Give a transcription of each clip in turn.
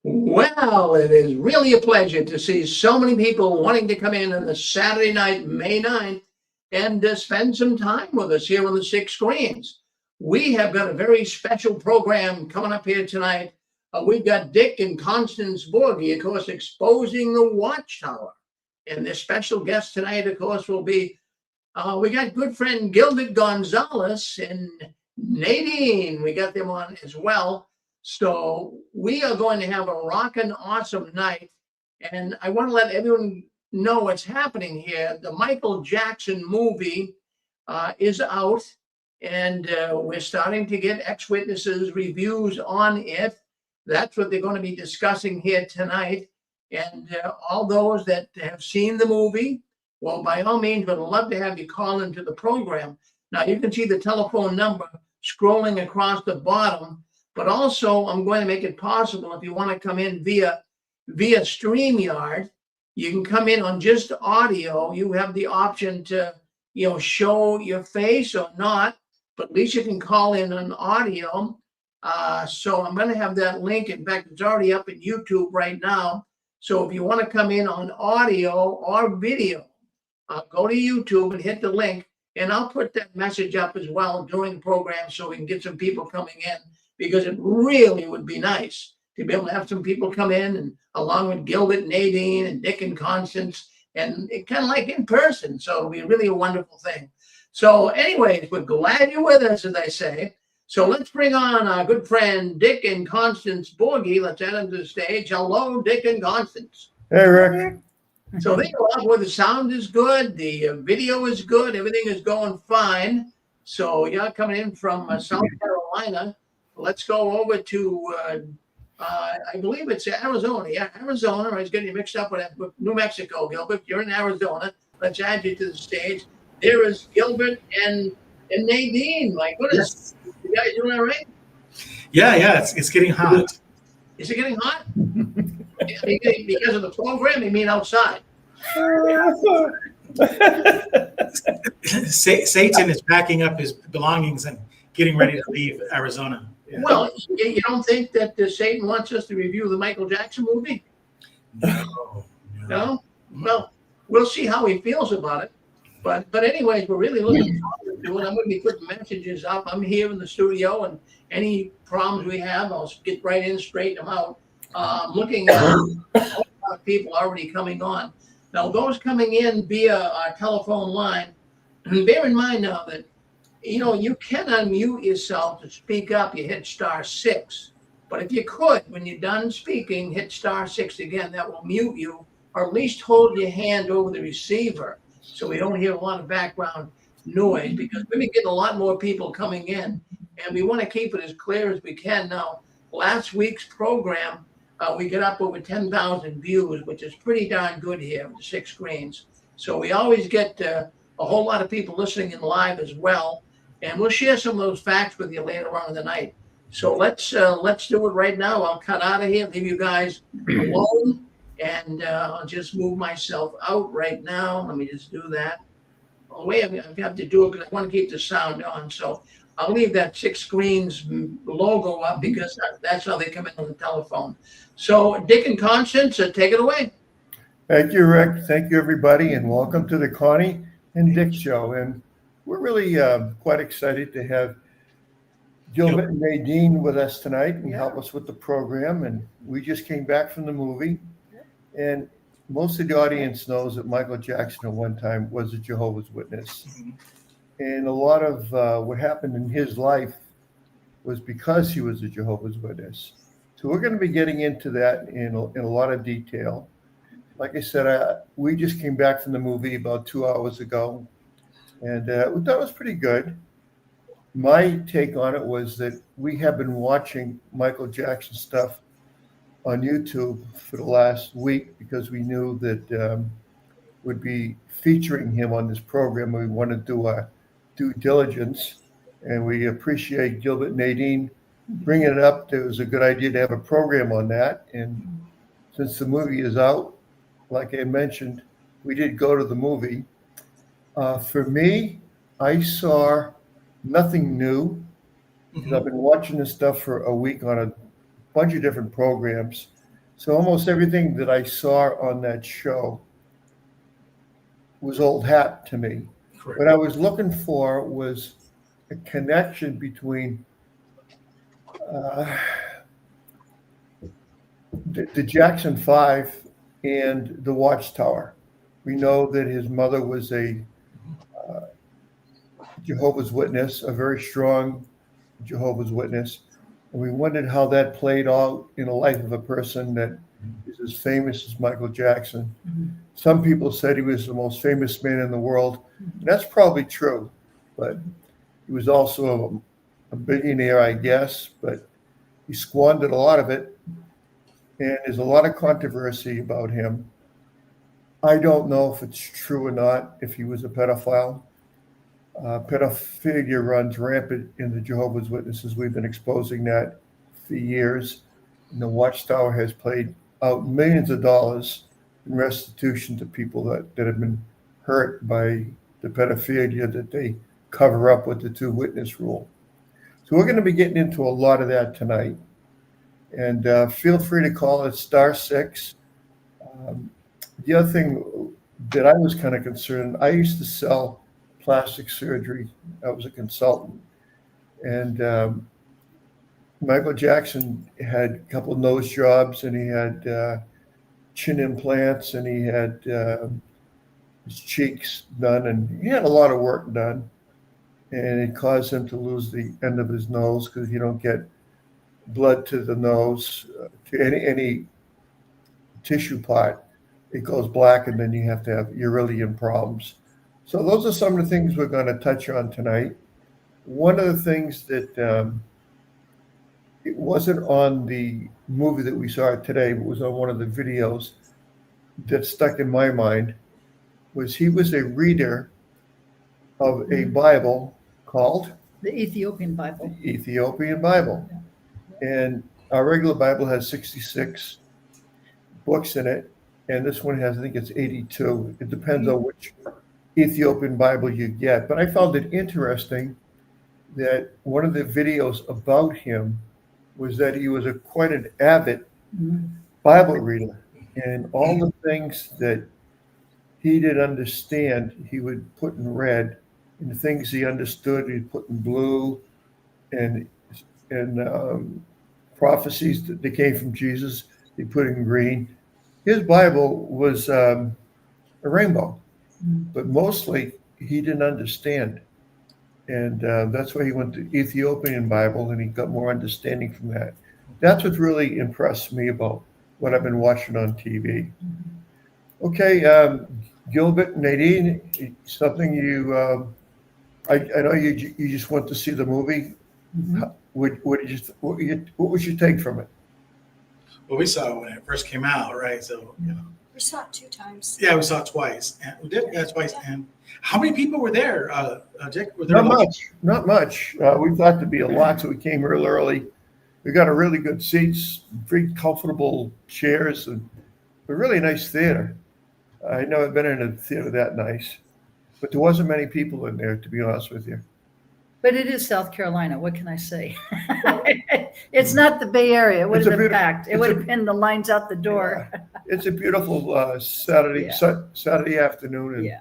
Well, it is really a pleasure to see so many people wanting to come in on the Saturday night, May 9th, and spend some time with us here on the six screens. We have got a very special program coming up here tonight. We've got Dick and Constance Borghi, of course, exposing the Watchtower. And this special guest tonight, of course, will be we got good friend Gilbert Gonzalez and Nadine. We got them on as well. So we are going to have a rockin' awesome night. And I want to let everyone know what's happening here. The Michael Jackson movie is out, and we're starting to get ex-witnesses reviews on it. That's what they're going to be discussing here tonight. And all those that have seen the movie, well, by all means, we'd love to have you call into the program. Now, you can see the telephone number scrolling across the bottom, but also I'm going to make it possible if you want to come in via StreamYard, you can come in on just audio. You have the option to, show your face or not, but at least you can call in on audio. So I'm going to have that link. In fact, it's already up in YouTube right now. So if you want to come in on audio or video, go to YouTube and hit the link, and I'll put that message up as well during the program so we can get some people coming in, because it really would be nice to be able to have some people come in, and along with Gilbert, Nadine, and Dick and Constance, and it kind of like in person. So it'll be really a wonderful thing. So anyways, we're glad you're with us, as I say. So let's bring on our good friend Dick and Constance Borghi. Let's add them to the stage. Hello, Dick and Constance. Hey, Rick. So they go out where the sound is good, the video is good, everything is going fine. So you're coming in from South Carolina. Let's go over to, I believe it's Arizona. Yeah, Arizona. I was getting mixed up with New Mexico, Gilbert. You're in Arizona. Let's add you to the stage. There is Gilbert and Nadine. My goodness. Yes. You guys doing all right? Yeah. It's getting hot. Is it getting hot? Because of the program, you mean outside? Satan is packing up his belongings and getting ready to leave Arizona. Yeah. Well, you don't think that Satan wants us to review the Michael Jackson movie? No. Well, we'll see how he feels about it. But anyways, we're really looking forward to it. I'm going to be putting messages up. I'm here in the studio, and any problems we have, I'll get right in, straighten them out. I'm looking at a lot of people already coming on. Now, those coming in via our telephone line, bear in mind now that, you can unmute yourself to speak up. You hit *6. But if you could, when you're done speaking, hit *6 again. That will mute you, or at least hold your hand over the receiver so we don't hear a lot of background noise, because we've been getting a lot more people coming in, and we want to keep it as clear as we can. Now, last week's program, we get up over 10,000 views, which is pretty darn good here with the six screens. So we always get a whole lot of people listening in live as well. And we'll share some of those facts with you later on in the night. So let's do it right now. I'll cut out of here, leave you guys alone, and I'll just move myself out right now. Let me just do that. The way I have to do it, because I want to keep the sound on. So I'll leave that six screens logo up, because that's how they come in on the telephone. So Dick and Constance, take it away. Thank you, Rick. Thank you, everybody, and welcome to the Connie and Dick show. And we're really quite excited to have Gilbert and Nadine with us tonight and help us with the program. And we just came back from the movie. And most of the audience knows that Michael Jackson at one time was a Jehovah's Witness. And a lot of what happened in his life was because he was a Jehovah's Witness. So we're going to be getting into that in a lot of detail. Like I said, we just came back from the movie about 2 hours ago, and we thought it was pretty good. My take on it was that we have been watching Michael Jackson stuff on YouTube for the last week, because we knew that we'd be featuring him on this program. We want to do our due diligence, and we appreciate Gilbert and Nadine bringing it up. It was a good idea to have a program on that. And since the movie is out, like I mentioned, we did go to the movie. For me, I saw nothing new. I've been watching this stuff for a week on a bunch of different programs. So almost everything that I saw on that show was old hat to me. Correct. What I was looking for was a connection between uh, the Jackson Five and the Watchtower. We know that his mother was a Jehovah's Witness, a very strong Jehovah's Witness. And we wondered how that played out in the life of a person that is as famous as Michael Jackson. Some people said he was the most famous man in the world. And that's probably true, but he was also a billionaire, I guess, but he squandered a lot of it. And there's a lot of controversy about him. I don't know if it's true or not, if he was a pedophile. Pedophilia runs rampant in the Jehovah's Witnesses. We've been exposing that for years. And the Watchtower has paid out millions of dollars in restitution to people that have been hurt by the pedophilia that they cover up with the two witness rule. So we're going to be getting into a lot of that tonight. And feel free to call it *6. The other thing that I was kind of concerned, I used to sell plastic surgery. I was a consultant. And Michael Jackson had a couple of nose jobs, and he had chin implants, and he had his cheeks done, and he had a lot of work done. And it caused him to lose the end of his nose because you don't get blood to the nose, to any tissue part. It goes black, and then you have to have urinary problems. So those are some of the things we're going to touch on tonight. One of the things that it wasn't on the movie that we saw today, but was on one of the videos that stuck in my mind, was he was a reader of a Bible called The Ethiopian Bible. the Ethiopian Bible. And our regular Bible has 66 books in it, and this one has, I think it's 82. It depends on which Ethiopian Bible you get. But I found it interesting that one of the videos about him was that he was quite an avid Bible reader. And all the things that he didn't understand, he would put in red, and the things he understood, he'd put in blue, and prophecies that came from Jesus, he put in green. His Bible was a rainbow, but mostly he didn't understand. And that's why he went to Ethiopian Bible, and he got more understanding from that. That's what really impressed me about what I've been watching on TV. Okay, Gilbert, Nadine, something I know you just went to see the movie. What was your take from it? Well, we saw it when it first came out, right? So, We saw it 2 times. yeah, we saw it twice. And we did, yeah, twice. And how many people were there, Dick? Were there Not much. We thought there'd be a lot, so we came real early. We got a really good seats, very comfortable chairs, and a really nice theater. I've never been in a theater that nice, but there wasn't many people in there, to be honest with you. But it is South Carolina. What can I say? It's not the Bay Area. It would have been packed. It would have been the lines out the door. It's a beautiful Saturday afternoon,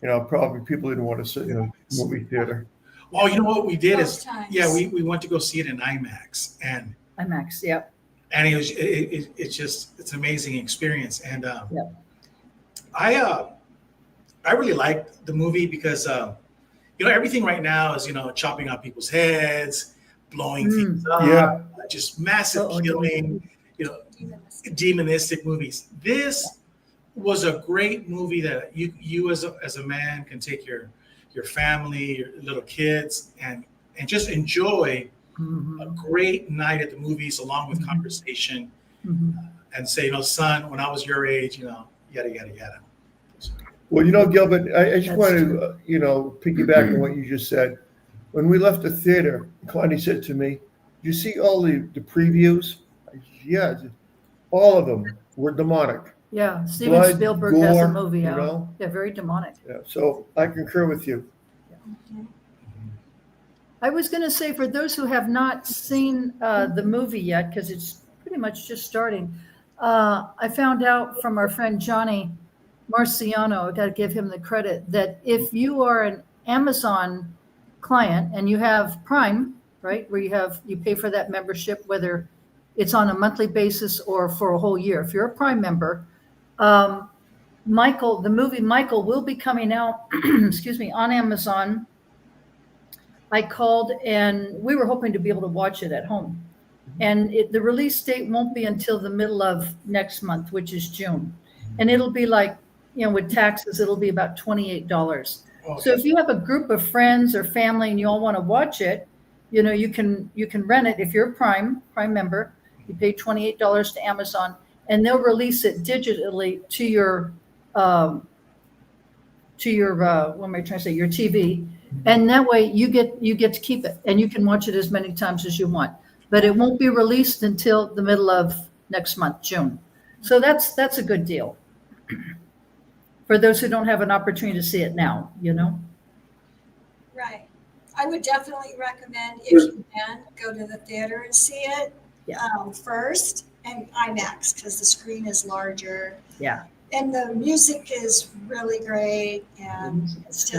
and probably people didn't want to sit in a movie theater. Well, you know what we did is, Times. we went to go see it in IMAX, and IMAX, yep. and it's an amazing experience. And Yep. I really liked the movie because everything right now is chopping off people's heads, blowing things up, just massive killing, demonistic movies. This was a great movie that you as a man can take your family, your little kids, and just enjoy a great night at the movies along with conversation, and say, son, when I was your age, yada yada yada. Well, Gilbert, I just want to, piggyback on what you just said. When we left the theater, Connie said to me, "You see all the previews?" I said, "Yeah, all of them were demonic." Yeah, Steven Blood, Spielberg has a gore, movie out. Yeah, very demonic. Yeah, so I concur with you. I was going to say, for those who have not seen the movie yet, because it's pretty much just starting, I found out from our friend Johnny Marciano, I got to give him the credit, that if you are an Amazon client and you have Prime, right, where you pay for that membership, whether it's on a monthly basis or for a whole year. If you're a Prime member, the movie Michael will be coming out, excuse me, on Amazon. I called and we were hoping to be able to watch it at home. And the release date won't be until the middle of next month, which is June. And it'll be like, with taxes, it'll be about $28. Okay. So if you have a group of friends or family and you all want to watch it, you can rent it. If you're a Prime member, you pay $28 to Amazon, and they'll release it digitally to your what am I trying to say? Your TV, and that way you get to keep it, and you can watch it as many times as you want. But it won't be released until the middle of next month, June. So that's a good deal for those who don't have an opportunity to see it now. Right. I would definitely recommend, if you can, go to the theater and see it first, and IMAX, because the screen is larger. Yeah. And the music is really great, and it's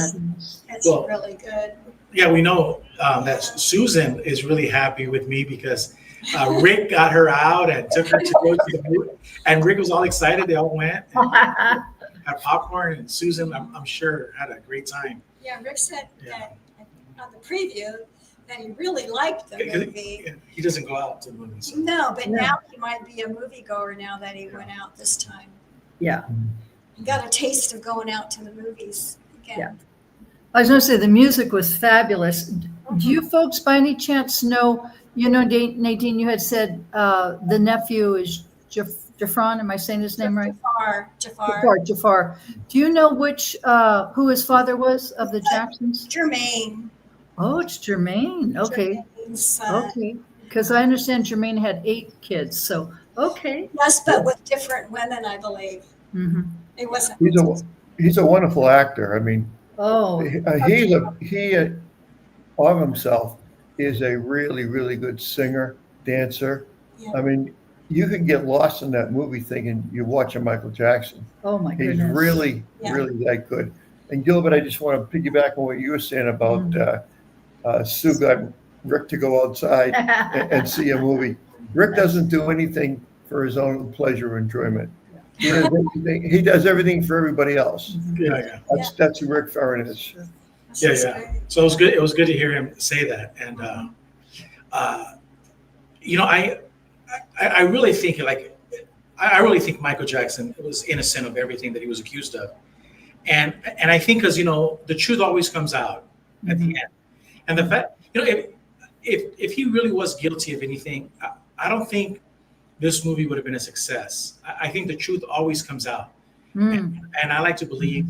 Well, really good. Yeah, we know that Susan is really happy with me because Rick got her out and took her to go to the movie. And Rick was all excited. They all went and had popcorn. And Susan, I'm sure, had a great time. Yeah, Rick said that on the preview that he really liked the movie. He doesn't go out to the movies. So. No, but now he might be a moviegoer now that he went out this time. Yeah. He got a taste of going out to the movies again. Yeah. I was going to say the music was fabulous. Do you folks by any chance know, Nadine, you had said the nephew is Jafar. Am I saying his name right? Jafar. Do you know who his father was of the Jacksons? Jermaine. Oh, it's Jermaine. Okay. Jermaine's son. Okay. Because I understand Jermaine had 8 kids. So, okay. Yes, but with different women, I believe. Mm-hmm. It wasn't. He's a wonderful actor. I mean, he of himself is a really, really good singer, dancer. Yeah. I mean, you could get lost in that movie thinking you're watching Michael Jackson. Oh my He's goodness. really, really that good. And Gilbert, I just want to piggyback on what you were saying about Sue got Rick to go outside and see a movie. Rick doesn't do anything for his own pleasure or enjoyment. He does everything for everybody else. Yeah. That's who Rick Ferrin is. Yeah. So it was good. It was good to hear him say that. And I really think I really think Michael Jackson was innocent of everything that he was accused of. And I think because the truth always comes out at the end. And the fact if he really was guilty of anything, I don't think this movie would have been a success. I think the truth always comes out. And I like to believe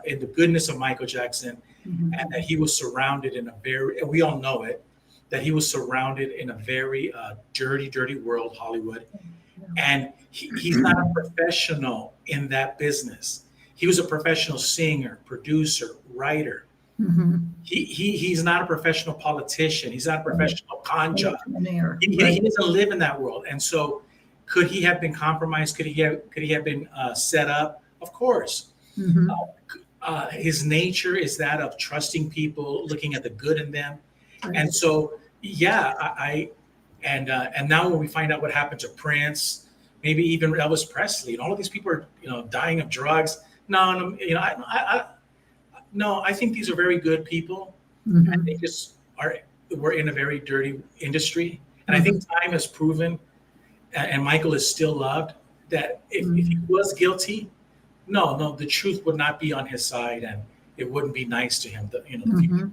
in the goodness of Michael Jackson, and that he was surrounded in we all know it, that he was surrounded in a very dirty world, Hollywood. And he's not a professional in that business. He was a professional singer, producer, writer. He's not a professional politician. He's not a professional con job. He doesn't live in that world. And so could he have been compromised? Could he have been set up? Of course. His nature is that of trusting people, looking at the good in them. And so, and now when we find out what happened to Prince, maybe even Elvis Presley, and all of these people are, dying of drugs. No, I think these are very good people. And they just we're in a very dirty industry. And I think time has proven, and Michael is still loved, that if he was guilty, the truth would not be on his side, and it wouldn't be nice to him. The future.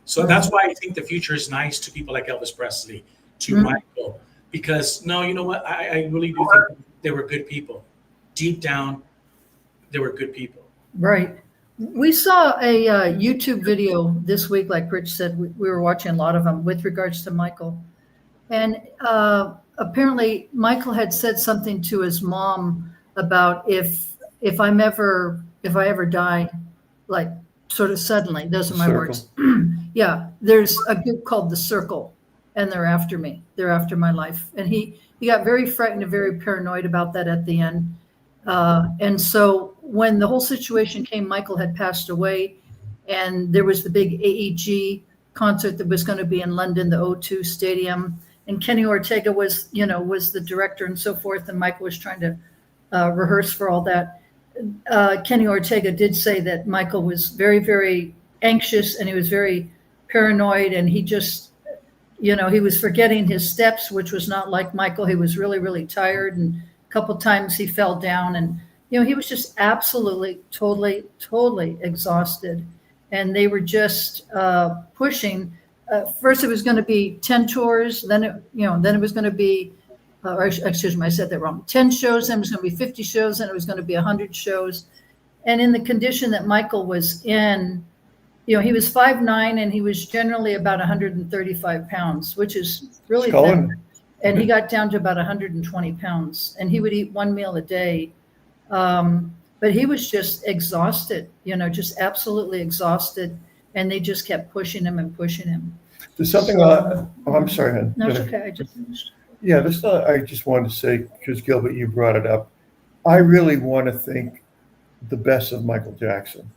So that's why I think the future is nice to people like Elvis Presley, to Michael, because you know what? I really do think they were good people. Deep down, they were good people. Right. We saw a YouTube video this week, like Rich said. We were watching a lot of them with regards to Michael. And apparently Michael had said something to his mom about if I ever die, like sort of suddenly, those are my words. Yeah, there's a group called The Circle. and they're after me. They're after my life. And he got very frightened and very paranoid about that at the end. And so when the whole situation came, Michael had passed away, and there was the big AEG concert that was going to be in London, the O2 Stadium, and Kenny Ortega was the director and so forth, and Michael was trying to rehearse for all that. Kenny Ortega did say that Michael was very, very anxious, and he was very paranoid, and he just, he was forgetting his steps, which was not like Michael. He was really, really tired, and a couple times he fell down, and he was just absolutely, totally, totally exhausted. And they were just pushing. First, it was going to be 10 tours. Then it was going to be, excuse me, I said that wrong. 10 shows. Then it was going to be 50 shows. Then it was going to be 100 shows. And in the condition that Michael was in, he was 5'9", and he was generally about 135 pounds, which is really thin. And he got down to about 120 pounds, and he would eat one meal a day. But he was just exhausted, just absolutely exhausted. And they just kept pushing him and pushing him. There's something, I'm sorry, hon. No, it's okay. I just finished. Yeah, I just wanted to say, because Gilbert, you brought it up. I really want to think the best of Michael Jackson.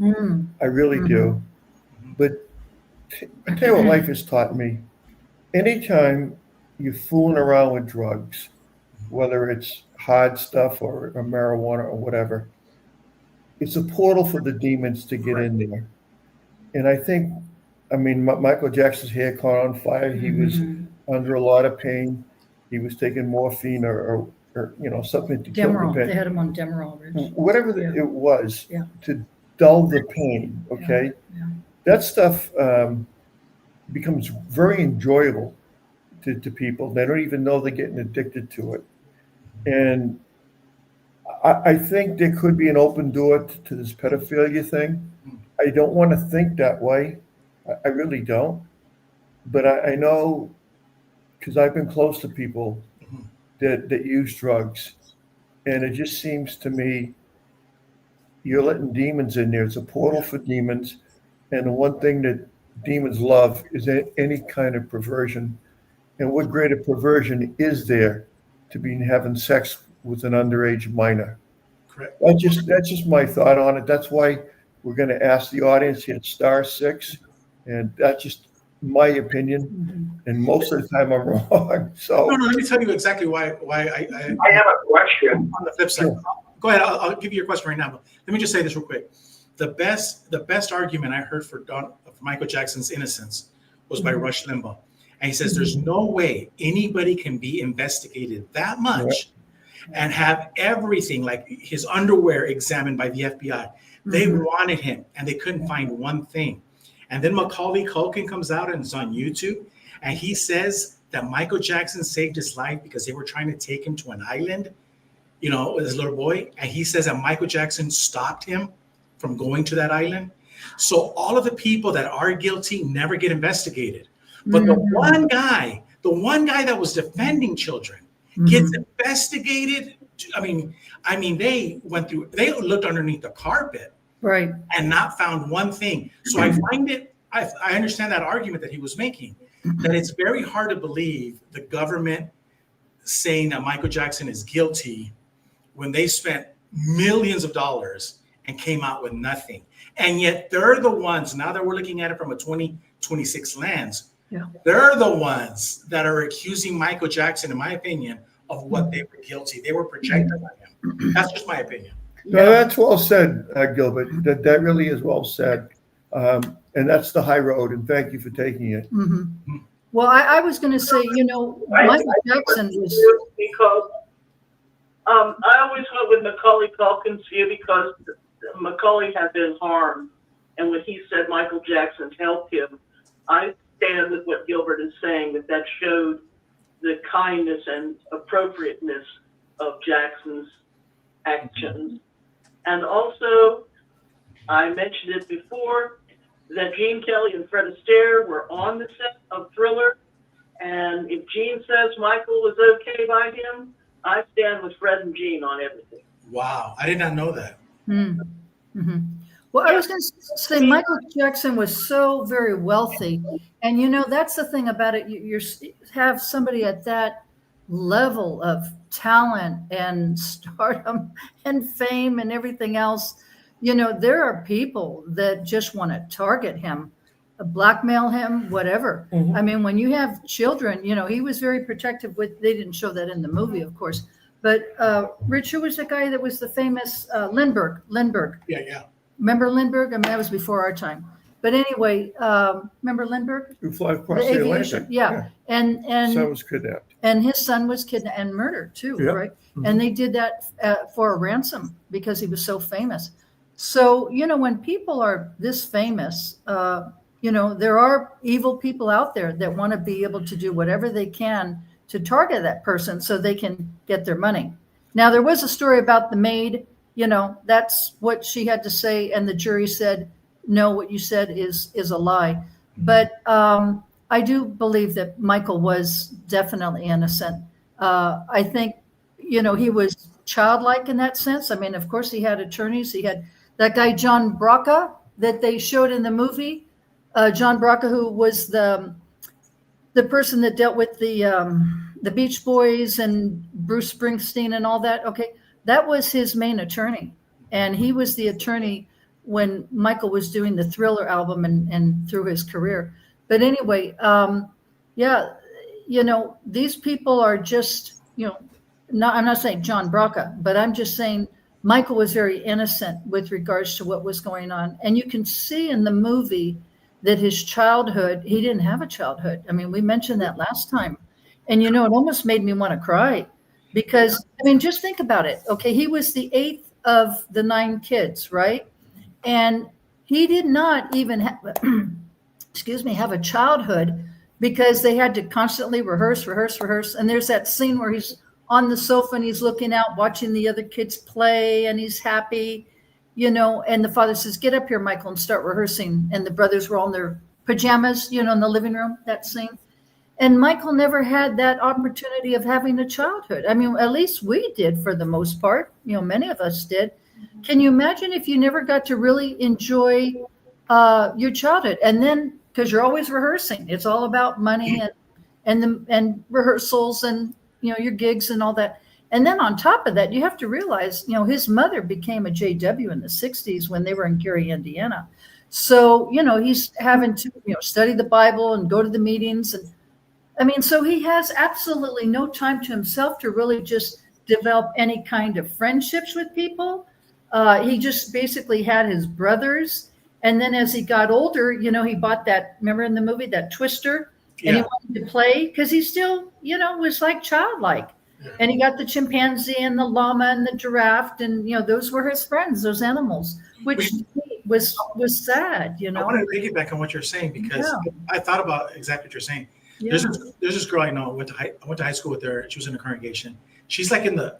I really do. But I tell you what life has taught me. Anytime you're fooling around with drugs, whether it's hard stuff or marijuana or whatever, it's a portal for the demons to get in there. And I think, Michael Jackson's hair caught on fire. He was under a lot of pain. He was taking morphine or something to kill the pain. They had him on Demerol. Whatever it was to dull the pain, okay? Yeah. That stuff becomes very enjoyable to people. They don't even know they're getting addicted to it. And I think there could be an open door to this pedophilia thing. I don't want to think that way. I really don't. But I know, because I've been close to people that use drugs. And it just seems to me you're letting demons in there. It's a portal for demons. And the one thing that demons love is any kind of perversion. And what greater perversion is there to be having sex with an underage minor? Correct. That's just my thought on it. That's why we're going to ask the audience hit *6, and that's just my opinion. And most of the time I'm wrong. So no, let me tell you exactly why I have a question. On the flip side, go ahead. I'll give you your question right now. But let me just say this real quick. The best argument I heard for Michael Jackson's innocence was by Rush Limbaugh, and he says there's no way anybody can be investigated that much and have everything like his underwear examined by the FBI. They wanted him, and they couldn't find one thing. And then Macaulay Culkin comes out and it's on YouTube, and he says that Michael Jackson saved his life because they were trying to take him to an island, with his little boy. And he says that Michael Jackson stopped him from going to that island. So all of the people that are guilty never get investigated. But the one guy that was defending children gets investigated. They looked underneath the carpet, right, and not found one thing. So I find it, I understand that argument that he was making, that it's very hard to believe the government saying that Michael Jackson is guilty when they spent millions of dollars and came out with nothing. And yet they're the ones, now that we're looking at it from a 2026 lens, they're the ones that are accusing Michael Jackson, in my opinion, of what they were guilty. They were projecting on him. That's just my opinion. No, that's well said, Gilbert. That really is well said. And that's the high road, and thank you for taking it. Well, I was going to say, Michael Jackson was... Because I always went with Macaulay Culkin's view because Macaulay had been harmed. And when he said Michael Jackson helped him, I stand with what Gilbert is saying, that showed the kindness and appropriateness of Jackson's actions. And also, I mentioned it before, that Gene Kelly and Fred Astaire were on the set of Thriller. And if Gene says Michael was okay by him, I stand with Fred and Gene on everything. Wow, I did not know that. Well, I was going to say Michael Jackson was so very wealthy, and that's the thing about it. You have somebody at that level of talent and stardom and fame and everything else. There are people that just want to target him, blackmail him, whatever. Mhm. I mean, when you have children, he was very protective with. They didn't show that in the movie, of course. But Rich, who was the guy that was the famous Lindbergh? Yeah. Remember Lindbergh? I mean, that was before our time. But anyway, remember Lindbergh? Who fly across The the aviation, Atlantic. yeah. And Son was kidnapped. and his son was kidnapped and murdered too, Yeah. right? Mhm. And they did that for a ransom because he was so famous. So, when people are this famous, there are evil people out there that want to be able to do whatever they can to target that person so they can get their money. Now, there was a story about the maid, that's what she had to say. And the jury said, no, what you said is a lie. But I do believe that Michael was definitely innocent. I think, he was childlike in that sense. I mean, of course, he had attorneys. He had that guy, John Braca, that they showed in the movie. John Braca, who was the person that dealt with the Beach Boys and Bruce Springsteen and all that. Okay, that was his main attorney. And he was the attorney when Michael was doing the Thriller album and through his career. But anyway, these people are just, I'm not saying John Braca, but I'm just saying Michael was very innocent with regards to what was going on. And you can see in the movie that his childhood, he didn't have a childhood. I mean, we mentioned that last time. And, it almost made me want to cry because, I mean, just think about it. Okay, he was the 8th of the 9 kids, right? And he did not even have, have a childhood because they had to constantly rehearse. And there's that scene where he's on the sofa and he's looking out, watching the other kids play, and he's happy, and the father says, get up here, Michael, and start rehearsing. And the brothers were all in their pajamas, in the living room, that scene. And Michael never had that opportunity of having a childhood. I mean, at least we did for the most part, many of us did. Can you imagine if you never got to really enjoy your childhood? And then, because you're always rehearsing, it's all about money and rehearsals and, your gigs and all that. And then on top of that, you have to realize, his mother became a JW in the 60s when they were in Gary, Indiana. So, he's having to, study the Bible and go to the meetings. And I mean, so he has absolutely no time to himself to really just develop any kind of friendships with people. He just basically had his brothers. And then as he got older, he bought that, remember in the movie, that Twister? And he wanted to play because he still, was like childlike. And he got the chimpanzee and the llama and the giraffe, and those were his friends, those animals, which was sad. I want to piggyback on what you're saying because I thought about exactly what you're saying. Yeah. There's this girl I know. I went to high school with her. She was in a congregation. She's like in the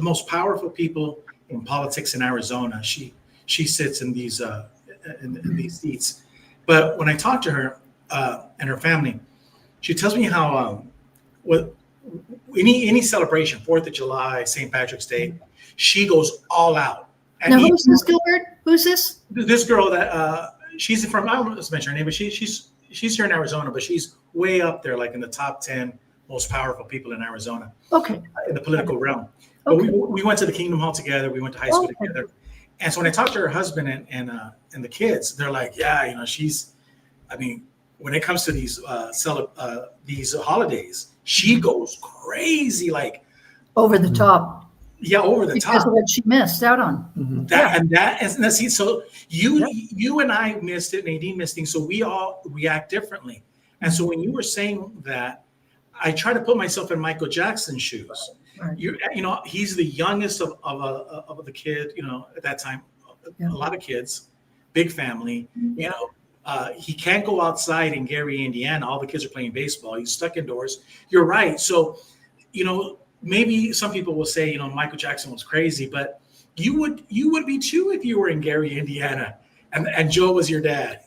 most powerful people in politics in Arizona. She sits in these in these seats. But when I talk to her and her family, she tells me how any celebration, 4th of July, St. Patrick's Day, she goes all out. And now, who's this, Gilbert? Who's this? This girl that she's from, I don't want to mention her name, but she's here in Arizona, but she's way up there, like in the top 10 most powerful people in Arizona. Okay. In the political realm. Okay. But we went to the Kingdom Hall together. We went to high school together. And so when I talked to her husband and the kids, they're like, yeah, when it comes to these holidays, she goes crazy, like over the top. Yeah, over the top. Because of what she missed out on. Mm-hmm. See, so you and I missed it, Nadine missed things, so we all react differently. And so when you were saying that, I try to put myself in Michael Jackson's shoes. Right. He's the youngest of the kid, at that time, a lot of kids, big family, he can't go outside in Gary, Indiana. All the kids are playing baseball. He's stuck indoors. You're right. So, maybe some people will say, Michael Jackson was crazy, but you would be too if you were in Gary, Indiana, and Joe was your dad.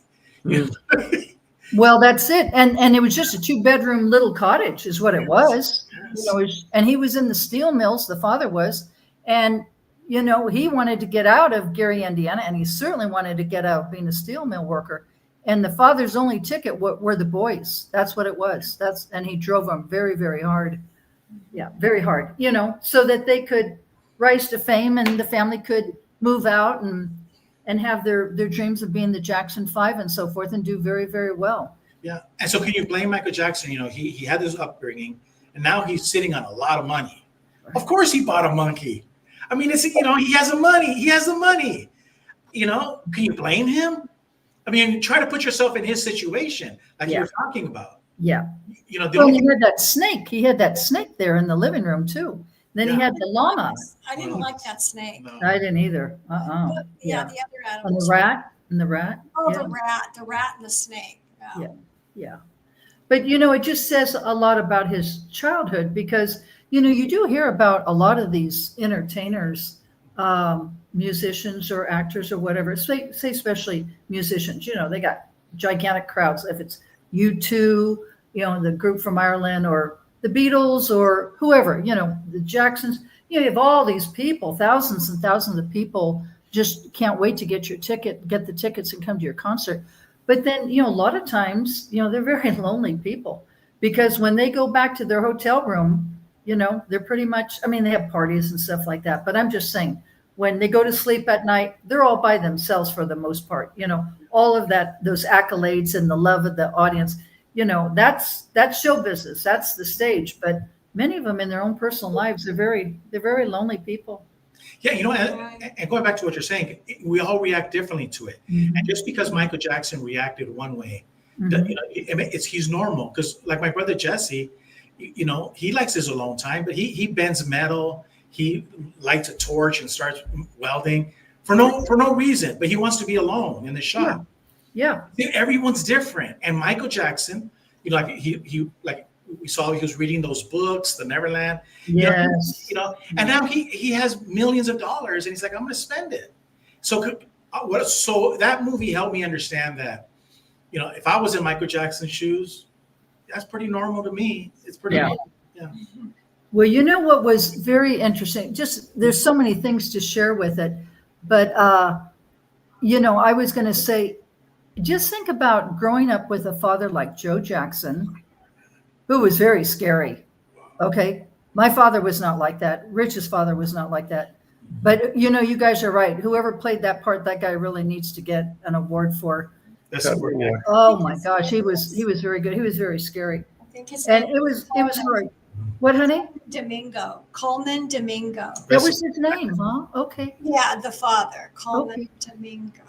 Well, that's it. And it was just a 2-bedroom little cottage is what it was. Yes. And he was in the steel mills, the father was. And, you know, he wanted to get out of Gary, Indiana, and he certainly wanted to get out of being a steel mill worker. And the father's only ticket were the boys. That's what it was. And he drove them very, very hard. Yeah, very hard, you know, so that they could rise to fame and the family could move out and have their dreams of being the Jackson Five and so forth and do very, very well. Yeah. And so can you blame Michael Jackson? You know, he had this upbringing and now he's sitting on a lot of money. Of course he bought a monkey. I mean, it's, you know, he has the money. He has the money. You know, can you blame him? I mean, try to put yourself in his situation, like you were talking about. Yeah. You know, he had that snake. He had that snake there in the living room too. Then he had the llama. I didn't like that snake. No. I didn't either. Yeah, the other And animals. the rat. And the rat. Oh, Yeah. the rat and the snake. Yeah. Yeah. But, you know, it just says a lot about his childhood because, you know, you do hear about a lot of these entertainers, musicians or actors or whatever, say especially musicians, you know, they got gigantic crowds. If it's U2, you know, the group from Ireland or the Beatles or whoever, you know, the Jacksons, you have all these people, thousands and thousands of people just can't wait to get the tickets and come to your concert. But then, you know, a lot of times, you know, they're very lonely people because when they go back to their hotel room, you know, they're pretty much, I mean, they have parties and stuff like that. But I'm just saying, when they go to sleep at night, they're all by themselves for the most part. You know, all of that, those accolades and the love of the audience, you know, that's show business. That's the stage. But many of them in their own personal lives, they're very lonely people. Yeah, you know, and going back to what you're saying, we all react differently to it. Mm-hmm. And just because Michael Jackson reacted one way, you know, he's normal. Because like my brother Jesse, you know, he likes his alone time, but he bends metal. He lights a torch and starts welding for no reason, but he wants to be alone in the shop. Yeah. Everyone's different. And Michael Jackson, you know, like he we saw he was reading those books, the Neverland. Yes. You know, and now he has millions of dollars and he's like, I'm going to spend it. So that movie helped me understand that, you know, if I was in Michael Jackson's shoes, that's pretty normal to me. It's pretty normal. Yeah. Well, you know what was very interesting? Just there's so many things to share with it, but you know, I was going to say, just think about growing up with a father like Joe Jackson, who was very scary. Okay, my father was not like that. Rich's father was not like that. But you know, you guys are right. Whoever played that part, that guy really needs to get an award for. Oh my gosh, he was very good. He was very scary, I think his and name it was hard. What, honey? Coleman Domingo. That was his name, huh? Okay. Yeah, the father, Coleman Domingo.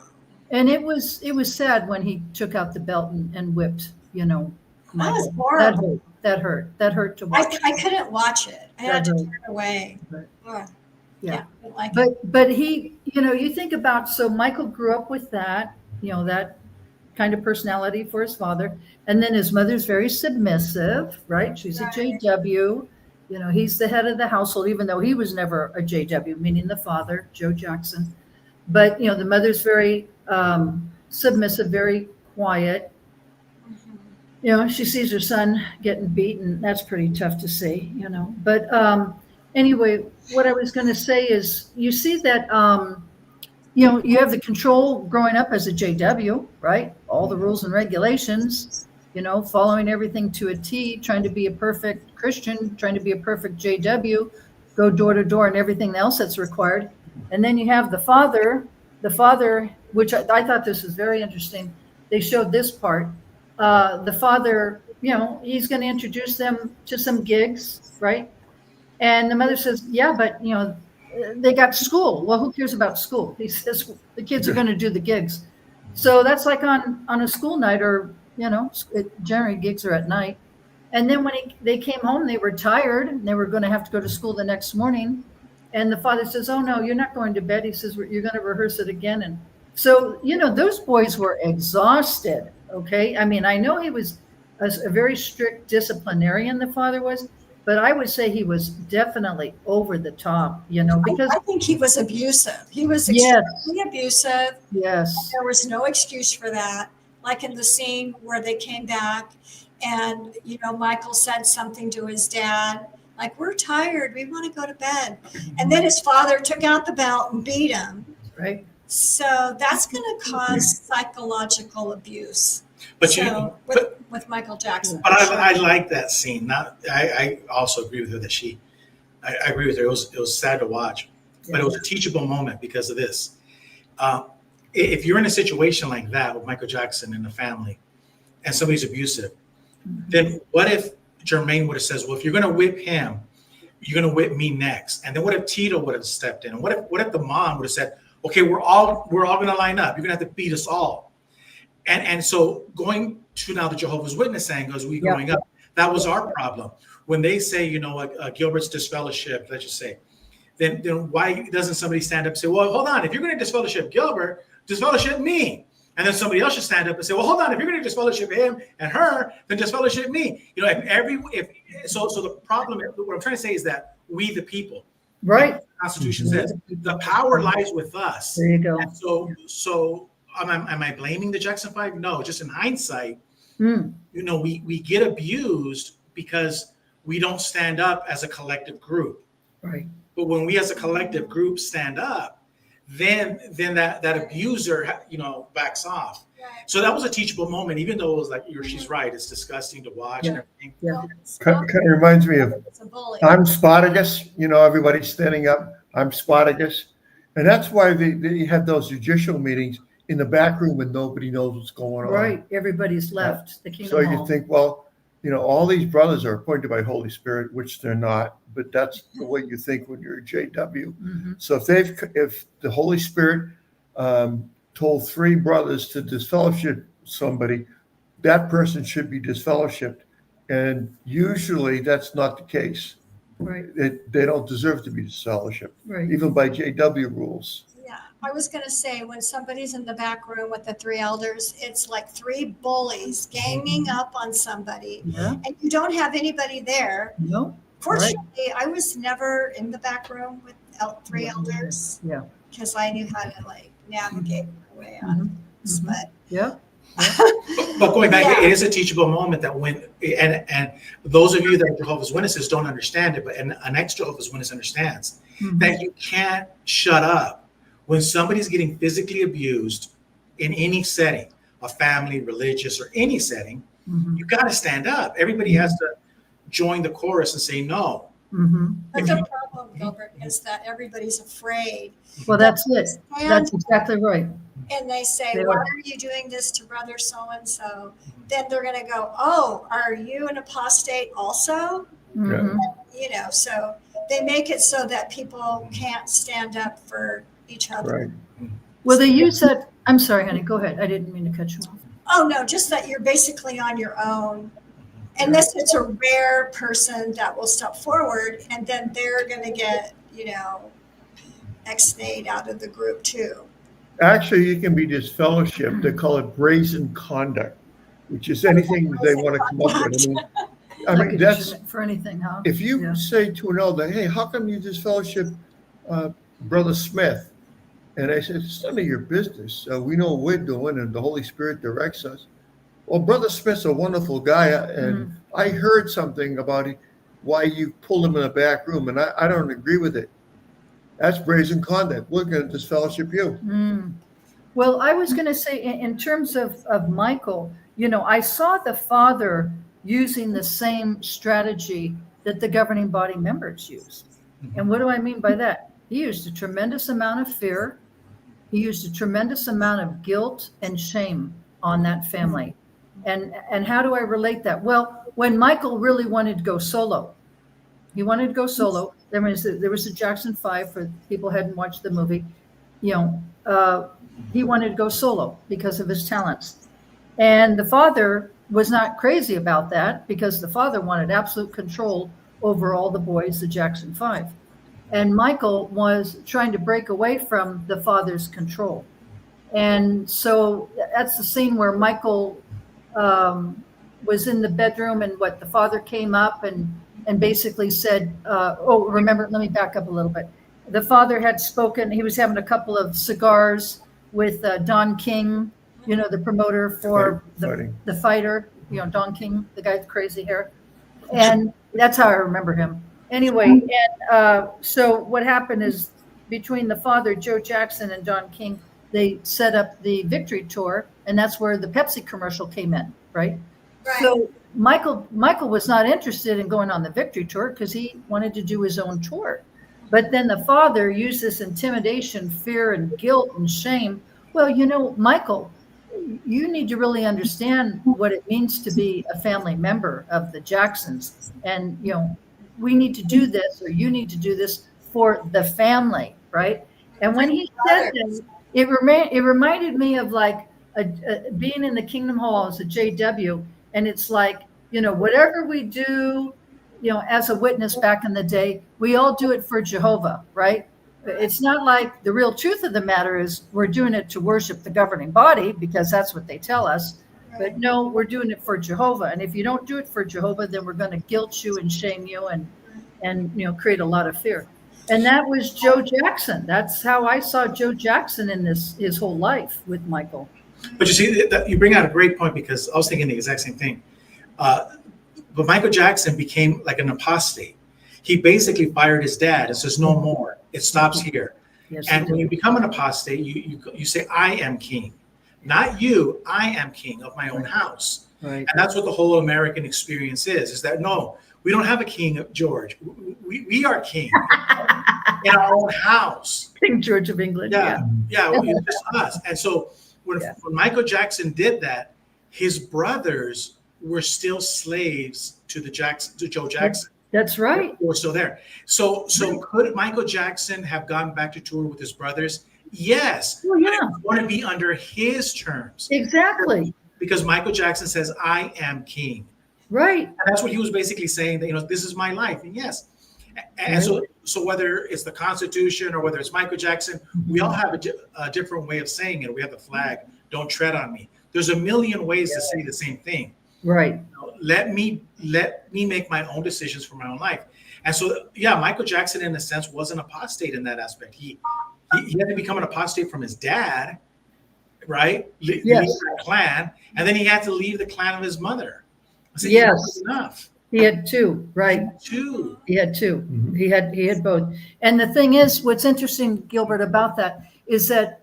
And it was sad when he took out the belt and whipped, you know. That was Michael. horrible. That hurt to watch. I couldn't watch it. I had to turn away. Right. Yeah. I didn't like it. But he, you know, you think about, so Michael grew up with that, you know, that kind of personality for his father. And then his mother's very submissive, right? She's a JW. You know, he's the head of the household, even though he was never a JW, meaning the father, Joe Jackson. But, you know, the mother's very submissive, very quiet. You know, she sees her son getting beaten. That's pretty tough to see, you know. But anyway, what I was going to say is you see that, you know, you have the control growing up as a JW, right? All the rules and regulations, you know, following everything to a T, trying to be a perfect Christian, trying to be a perfect JW, go door to door and everything else that's required. And then you have the father, which I thought this was very interesting. They showed this part. The father, you know, he's going to introduce them to some gigs, right? And the mother says, yeah, but, you know, they got school. Well, who cares about school? He says, the kids are going to do the gigs. So that's like on a school night, or, you know, generally gigs are at night. And then when they came home, they were tired and they were going to have to go to school the next morning. And the father says, oh, no, you're not going to bed. He says, you're going to rehearse it again. And so, you know, those boys were exhausted. Okay. I mean, I know he was a very strict disciplinarian, the father was, but I would say he was definitely over the top, you know, because I think he was abusive. He was extremely abusive. Yes. There was no excuse for that. Like in the scene where they came back and, you know, Michael said something to his dad Like, we're tired. We want to go to bed. And then his father took out the belt and beat him. Right. So that's going to cause psychological abuse. But So, with Michael Jackson. But I like that scene. I also agree with her that I agree with her. It was sad to watch, but it was a teachable moment because of this. If you're in a situation like that with Michael Jackson and the family, and somebody's abusive, then what if Jermaine would have says, well, if you're going to whip him, you're going to whip me next. And then what if Tito would have stepped in? And what if the mom would have said, okay, we're all going to line up. You're going to have to beat us all. And so going to now the Jehovah's Witness saying, as we growing up, that was our problem. When they say, Gilbert's disfellowship, let's just say, then why doesn't somebody stand up and say, well, hold on, if you're going to disfellowship Gilbert, disfellowship me. And then somebody else should stand up and say, well, hold on, if you're going to disfellowship him and her, then disfellowship me. So the problem, what I'm trying to say is that we, the people, Right. like the Constitution says, the power lies with us. There you go. And so am I blaming the Jackson 5? No, just in hindsight, we get abused because we don't stand up as a collective group. Right. But when we as a collective group stand up, then that abuser, backs off. Right. So that was a teachable moment, even though it was like, she's right, it's disgusting to watch and everything. Yeah. Kind of reminds me of, It's a bully. I'm Spartacus, everybody's standing up. I'm Spartacus. And that's why they have those judicial meetings in the back room when nobody knows what's going on. Right. Everybody's left the Kingdom So you Hall. think, well, all these brothers are appointed by Holy Spirit, which they're not, but that's the way you think when you're a JW. Mhm. So if the Holy Spirit told 3 brothers to disfellowship somebody, that person should be disfellowshipped. And usually that's not the case. Right. They don't deserve to be disfellowshipped, Right. even by JW rules. Yeah, I was going to say, when somebody's in the back room with the 3 elders, it's like 3 bullies ganging up on somebody, Yeah. and you don't have anybody there. No. Fortunately, I was never in the back room with 3 elders. Yeah. Because I knew how to navigate my way on this. But Yeah. But going back, Yeah. it is a teachable moment that and those of you that are Jehovah's Witnesses don't understand it, but an ex-Jehovah's Witness understands that you can't shut up when somebody's getting physically abused in any setting, a family, religious, or any setting. You got to stand up. Everybody has to join the chorus and say no. But the problem, Gilbert, is that everybody's afraid. Well, that's it. That's exactly right. And they say, They why are. are you doing this to brother so-and-so? Then they're going to go, oh, are you an apostate also? Mhm. So they make it so that people can't stand up for each other. Right. Well, they use that. I'm sorry, honey. Go ahead. I didn't mean to cut you off. Oh, no, just that you're basically on your own. Unless it's a rare person that will step forward, and then they're going to get, ex-nayed out of the group too. Actually, you can be disfellowshipped. They call it brazen conduct, which is anything that they want to come up with. Like That's for anything, huh? if you Yeah. say to an elder, hey, how come you disfellowship Brother Smith? And I said, it's none of your business. We know what we're doing, and the Holy Spirit directs us. Well, Brother Smith's a wonderful guy, and I heard something about why you pulled him in the back room, and I don't agree with it. That's brazen conduct. We're going to disfellowship you. Well, I was going to say, in terms of Michael, I saw the father using the same strategy that the governing body members use. And what do I mean by that? He used a tremendous amount of fear. He used a tremendous amount of guilt and shame on that family. And how do I relate that? Well, when Michael really wanted to go solo, he wanted to go solo. There was the Jackson 5, for people who hadn't watched the movie. He wanted to go solo because of his talents. And the father was not crazy about that, because the father wanted absolute control over all the boys, the Jackson 5. And Michael was trying to break away from the father's control. And so that's the scene where Michael was in the bedroom, and the father came up and basically said, remember, let me back up a little bit. The father had spoken, he was having a couple of cigars with Don King, the promoter for the fighter, Don King, the guy with crazy hair. And that's how I remember him. Anyway, and so what happened is between the father, Joe Jackson, and Don King, they set up the Victory Tour, and that's where the Pepsi commercial came in, right? Right. So Michael was not interested in going on the Victory Tour because he wanted to do his own tour. But then the father used this intimidation, fear, and guilt and shame. Well, Michael, you need to really understand what it means to be a family member of the Jacksons. And, we need to do this, or you need to do this for the family, right? And when he said this, it reminded me of like being in the Kingdom Hall as a JW. And it's like, whatever we do, as a witness back in the day, we all do it for Jehovah, right? It's not like the real truth of the matter is we're doing it to worship the governing body because that's what they tell us. But no, we're doing it for Jehovah. And if you don't do it for Jehovah, then we're going to guilt you and shame you and create a lot of fear. And that was Joe Jackson. That's how I saw Joe Jackson in his whole life with Michael. But you see, you bring out a great point because I was thinking the exact same thing. But Michael Jackson became like an apostate. He basically fired his dad and says, no more. It stops here. Yes, And when you become an apostate, you say, I am king. Not you, I am king of my own house. Right. And that's what the whole American experience is that no, we don't have a king, George. We are king in our own house. King George of England. Yeah, it's just us. And so when Michael Jackson did that, his brothers were still slaves to Joe Jackson. That's right. We're still there. So could Michael Jackson have gone back to tour with his brothers? Yes. Oh, yeah. But it want to be under his terms. Exactly. Because Michael Jackson says, I am king. Right. And that's what he was basically saying, that, this is my life. And yes. And so whether it's the Constitution or whether it's Michael Jackson, we all have a different way of saying it. We have the flag, don't tread on me. There's a million ways to say the same thing. Right. Let me make my own decisions for my own life. And so, Michael Jackson, in a sense, was an apostate in that aspect. He had to become an apostate from his dad, right? Leave that clan, and then he had to leave the clan of his mother. I said, yes, enough. He had two, right? He had two. Mm-hmm. He had both. And the thing is, what's interesting, Gilbert, about that is that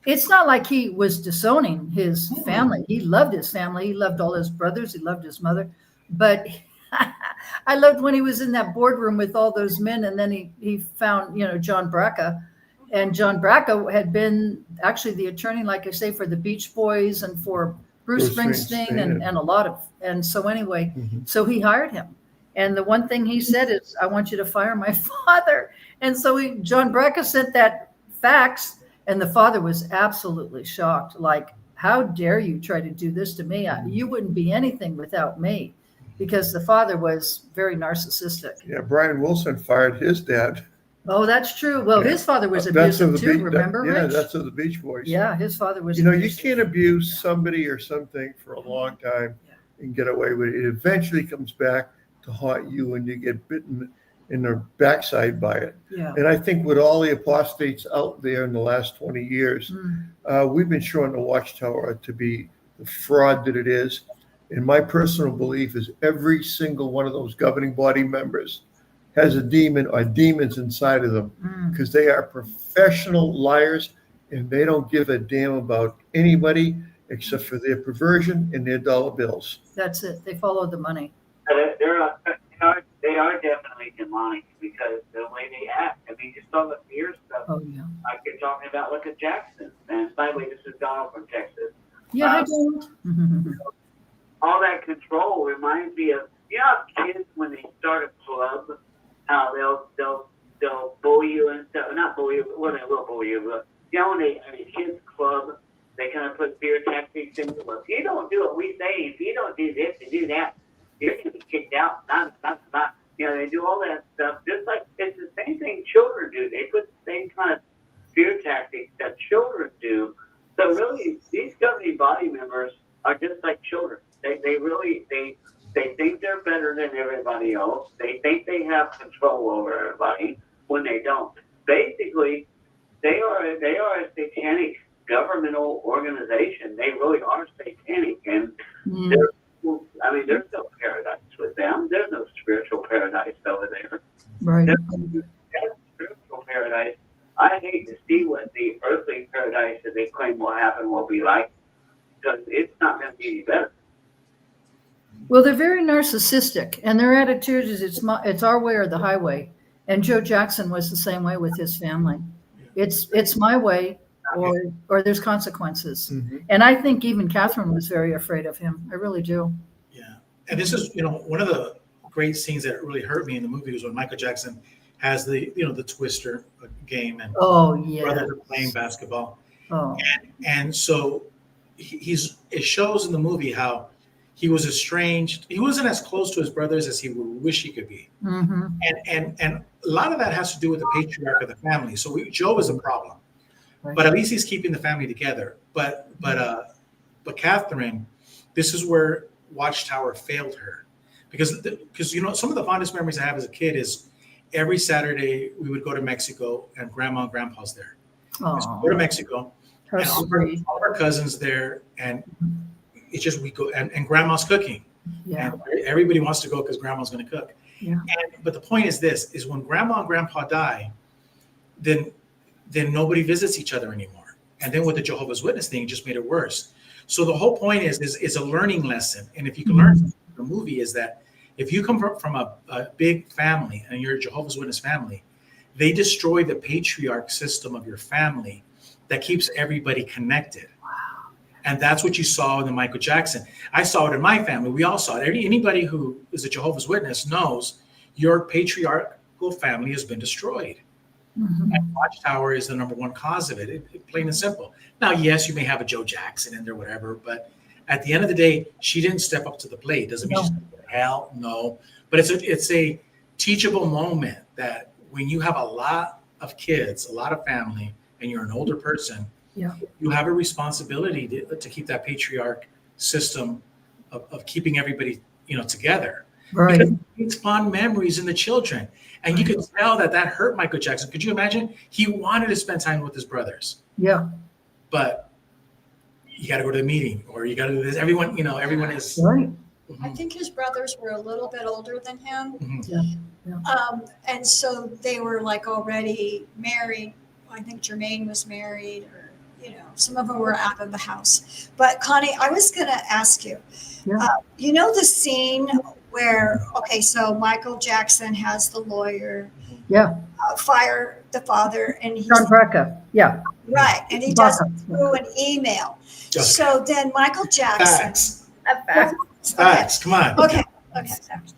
it's not like he was disowning his family. He loved his family. He loved all his brothers. He loved his mother. But I loved when he was in that boardroom with all those men, and then he found, John Braca. And John Braca had been actually the attorney, like I say, for the Beach Boys and for Bruce Springsteen and a lot of, and so anyway, so he hired him. And the one thing he said is, I want you to fire my father. And so John Braca sent that fax, and the father was absolutely shocked. Like, how dare you try to do this to me? You wouldn't be anything without me, because the father was very narcissistic. Yeah, Brian Wilson fired his dad. Oh, that's true. Well, his father was abusive too, remember, Rich? That's of the Beach Boys. Yeah, his father was abusive. You can't abuse somebody or something for a long time and get away with it. It eventually comes back to haunt you, and you get bitten in the backside by it. Yeah. And I think with all the apostates out there in the last 20 years, we've been shown the Watchtower to be the fraud that it is. And my personal belief is every single one of those governing body members has a demon or demons inside of them, because they are professional liars, and they don't give a damn about anybody except for their perversion and their dollar bills. That's it. They follow the money. They are definitely demonic because the way they act. I mean, you saw the fear stuff. Oh, yeah. Like you're talking about, look at Jackson. And by the way, this is Donald from Texas. Yeah, I don't. All that control reminds me of, kids when they start a club, how they'll bully you and stuff. Not bully you, well, they will bully you, but when they kids club, they kind of put fear tactics in. Well, if you don't do what we say, if you don't do this and do that, you're going to be kicked out. Not. They do all that stuff. Just like it's the same thing children do. They put the same kind of fear tactics that children do. So really, these governing body members are just like children. They think they're better than everybody else. They think they have control over everybody when they don't. Basically, they are a satanic governmental organization. They really are satanic, and Well, I mean, there's no paradise with them. There's no spiritual paradise over there. Right. There's no spiritual paradise. I hate to see what the earthly paradise that they claim will happen will be like, because it's not going to be any better. Well, they're very narcissistic, and their attitude is it's our way or the highway. And Joe Jackson was the same way with his family. It's my way, or there's consequences. Mm-hmm. And I think even Catherine was very afraid of him. I really do. Yeah. And this is, one of the great scenes that really hurt me in the movie was when Michael Jackson has the Twister game and Oh yeah. brothers are playing basketball. Oh. And so it shows in the movie how he was estranged. He wasn't as close to his brothers as he would wish he could be. Mm-hmm. And a lot of that has to do with the patriarch of the family. So Joe is a problem, Right. but at least he's keeping the family together. But Catherine, this is where Watchtower failed her, because some of the fondest memories I have as a kid is every Saturday we would go to Mexico and Grandma and Grandpa's there. So we go to Mexico How and sweet. all our cousins there, and it's just we go and Grandma's cooking. Yeah. And everybody wants to go because Grandma's going to cook. Yeah. But the point is this: is when Grandma and Grandpa die, then nobody visits each other anymore. And then with the Jehovah's Witness thing, it just made it worse. So the whole point is a learning lesson. And if you can learn from the movie, is that if you come from a big family and you're a Jehovah's Witness family, they destroy the patriarch system of your family that keeps everybody connected. And that's what you saw in the Michael Jackson. I saw it in my family. We all saw it. Anybody who is a Jehovah's Witness knows your patriarchal family has been destroyed. Mm-hmm. And Watchtower is the number one cause of it, plain and simple. Now, yes, you may have a Joe Jackson in there, whatever, but at the end of the day, she didn't step up to the plate. Doesn't mean she's going to hell, no. But it's a teachable moment that when you have a lot of kids, a lot of family, and you're an older person, Yeah. you have a responsibility to keep that patriarch system of keeping everybody, together. Right. Because it's fond memories in the children. And you could tell that hurt Michael Jackson. Could you imagine? He wanted to spend time with his brothers. Yeah. But you got to go to the meeting, or you got to do this. Everyone is. Right. I think his brothers were a little bit older than him. Mhm. And so they were like already married. I think Jermaine was married, or, some of them were out of the house. But Connie, I was going to ask you, Yeah. the scene where, so Michael Jackson has the lawyer Yeah. fire the father, and he's John Braca. Yeah. right. And he does it through an email. Okay. So then Michael Jackson. Facts. Come on. Okay.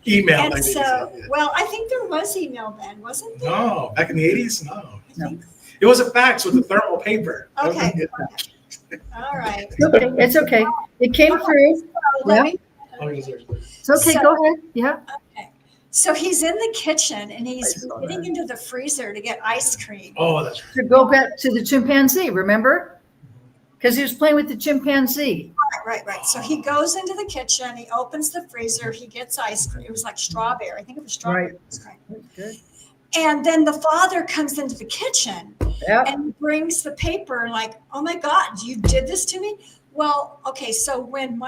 Email. And so, well, I think there was email then, wasn't there? No, back in the 80s, no. I think- It was a fax with a thermal paper. Okay. All right. Okay. It's okay. It came through. Let me- It's okay. So- Go ahead. Yeah. So he's in the kitchen and I he's saw getting that. into the freezer to get ice cream. Oh, that's right. To go back to the chimpanzee, remember? Because he was playing with the chimpanzee. Right. So he goes into the kitchen, he opens the freezer, he gets ice cream. It was like strawberry. I think it was strawberry Right. ice cream. Good. And then the father comes into the kitchen Yeah. and he brings the paper like, oh my God, you did this to me? Well, okay, so when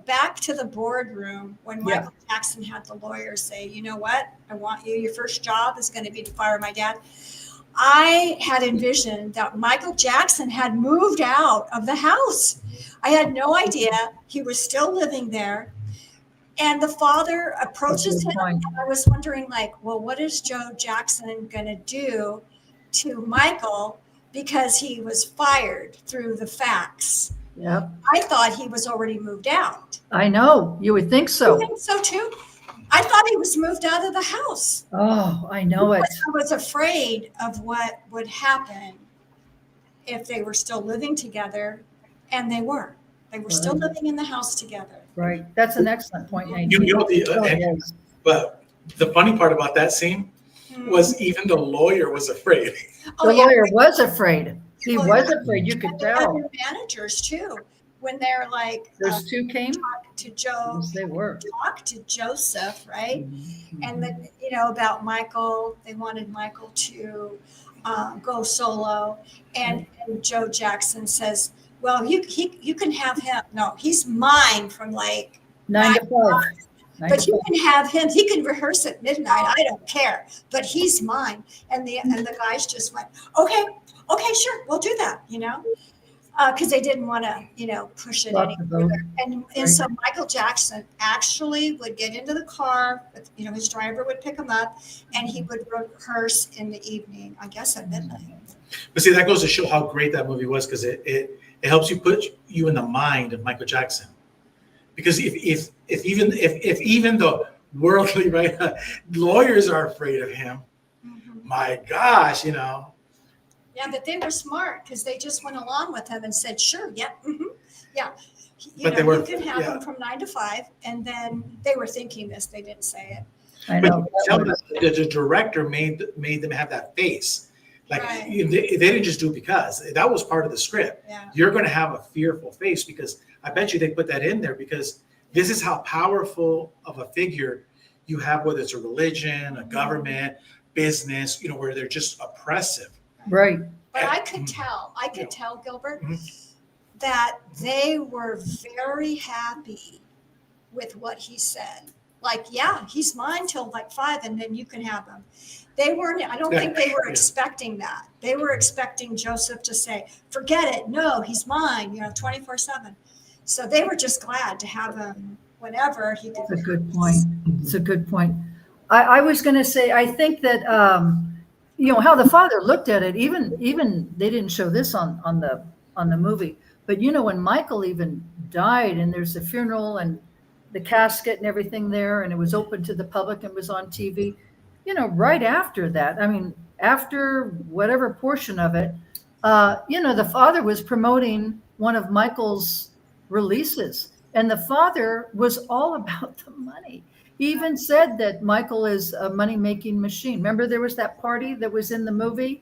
back to the boardroom, when Michael Jackson had the lawyer say, you know what, I want you, your first job is going to be to fire my dad. I had envisioned that Michael Jackson had moved out of the house. I had no idea he was still living there. And the father approaches That's a him, good point. and I was wondering, well, what is Joe Jackson going to do to Michael because he was fired through the fax? Yep. I thought he was already moved out. I know. You would think I so. think so too. I thought he was moved out of the house. Oh, I know it. I was afraid of what would happen if they were still living together, and they weren't. They were still living in the house together. Right. That's an excellent point, Nadine. You know Oh, yes. but the funny part about that scene was even the lawyer was afraid. Oh, The yeah. lawyer was afraid. He Well, was afraid. You could And tell. their managers too, when they're like, Those two came. talk to Joe, Yes, they were. talk to Joseph, right? Mhm. And then, about Michael, they wanted Michael to go solo. And Joe Jackson says, well, you can have him. No, he's mine from like 9 to 5. 9 But to you 5. can have him. He can rehearse at midnight. I don't care. But he's mine. And the guys just went, okay, sure, we'll do that. Because they didn't want to, push it Rock any the boat. further. And so Michael Jackson actually would get into the car. With, his driver would pick him up, and he would rehearse in the evening. I guess at midnight. But see, that goes to show how great that movie was, because it helps you put you in the mind of Michael Jackson. Because if even the worldly lawyers are afraid of him, my gosh, Yeah, but they were smart because they just went along with him and said, sure, yeah, yeah. But You can have him from 9 to 5, and then they were thinking this. They didn't say it. I But know. tell me, the director made them have that face. Like Right. they didn't just do it because that was part of the script. Yeah. You're going to have a fearful face, because I bet you they put that in there because this is how powerful of a figure you have, whether it's a religion, a government, business, where they're just oppressive. Right. But I could tell, Gilbert, that they were very happy with what he said. Like, yeah, he's mine till like 5, and then you can have him. They weren't, I don't think they were expecting that. They were expecting Joseph to say, forget it. No, he's mine, 24/7. So they were just glad to have him whenever he could. That's a good point. It's a good point. I was going to say, I think that, how the father looked at it, even they didn't show this on the movie, but when Michael even died, and there's the funeral and the casket and everything there, and it was open to the public and was on TV, right after that, after whatever portion of it, the father was promoting one of Michael's releases, and the father was all about the money. He even said that Michael is a money-making machine. Remember, there was that party that was in the movie,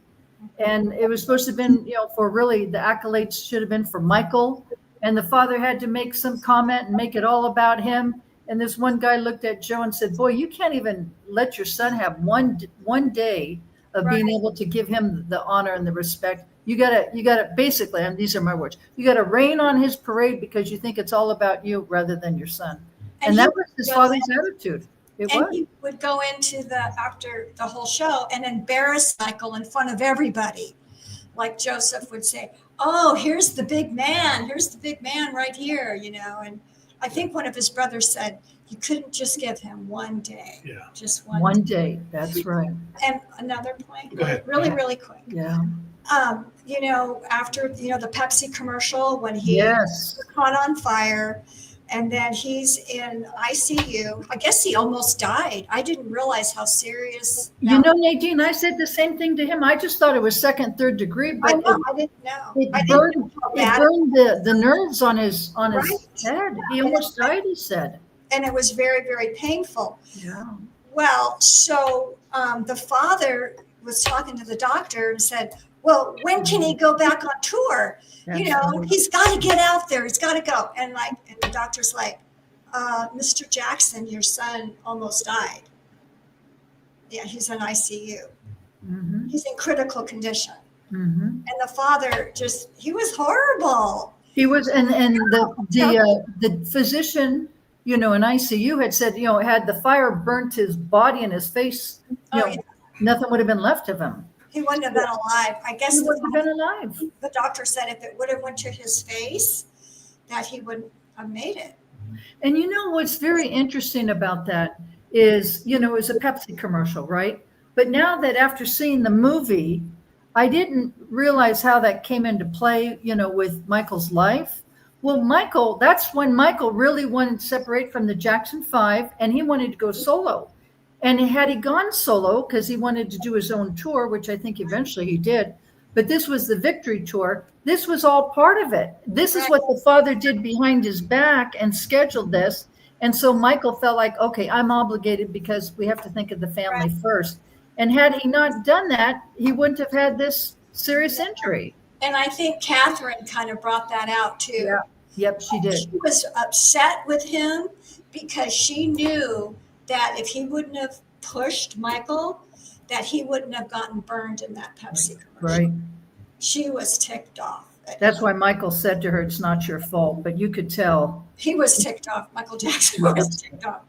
and it was supposed to have been, for really the accolades should have been for Michael, and the father had to make some comment and make it all about him. And this one guy looked at Joe and said, boy, you can't even let your son have one day of being able to give him the honor and the respect. You gotta basically, and these are my words, you gotta rain on his parade because you think it's all about you rather than your son. And that was his father's attitude. He would go into after the whole show and embarrass Michael in front of everybody. Like Joseph would say, oh, here's the big man. Here's the big man right here, and I think one of his brothers said, you couldn't just give him one day. Yeah. Just one day. That's right. And another point, Go ahead. really quick. Yeah. After, the Pepsi commercial, when he Yes. was caught on fire, and then he's in ICU. I guess he almost died. I didn't realize how serious. Nadine, I said the same thing to him. I just thought it was second, third degree, but I didn't know. it burned the nerves on his head. He almost died, he said. And it was very, very painful. Yeah. Well, so the father was talking to the doctor and said, well, when can he go back on tour? He's got to get out there. He's got to go. And the doctor's like, Mr. Jackson, your son almost died. Yeah, he's in ICU. Mm-hmm. He's in critical condition. Mm-hmm. And the father he was horrible. He was, and the physician, in ICU had said, had the fire burnt his body and his face, nothing would have been left of him. He wouldn't have been alive. I guess He wouldn't have been alive. the doctor said if it would have went to his face, that he wouldn't have made it. And what's very interesting about that is, it was a Pepsi commercial, right? But now that after seeing the movie, I didn't realize how that came into play, with Michael's life. Well, that's when Michael really wanted to separate from the Jackson 5, and he wanted to go solo. And had he gone solo, because he wanted to do his own tour, which I think eventually he did, but this was the Victory Tour. This was all part of it. This is what the father did behind his back and scheduled this. And so Michael felt like, okay, I'm obligated because we have to think of the family first. And had he not done that, he wouldn't have had this serious injury. And I think Catherine kind of brought that out too. Yeah. Yep, she did. She was upset with him because she knew that if he wouldn't have pushed Michael, that he wouldn't have gotten burned in that Pepsi commercial. Right. She was ticked off. But That's why Michael said to her, "It's not your fault," but you could tell he was ticked off. Michael Jackson was ticked off.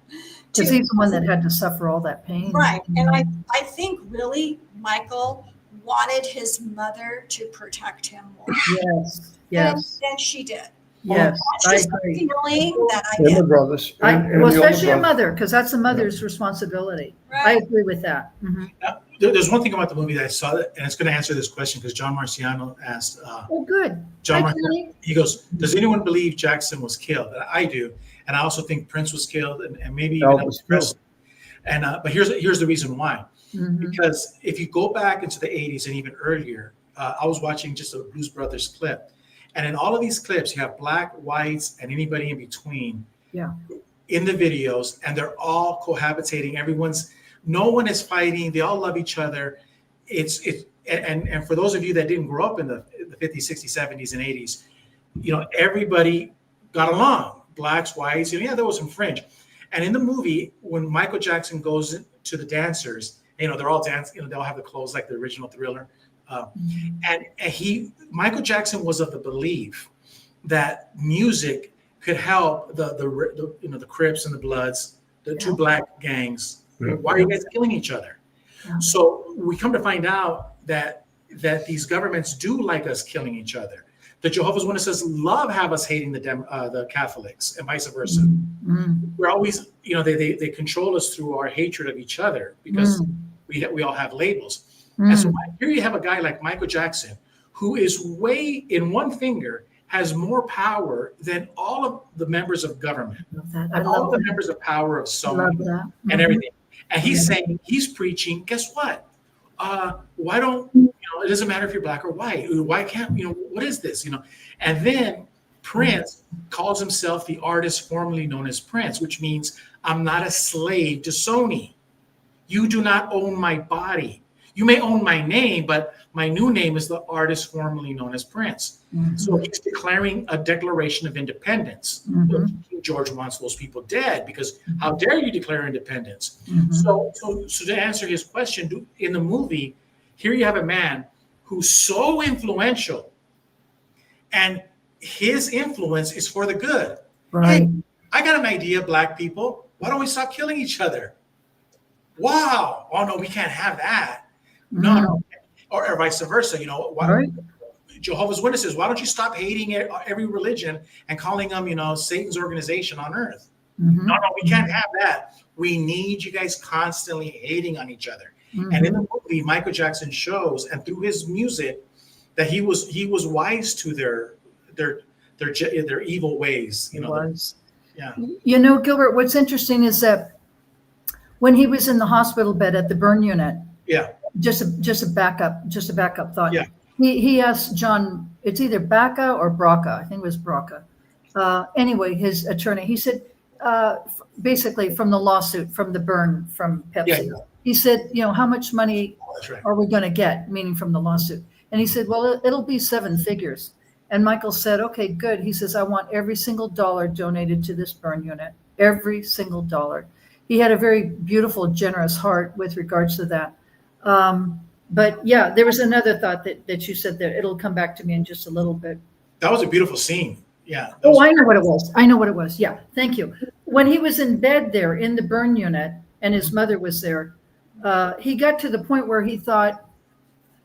because too. he's the one that had to suffer all that pain. Right. And I think really Michael wanted his mother to protect him more. Yes, yes, Than she did. yes. That's I just a agree. feeling that I And the get. brothers. and Well, the older especially a brothers. mother, because that's a mother's responsibility. I Right. agree with that. Mhm. There's one thing about the movie that I saw, and it's going to answer this question because John Marciano asked. Oh, good. John Hi, Marciano, Johnny. he goes, "Does anyone believe Jackson was killed?" And I do, and I also think Prince was killed, and maybe even Elvis Elvis Presley. And but here's the reason why. Mhm. Because if you go back into the 80s and even earlier, I was watching just a Blues Brothers clip. And in all of these clips, you have black, whites, and anybody in between in the videos, and they're all cohabitating. No one is fighting. They all love each other. And for those of you that didn't grow up in the 50s, 60s, 70s, and 80s, everybody got along. Blacks, whites, there was some fringe. And in the movie, when Michael Jackson goes to the dancers, they're all dancing, they all have the clothes like the original Thriller. And Michael Jackson was of the belief that music could help the Crips and the Bloods, the two black gangs. Why are you guys killing each other? Yeah. So we come to find out that these governments do like us killing each other. The Jehovah's Witnesses have us hating the Catholics and vice versa. Mm. We're always, they control us through our hatred of each other because we all have labels. And so here you have a guy like Michael Jackson, who is in one finger, has more power than all of the members of government, and all of the members of power of Sony and everything. And he's saying, he's preaching, guess what? Why don't, it doesn't matter if you're black or white. Why can't, what is this? And then Prince calls himself the artist formerly known as Prince, which means I'm not a slave to Sony. You do not own my body. You may own my name, but my new name is the artist formerly known as Prince. Mm-hmm. So he's declaring a declaration of independence. Mm-hmm. King George wants those people dead because how dare you declare independence? Mm-hmm. So to answer his question, in the movie, here you have a man who's so influential, and his influence is for the good. Right. Hey, I got an idea, black people. Why don't we stop killing each other? Wow. Oh, no, we can't have that. No. Or vice versa. Why, Jehovah's Witnesses, why don't you stop hating every religion and calling them, Satan's organization on earth? Mm-hmm. No, we can't have that. We need you guys constantly hating on each other. Mm-hmm. And in the movie, Michael Jackson shows, and through his music, that he was wise to their evil ways. Gilbert, what's interesting is that when he was in the hospital bed at the burn unit, just a backup thought. Yeah. He asked John, it's either Baca or Braca. I think it was Braca. Anyway, his attorney, he said, basically from the lawsuit, from the burn from Pepsi, he said, how much money are we going to get? Meaning from the lawsuit. And he said, well, it'll be 7 figures. And Michael said, okay, good. He says, I want every single dollar donated to this burn unit, every single dollar. He had a very beautiful, generous heart with regards to that. But yeah, there was another thought that you said that it'll come back to me in just a little bit. That was a beautiful scene. Yeah. I know what it was. Yeah. Thank you. When he was in bed there in the burn unit and his mother was there, he got to the point where he thought,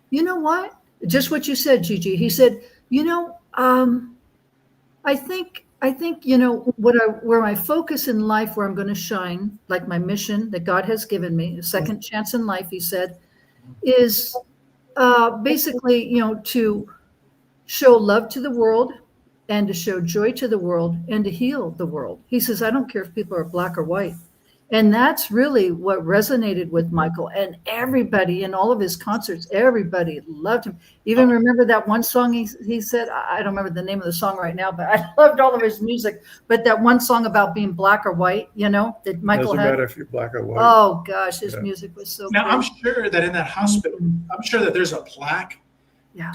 you know what? Just what you said, Gigi. He said, I think, where my focus in life, where I'm going to shine, like my mission that God has given me, a second chance in life, he said, is basically, to show love to the world and to show joy to the world and to heal the world. He says, I don't care if people are black or white. And that's really what resonated with Michael, and everybody in all of his concerts, everybody loved him. Even remember that one song he said, I don't remember the name of the song right now, but I loved all of his music. But that one song about being black or white, that Michael Doesn't had. matter if you're black or white. Oh gosh, his music was so Now, good. I'm sure that in that hospital, I'm sure that there's a plaque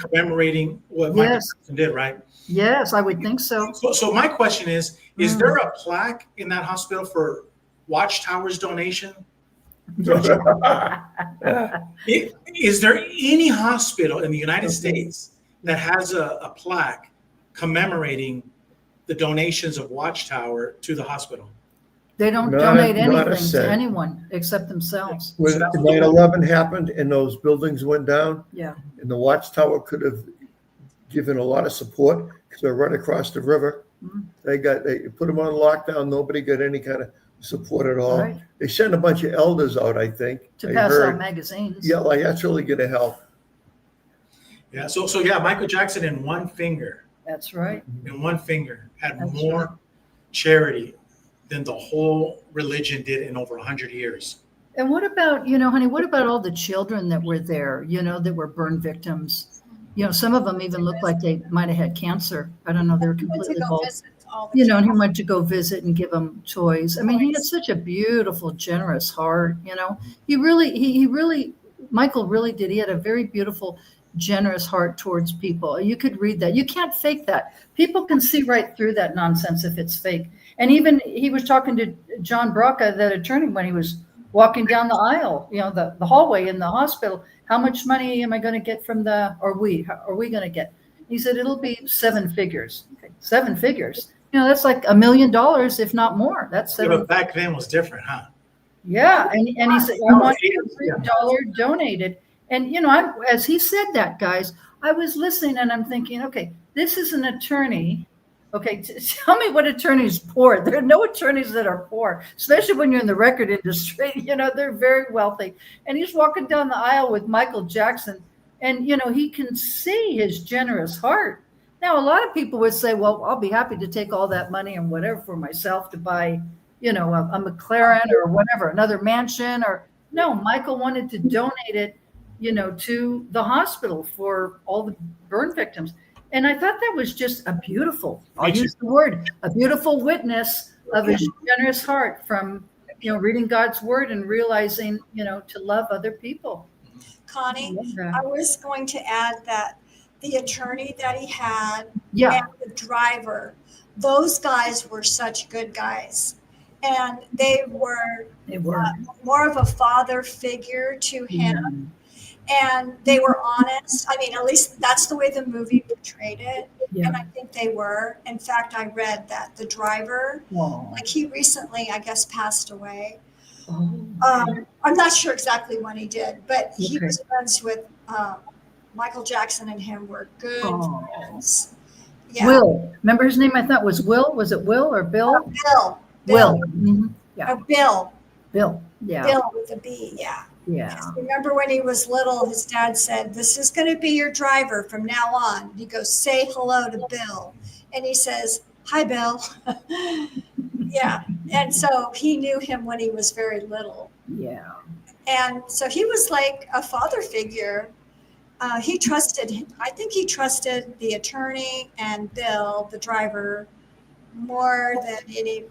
commemorating what Michael Jackson did, right? Yes, I would think so. So my question is there a plaque in that hospital for Watchtower's donation? Is there any hospital in the United States that has a plaque commemorating the donations of Watchtower to the hospital. They don't Not a- donate not a anything to cent. anyone except themselves. When 9/11 happened and those buildings went down, Yeah. and the Watchtower could have given a lot of support because they're right across the river. Mhm. They put them on lockdown. Nobody got any kind of support at all. Right. They sent a bunch of elders out, I think. To I pass heard. out magazines. Yeah, like that's really going to help. Yeah. So yeah, Michael Jackson in one finger That's right. had That's more right. charity than the whole religion did in over 100 years. And what about, honey, what about all the children that were there, that were burn victims? Some of them even looked like they might have had cancer. I don't know. They were Went to completely go bald. visit all the And he kids. went to go visit and give them toys. I mean, he had such a beautiful, generous heart. He really, Michael really did. He had a very beautiful, generous heart towards people. You could read that. You can't fake that. People can see right through that nonsense if it's fake. And even he was talking to John Braca, that attorney, when he was walking down the aisle, the hallway in the hospital. How much money am I going to get from are we going to get? He said, it'll be 7 figures. Okay, 7 figures. That's like $1 million, if not more. That's Yeah, 7. but back then was different, huh? Yeah. And he said, I want every dollar donated. And, as he said that, guys, I was listening and I'm thinking, okay, this is an attorney. Okay, tell me what attorneys poor. There are no attorneys that are poor, especially when you're in the record industry. They're very wealthy. And he's walking down the aisle with Michael Jackson, and he can see his generous heart. Now, a lot of people would say, well, I'll be happy to take all that money and whatever for myself to buy, a McLaren or whatever, another mansion. Or no, Michael wanted to donate it, to the hospital for all the burn victims. And I thought that was just a beautiful, I'll use the word, a beautiful witness of his generous heart from, reading God's word and realizing, to love other people. Connie, I was going to add that the attorney that he had Yeah. and the driver, those guys were such good guys. And they were more of a father figure to him. And they were honest. I mean, at least that's the way the movie portrayed it. Yeah. And I think they were. In fact, I read that the driver, like he recently, I guess, passed away. I'm not sure exactly when he did, but he was friends with Michael Jackson, and him were good friends. Yeah. Will, remember his name? I thought was Will. Was it Will or Bill? Bill. Will. Mm-hmm. Yeah. Bill. Bill. Yeah. Bill with a B. Yeah. Yeah. Remember when he was little, his dad said, "This is going to be your driver from now on." He goes, "Say hello to Bill." And he says, "Hi, Bill." Yeah. And so he knew him when he was very little. Yeah. And so he was like a father figure. He trusted, I think he trusted the attorney and Bill, the driver, more than he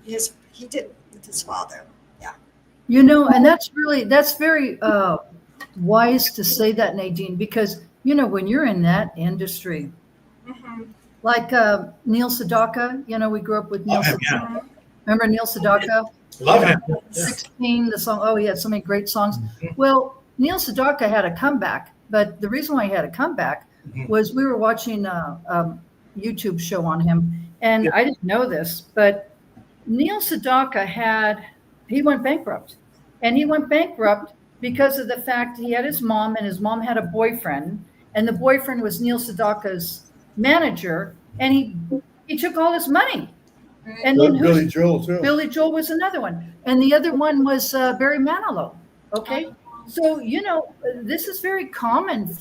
did with his father. Yeah. And that's very wise to say that, Nadine, because, when you're in that industry, like Neil Sedaka, we grew up with Neil Sedaka. Yeah. Remember Neil Sedaka? Love him. 16, the song. Oh, he had so many great songs. Well, Neil Sedaka had a comeback, but the reason why he had a comeback was we were watching a YouTube show on him, and I didn't know this, but Neil Sedaka he went bankrupt, and he went bankrupt because of the fact he had his mom, and his mom had a boyfriend, and the boyfriend was Neil Sedaka's manager, and he took all his money. And then Billy Joel too. Billy Joel was another one. And the other one was Barry Manilow. Okay. So, this is very common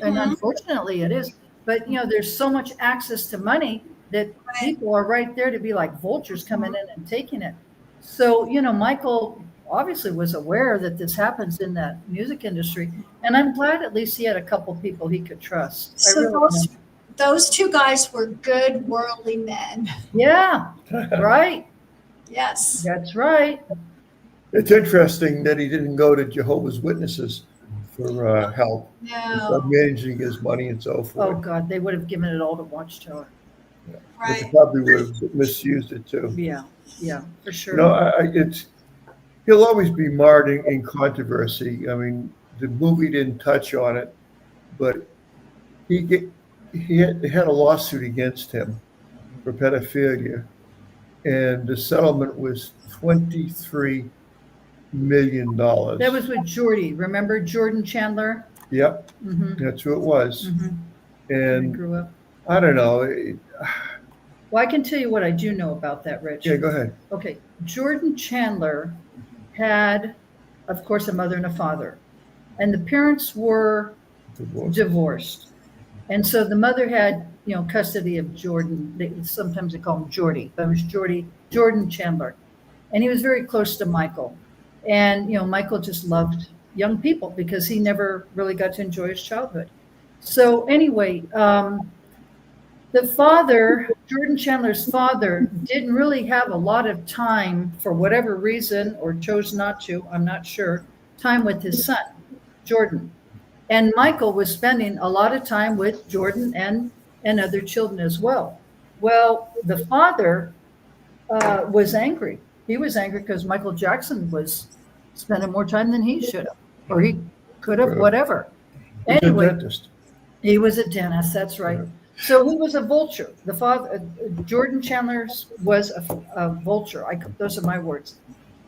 and unfortunately it is, but there's so much access to money that people are right there to be like vultures coming in and taking it. So, Michael obviously was aware that this happens in that music industry. And I'm glad at least he had a couple people he could trust. So those two guys were good worldly men. Yeah, right. Yes. That's right. It's interesting that he didn't go to Jehovah's Witnesses for help. No. Managing his money and so forth. Oh God, they would have given it all to Watchtower. They Right. probably would have misused it too. Yeah, for sure. He'll always be marred in controversy. I mean, the movie didn't touch on it, but he they had a lawsuit against him for pedophilia, and the settlement was $23 million. That was with Jordy. Remember Jordan Chandler? Yep, Mm-hmm. that's who it was. Mm-hmm. I And grew up. I don't know. Well, I can tell you what I do know about that, Rich. Yeah, go ahead. Okay. Jordan Chandler had, of course, a mother and a father, and the parents were divorced. And so the mother had, custody of Jordan. Sometimes they call him Jordy, but it was Jordan Chandler. And he was very close to Michael. And, Michael just loved young people because he never really got to enjoy his childhood. So anyway, the father, Jordan Chandler's father, didn't really have a lot of time for whatever reason, or chose not to, I'm not sure, time with his son, Jordan. And Michael was spending a lot of time with Jordan and other children as well. Well, the father was angry. He was angry because Michael Jackson was spending more time than he should have, or he could have, whatever. Anyway, he was a dentist, that's right. Yeah. So he was a vulture. The father, Jordan Chandler, was a vulture. Those are my words.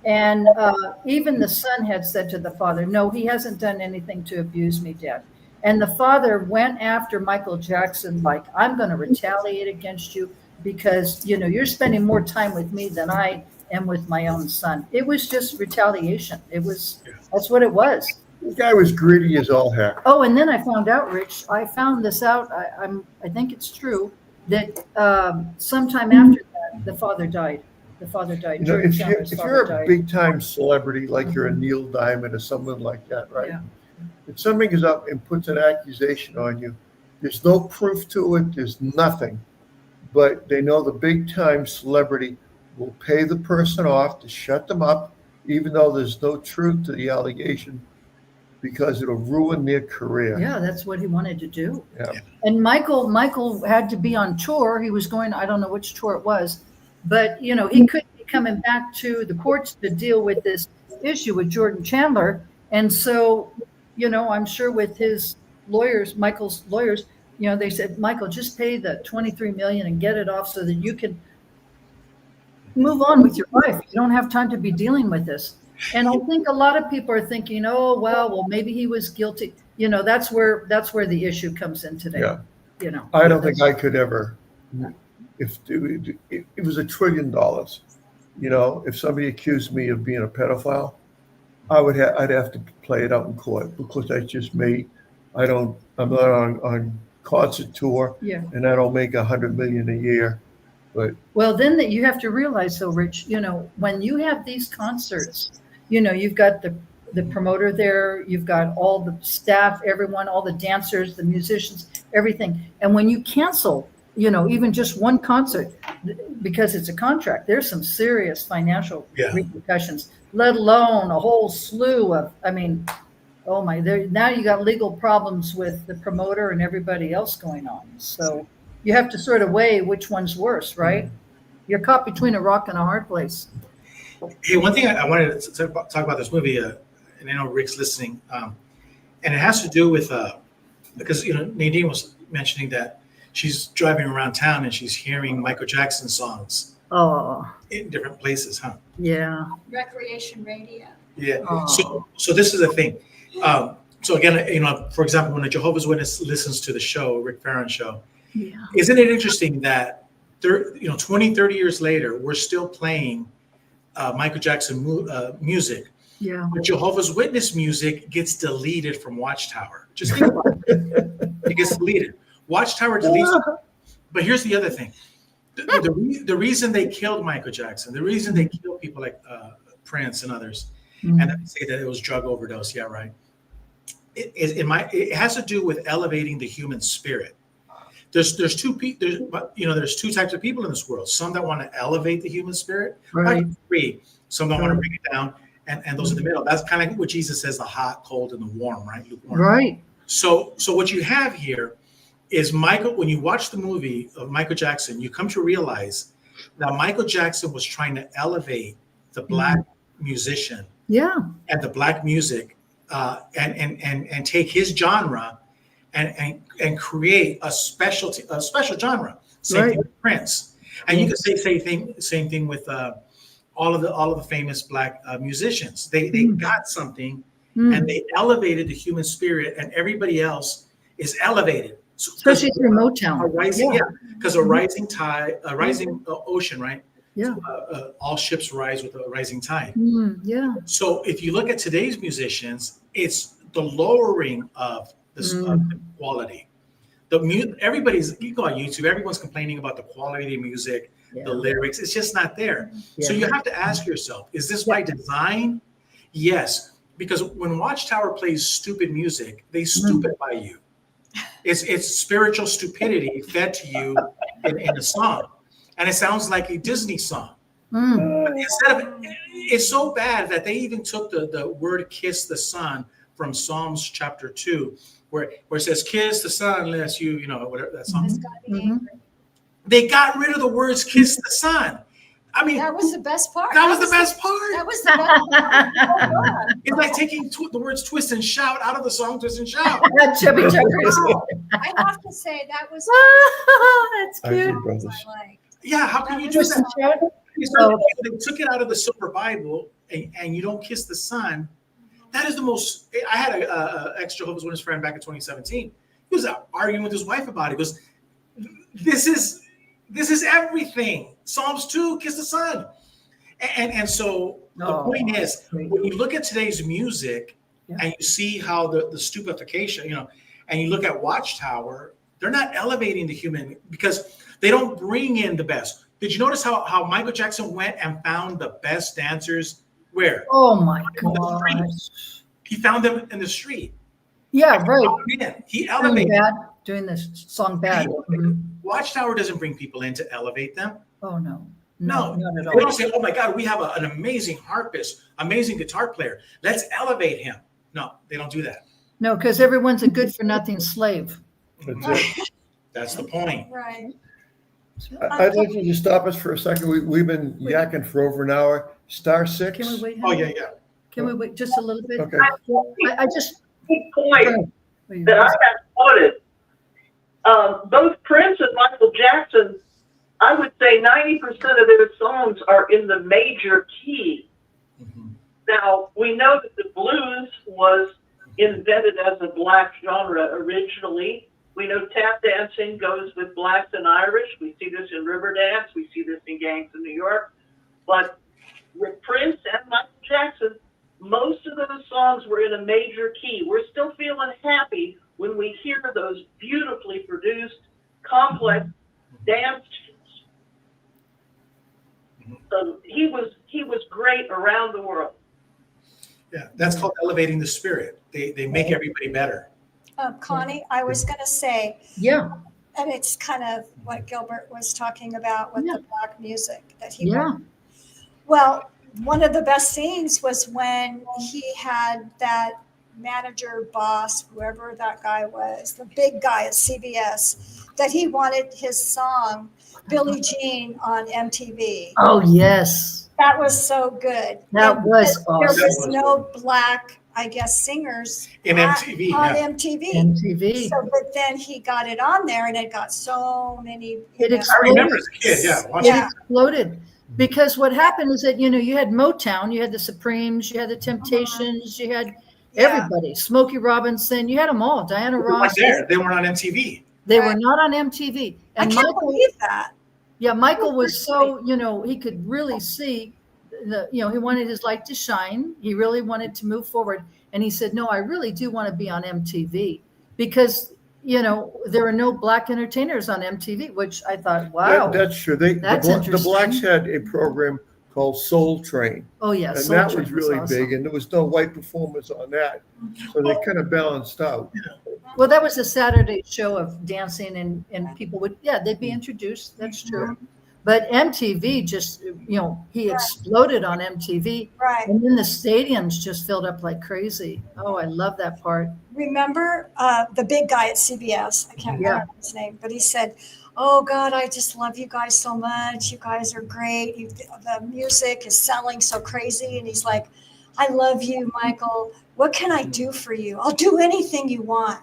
And even the son had said to the father, no, he hasn't done anything to abuse me, Dad. And the father went after Michael Jackson like, I'm going to retaliate against you because, you're spending more time with me than I am with my own son. It was just retaliation. That's what it was. The guy was greedy as all heck. Oh, and then I found out, Rich, I found this out. I think it's true that sometime after that, the father died. The father died. If you're a big time celebrity, like you're a Neil Diamond or someone like that, right? Yeah. If somebody goes up and puts an accusation on you, there's no proof to it. There's nothing, but they know the big time celebrity will pay the person off to shut them up, even though there's no truth to the allegation, because it'll ruin their career. Yeah, that's what he wanted to do. Yeah. And Michael had to be on tour. He was going, I don't know which tour it was, but he couldn't be coming back to the courts to deal with this issue with Jordan Chandler. And so, I'm sure with his lawyers, Michael's lawyers, they said, Michael, just pay the $23 million and get it off so that you can move on with your life. You don't have time to be dealing with this. And I think a lot of people are thinking, oh, well, maybe he was guilty. That's where the issue comes in today. Yeah. I don't think I could ever, if it was $1 trillion, if somebody accused me of being a pedophile, I'd have to play it out in court because that's just me. I'm not on concert tour, and I don't make $100 million a year. But then you have to realize, though, Rich, when you have these concerts, you've got the promoter there, you've got all the staff, everyone, all the dancers, the musicians, everything. And when you cancel, even just one concert, because it's a contract, there's some serious financial repercussions, let alone a whole slew of, oh my, now you got legal problems with the promoter and everybody else going on. So you have to sort of weigh which one's worse, right? You're caught between a rock and a hard place. Hey, one thing I wanted to talk about this movie, and I know Rick's listening, and it has to do with, because, Nadine was mentioning that she's driving around town and she's hearing Michael Jackson songs in different places, huh? Yeah. Recreation radio. Yeah. So this is the thing. So again, for example, when a Jehovah's Witness listens to the show, Rick Farron's show, isn't it interesting that 20, 30 years later, we're still playing Michael Jackson music. Yeah. But Jehovah's Witness music gets deleted from Watchtower. Just think about it. It gets deleted. Watchtower deletes it. But here's the other thing. The reason they killed Michael Jackson, the reason they killed people like Prince and others, and they say that it was drug overdose. Yeah, right. It has to do with elevating the human spirit. There's two types of people in this world. Some that want to elevate the human spirit, right? Some that want to bring it down, and those in the middle. That's kind of what Jesus says: the hot, cold, and the warm, right? Lukewarm. Right. So what you have here is Michael. When you watch the movie of Michael Jackson, you come to realize that Michael Jackson was trying to elevate the black musician, and the black music, and take his genre and create a special genre. Same thing with Prince, and you could say same thing with all of the famous Black musicians. They got something, and they elevated the human spirit, and everybody else is elevated. So, especially through Motown. A rising, because a rising tide, a rising ocean, right? Yeah. All ships rise with a rising tide. Yeah. So if you look at today's musicians, it's the lowering of the quality. Everybody's, you go on YouTube, everyone's complaining about the quality of the music, the lyrics. It's just not there. So you have to ask yourself, is this by design? Yes, because when Watchtower plays stupid music, they stupefy you. It's spiritual stupidity fed to you in a song, and it sounds like a Disney song. Instead of, it's so bad that they even took the word "kiss the sun" from Psalms chapter 2, where it says "kiss the sun unless you whatever that song." They got rid of the words "kiss the sun." I mean, that was the best part. That was the best part. That was the best part. It's like taking the words "twist and shout" out of the song "Twist and Shout." Chubby Checkers. I have to say that was that's cute. Yeah, how can you do that? They took it out of the Silver Bible, and you don't kiss the sun. That is the most. I had an ex-Jehovah's Witness friend back in 2017. He was arguing with his wife about it. He goes, "This is everything. Psalms 2, kiss the sun." And so the point is, when you look at today's music and you see how the stupefaction, and you look at Watchtower, they're not elevating the human because they don't bring in the best. Did you notice how Michael Jackson went and found the best dancers? Where? Oh my gosh. He found them in the street. Yeah, right. He elevated doing this song bad. Watchtower doesn't bring people in to elevate them. Oh no. No, not at all. They don't say, "Oh my God, we have an amazing harpist, amazing guitar player. Let's elevate him." No, they don't do that. No, because everyone's a good for nothing slave. That's the point. Right. I'd like you to stop us for a second. We've been yakking for over an hour. Star 6. Can we wait? Oh yeah. Can we wait just a little bit? Okay. I just point that I have noted. Both Prince and Michael Jackson, I would say 90% of their songs are in the major key. Now, we know that the blues was invented as a Black genre originally. We know tap dancing goes with Blacks and Irish. We see this in Riverdance. We see this in Gangs of New York. But with Prince and Michael Jackson, most of those songs were in a major key. We're still feeling happy when we hear those beautifully produced, complex dance tunes. So he was great around the world. Yeah, that's called elevating the spirit. They make everybody better. Connie, I was going to say, and it's kind of what Gilbert was talking about with the Black music that he wrote. Well, one of the best scenes was when he had that manager, boss, whoever that guy was, the big guy at CBS, that he wanted his song, Billie Jean, on MTV. Oh, yes. That was so good. That was awesome. There was no Black, I guess, singers in MTV. On MTV. MTV. So, but then he got it on there, and it got so many. It I remember as a kid. It exploded. Because what happened is that, you had Motown, you had the Supremes, you had the Temptations, you had everybody, Smokey Robinson, you had them all, Diana Ross. They weren't on MTV. They were not on MTV. And I can't believe that. Yeah, Michael was so, he could really see he wanted his light to shine. He really wanted to move forward. And he said, no, I really do want to be on MTV because, there are no Black entertainers on MTV, which I thought, wow. That's true. The Blacks had a program called Soul Train. Oh, yeah. And that was really big. And there was no white performers on that. So they kind of balanced out. Well, that was a Saturday show of dancing and people would, they'd be introduced. That's true. But MTV just, he exploded on MTV. Right. And then the stadiums just filled up like crazy. Oh, I love that part. Remember the big guy at CBS? I can't remember his name, but he said, "Oh God, I just love you guys so much. You guys are great. The music is selling so crazy." And he's like, "I love you, Michael. What can I do for you? I'll do anything you want."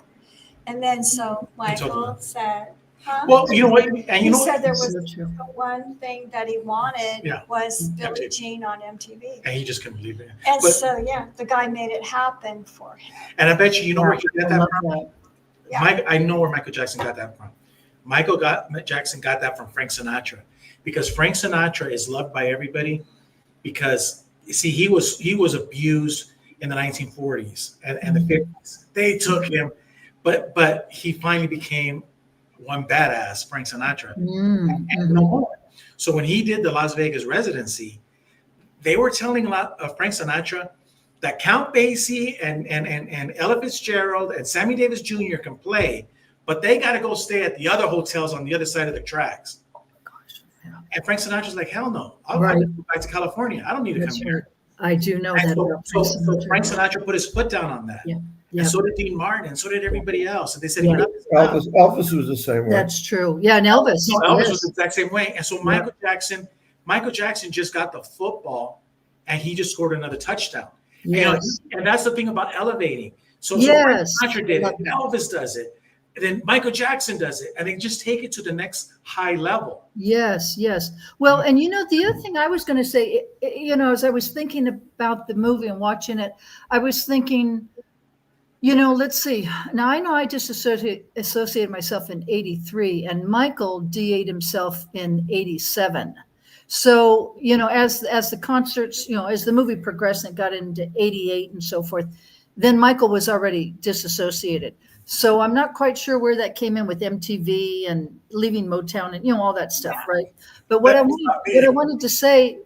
And then so Michael said, huh? Well, you know what? And you He know, said there So was true. the one thing that he wanted Yeah. was Billie MTV. Jean on MTV. and he just couldn't believe it. And But- so, yeah, the guy made it happen for him. And I bet you know where he I got that love from. that. Yeah. I know where Michael Jackson got that from. Jackson got that from Frank Sinatra, because Frank Sinatra is loved by everybody because, you see, he was abused in the 1940s and the 50s. They took him, but he finally became one badass, Frank Sinatra. And no more. So when he did the Las Vegas residency, they were telling a lot of Frank Sinatra that Count Basie and Ella Fitzgerald and Sammy Davis Jr. can play, but they got to go stay at the other hotels on the other side of the tracks. And Frank Sinatra's like, hell no. I'll go back to California. I don't need to That's come right. here. I do know And that. so, about so Frank Sinatra put his foot down on that. Yeah. And so did Dean Martin, and so did everybody else. And they said, Yeah. Elvis was the same way. That's true. Yeah, and Elvis. No, Elvis yes. was the exact same way. And so Michael Jackson just got the football, and he just scored another touchdown. Yes. And that's the thing about elevating. So Yes. Frank Sinatra did Love it, that. Elvis does it, and then Michael Jackson does it, and they just take it to the next high level. Yes, yes. Well, and the other thing I was going to say, as I was thinking about the movie and watching it, I was thinking, let's see. Now I know I just associated myself in 83, and Michael DA'd himself in 87. So, as the concerts, as the movie progressed and got into 88 and so forth, then Michael was already disassociated. So I'm not quite sure where that came in with MTV and leaving Motown and all that stuff, right? But what I wanted to say,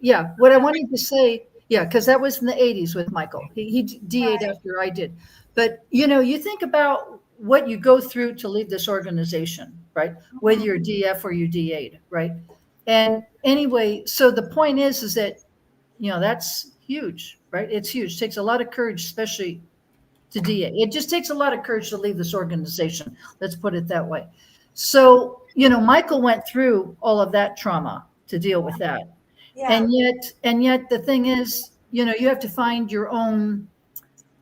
because that was in the 80s with Michael. He DA'd after I did. But you think about what you go through to leave this organization, right? Whether you're DF or you DA'd, right? And anyway, so the point is that that's huge, right? It's huge. It takes a lot of courage, especially to DA. It just takes a lot of courage to leave this organization. Let's put it that way. So, Michael went through all of that trauma to deal with that. Yeah. And yet the thing is, you have to find your own,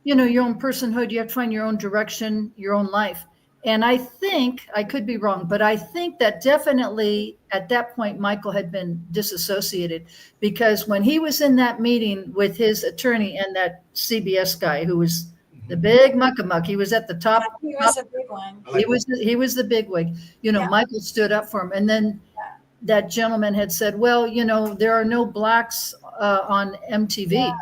your own personhood. You have to find your own direction, your own life. And I think, I could be wrong, but I think that definitely at that point, Michael had been disassociated, because when he was in that meeting with his attorney and that CBS guy who was the big muckamuck, he was at the top. He was a big one. He was the big wig. Michael stood up for him. And then that gentleman had said, well, there are no blacks on MTV. Yeah.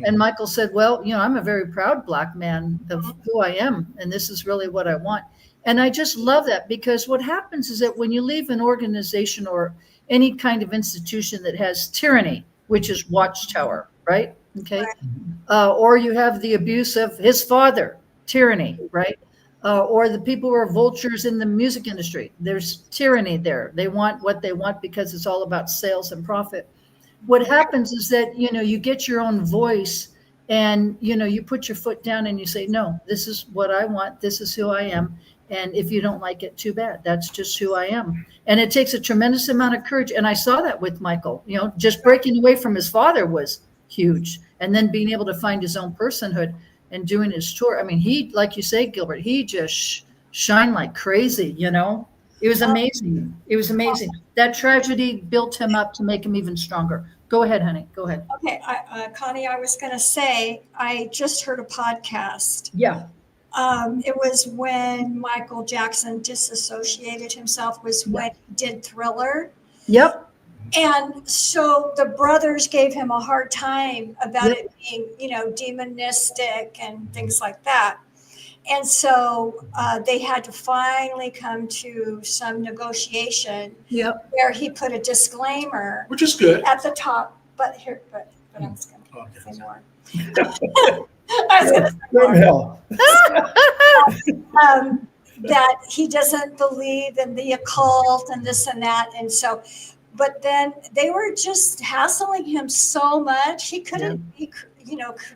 And Michael said, well, I'm a very proud black man of who I am, and this is really what I want. And I just love that, because what happens is that when you leave an organization or any kind of institution that has tyranny, which is Watchtower, right? Okay. Or you have the abuse of his father, tyranny, right? Or the people who are vultures in the music industry. There's tyranny there. They want what they want because it's all about sales and profit. What happens is that, you get your own voice, and, you put your foot down and you say, no, this is what I want. This is who I am. And if you don't like it, too bad. That's just who I am. And it takes a tremendous amount of courage. And I saw that with Michael, just breaking away from his father was huge. And then being able to find his own personhood and doing his tour. I mean, he, like you say, Gilbert, he just shined like crazy, It was amazing. It was amazing. That tragedy built him up to make him even stronger. Go ahead, honey. Go ahead. Okay, Connie, I was going to say, I just heard a podcast. Yeah. It was when Michael Jackson disassociated himself, was when he did Thriller. Yep. And so the brothers gave him a hard time about it being, demonistic and things like that. And so they had to finally come to some negotiation where he put a disclaimer, which is good, at the top. But I'm just going to say more. I was going to say more. That he doesn't believe in the occult and this and that. And so, but then they were just hassling him so much. He couldn't be,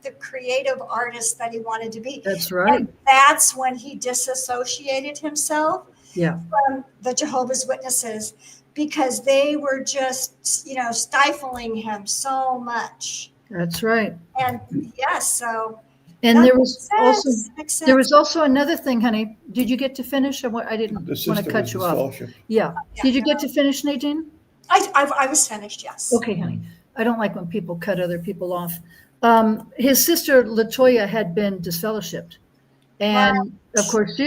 the creative artist that he wanted to be. That's right. And that's when he disassociated himself from the Jehovah's Witnesses, because they were just, stifling him so much. That's right. And so And That there was also makes sense. there was also another thing, honey. Did you get to finish? I didn't The want sister to cut was you off. disfellowshipped. Yeah. Yeah. Did you get to finish, Nadine? I was finished, yes. Okay, honey. I don't like when people cut other people off. His sister Latoya had been disfellowshipped, and of course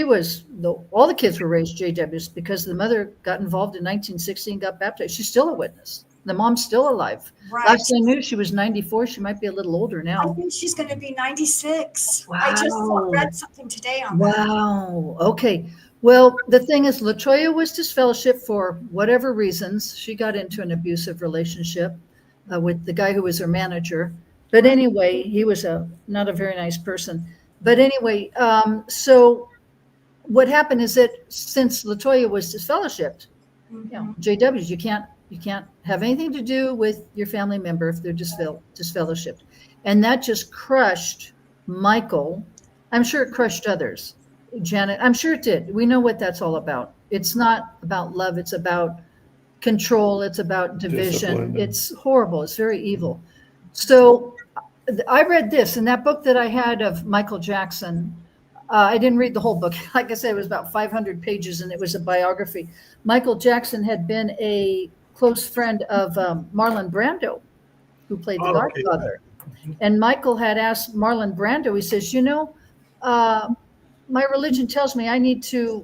all the kids were raised JWs because the mother got involved in 1960 and got baptized. She's still a witness. The mom's still alive. Right. Last I knew, she was 94. She might be a little older I now. think she's going to be 96. Wow. I just read something today on that. Wow. Okay. Well, the thing is, Latoya was disfellowshipped for whatever reasons. She got into an abusive relationship with the guy who was her manager. But anyway, he was not a very nice person. But anyway, so what happened is that since Latoya was disfellowshipped, JWs, you can't have anything to do with your family member if they're disfellowshipped. And that just crushed Michael. I'm sure it crushed others. Janet, I'm sure it did. We know what that's all about. It's not about love. It's about control. It's about division. Discipline. It's horrible. It's very evil. So I read this in that book that I had of Michael Jackson. I didn't read the whole book. Like I said, it was about 500 pages and it was a biography. Michael Jackson had been a close friend of Marlon Brando, who played the Godfather. And Michael had asked Marlon Brando, he says, my religion tells me I need to,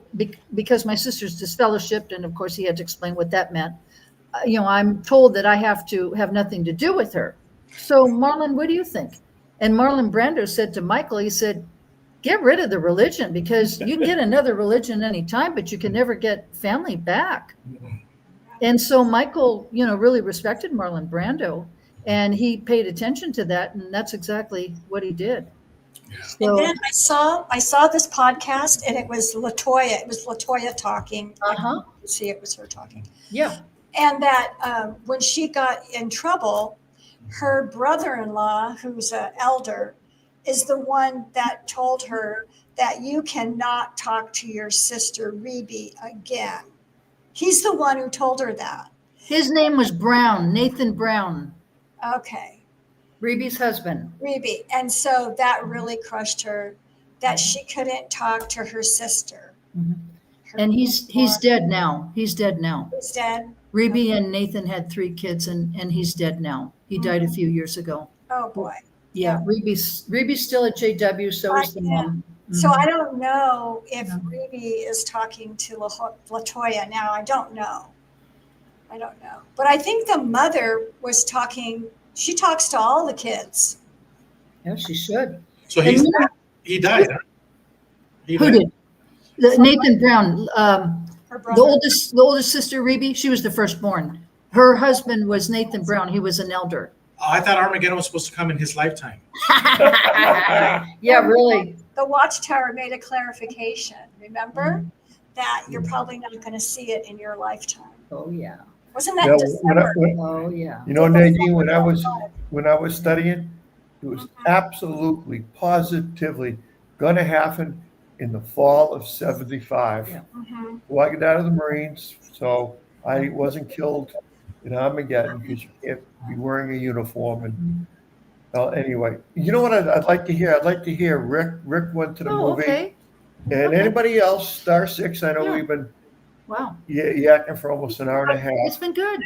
because my sister's disfellowshipped, and of course he had to explain what that meant. I'm told that I have to have nothing to do with her. So Marlon, what do you think? And Marlon Brando said to Michael, he said, get rid of the religion because you can get another religion anytime, but you can never get family back. And so Michael, really respected Marlon Brando and he paid attention to that. And that's exactly what he did. So, And then I saw this podcast and it was Latoya. It was Latoya talking. Uh-huh. See, it was her talking. Yeah. And that when she got in trouble, her brother-in-law, who's an elder, is the one that told her that you cannot talk to your sister Rebe again. He's the one who told her that. His name was Brown, Nathan Brown. Okay. Rebe's husband. Rebe. And so that really crushed her, that she couldn't talk to her sister. Mm-hmm. And he's dead now. He's dead now. He's dead. Rebe and Nathan had 3 kids and he's dead now. He died a few years ago. Oh boy. Yeah, Rebe's still at JW, so is the mom. So I don't know if Rebe is talking to Latoya now. I don't know. But I think the mother was talking. She talks to all the kids. Yeah, she should. So he died. Huh? Who did? Nathan Brown. Her brother. The oldest sister, Rebe, she was the firstborn. Her husband was Nathan Brown. He was an elder. Oh, I thought Armageddon was supposed to come in his lifetime. Yeah, really. The Watchtower made a clarification. Remember that you're probably not going to see it in your lifetime. Oh yeah. Wasn't that Yeah, December? Oh yeah. Nadine, when I was studying, it was absolutely, positively going to happen in the fall of '75. Yeah. Mm-hmm. Well, I got out of the Marines, so I wasn't killed in Armageddon because you can't be wearing a uniform. And anyway, you know what I'd like to hear? I'd like to hear Rick went to the movie. Okay. And anybody else, Star 6, I know Yeah. we've been Wow. yakking for almost an hour and a It's half. been good.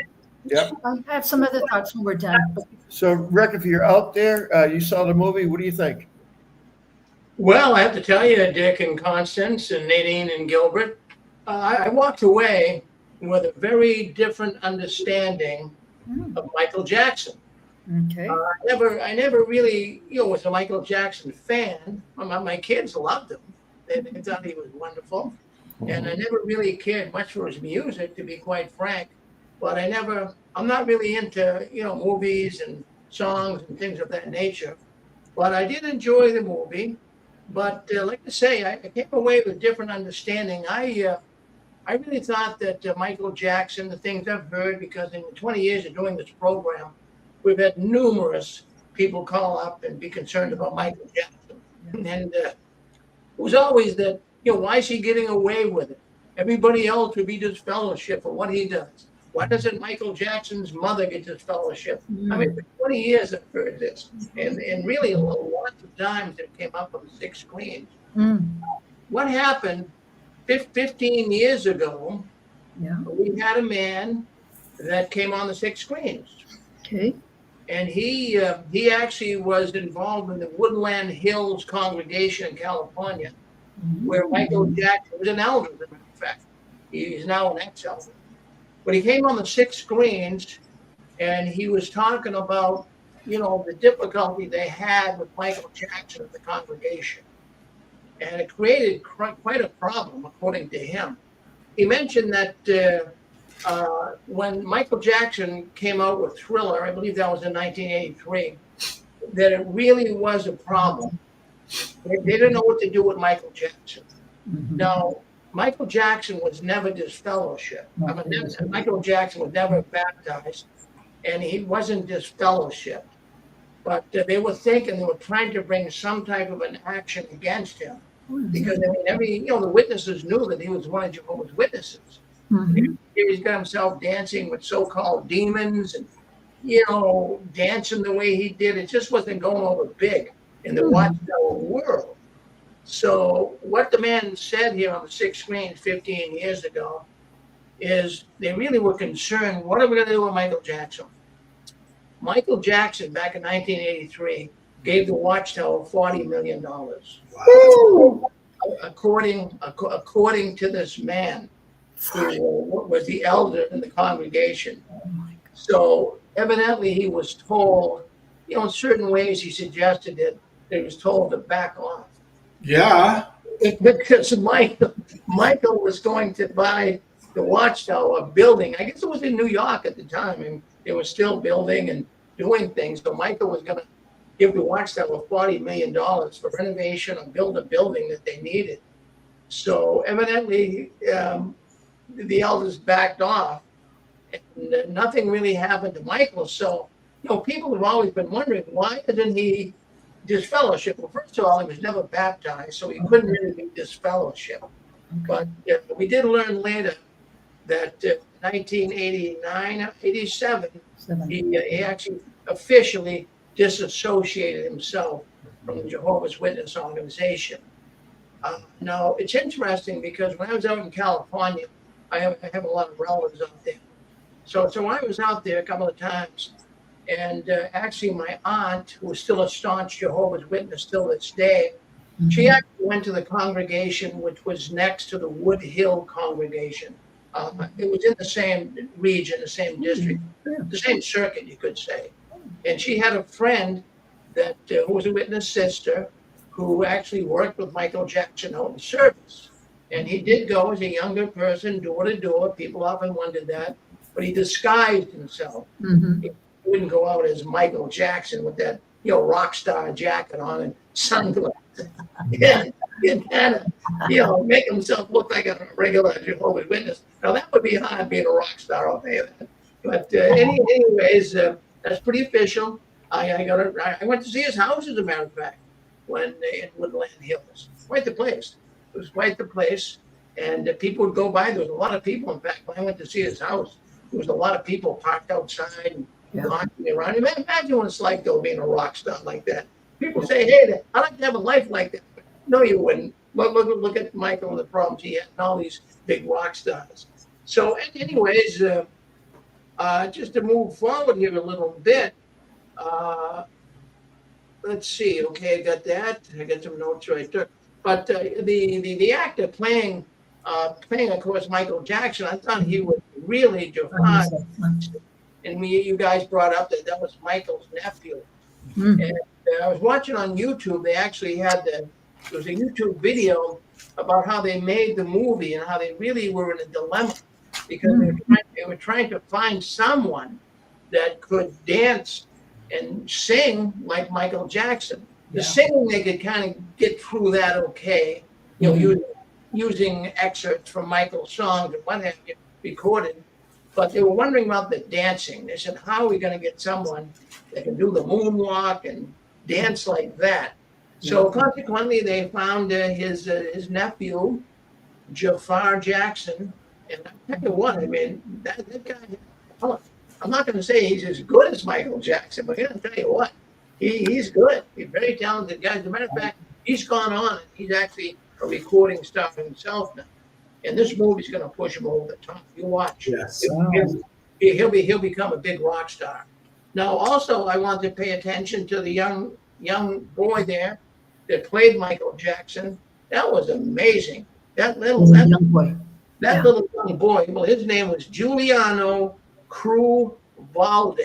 Yep. I have some other thoughts when we're done. So, Rick, if you're out there, you saw the movie, what do you think? Well, I have to tell you, Dick and Constance and Nadine and Gilbert, I walked away with a very different understanding of Michael Jackson. Okay. I never really, was a Michael Jackson fan. My kids loved him. They thought he was wonderful. And I never really cared much for his music, to be quite frank. But I'm not really into, movies and songs and things of that nature. But I did enjoy the movie. But like I say, I came away with a different understanding. I really thought that Michael Jackson, the things I've heard, because in 20 years of doing this program, we've had numerous people call up and be concerned about Michael Jackson. And it was always that, why is he getting away with it? Everybody else would be disfellowship for what he does. Why doesn't Michael Jackson's mother get this fellowship? I mean, for 20 years I've heard this. And really, lots of times it came up on the 6 screens. What happened 15 years ago, we had a man that came on the 6 screens. Okay. And he actually was involved in the Woodland Hills congregation in California, where Michael Jackson was an elder, as a matter of fact. He's now an ex-elder. But he came on the 6 screens, and he was talking about, the difficulty they had with Michael Jackson at the congregation. And it created quite a problem, according to him. He mentioned that when Michael Jackson came out with Thriller, I believe that was in 1983, that it really was a problem. They didn't know what to do with Michael Jackson. Now, Michael Jackson was never disfellowshipped. Michael Jackson was never baptized, and he wasn't disfellowshipped. But they were trying to bring some type of an action against him. Because, the witnesses knew that he was one of Jehovah's Witnesses. He's got himself dancing with so-called demons and, dancing the way he did. It just wasn't going over big in the Watchtower world. So what the man said here on the 6 screens 15 years ago is they really were concerned, what are we going to do with Michael Jackson? Michael Jackson, back in 1983, gave the Watchtower $40 million. Wow. According to this man, who was the elder in the congregation. So evidently he was told, in certain ways he suggested that he was told to back off. Yeah. Because Michael was going to buy the Watchtower building. I guess it was in New York at the time, and they were still building and doing things. So Michael was going to give the Watchtower $40 million for renovation or build a building that they needed. So evidently, the elders backed off, and nothing really happened to Michael. So, people have always been wondering, why didn't he disfellowship? Well, first of all, he was never baptized, so he couldn't really be disfellowship. But we did learn later that 1989, 87, he actually officially disassociated himself from the Jehovah's Witness organization. Now, it's interesting because when I was out in California, I have a lot of relatives out there. So I was out there a couple of times, and actually my aunt, who was still a staunch Jehovah's Witness still this day, she actually went to the congregation which was next to the Wood Hill congregation. It was in the same region, the same district, the same circuit, you could say. And she had a friend that who was a witness sister who actually worked with Michael Jackson out in service. And he did go as a younger person, door to door. People often wondered that. But he disguised himself. He wouldn't go out as Michael Jackson with that, rock star jacket on and sunglasses. And kind of, make himself look like a regular Jehovah's Witness. Now, that would be hard being a rock star, I'll tell you that. But anyways, that's pretty official. I went to see his house, as a matter of fact, when in Woodland Hills. Quite the place. It was quite the place. And people would go by. There was a lot of people. In fact, when I went to see his house, there was a lot of people parked outside and walking around. Imagine what it's like, though, being a rock star like that. People say, hey, I'd like to have a life like that. But no, you wouldn't. Look at Michael and the problems he had and all these big rock stars. So anyways, just to move forward here a little bit, let's see. Okay, I got that. I got some notes right there. But the actor playing, of course, Michael Jackson, I thought he was really defiant. And you guys brought up that was Michael's nephew. And I was watching on YouTube. They actually had there was a YouTube video about how they made the movie and how they really were in a dilemma because they were trying to find someone that could dance and sing like Michael Jackson. The singing, they could kind of get through that okay, using excerpts from Michael's songs and what have you recorded. But they were wondering about the dancing. They said, how are we going to get someone that can do the moonwalk and dance like that? So consequently, they found his nephew, Jafar Jackson, And I tell you what, I mean, that guy, well, I'm not going to say he's as good as Michael Jackson, but I'm going to tell you what, he's good. He's a very talented guy. As a matter of fact, he's gone on and he's actually a recording star himself now. And this movie's going to push him over the top. You watch. Yes. He'll become a big rock star. Now, also, I want to pay attention to the young boy there that played Michael Jackson. That was amazing. That little Young boy. little young boy. Well, his name was Giuliano Cruvalde.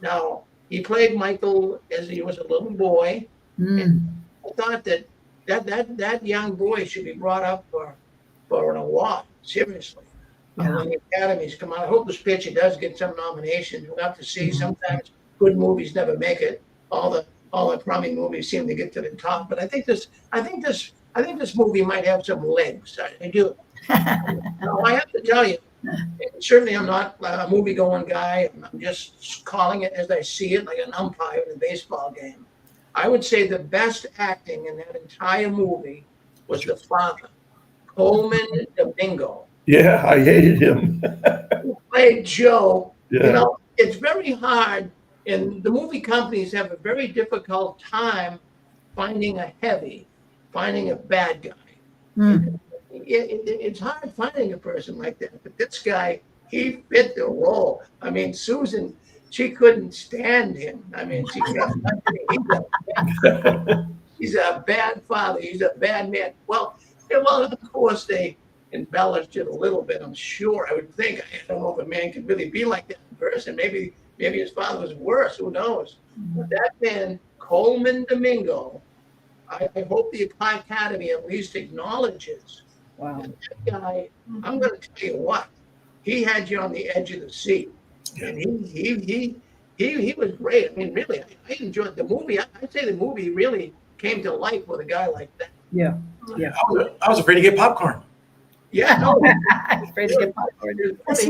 Now, he played Michael as he was a little boy. Mm. I thought that young boy should be brought up for an award. Seriously. Yeah. When the academies come out, I hope this picture does get some nominations. We'll have to see. Sometimes good movies never make it. All the crummy movies seem to get to the top. But I think this movie might have some legs. I do. No, I have to tell you, certainly I'm not a movie-going guy. I'm just calling it as I see it, like an umpire in a baseball game. I would say the best acting in that entire movie was the father, Coleman Domingo. Yeah, I hated him. Who played Joe. Yeah. You know, it's very hard, and the movie companies have a very difficult time finding a bad guy. Mm. It's hard finding a person like that, but this guy, he fit the role. I mean, Susan, she couldn't stand him. I mean, he's a bad father. He's a bad man. Well, of course, they embellished it a little bit, I'm sure. I would think. I don't know if a man can really be like that in person. Maybe his father was worse. Who knows? But that man, Coleman Domingo, I hope the Academy at least acknowledges. Wow. That guy, I'm going to tell you what, he had you on the edge of the seat. Yeah. And he was great. I mean, really, I enjoyed the movie. I'd say the movie really came to life with a guy like that. Yeah. I was afraid to get popcorn. Yeah, no, Afraid to get popcorn. He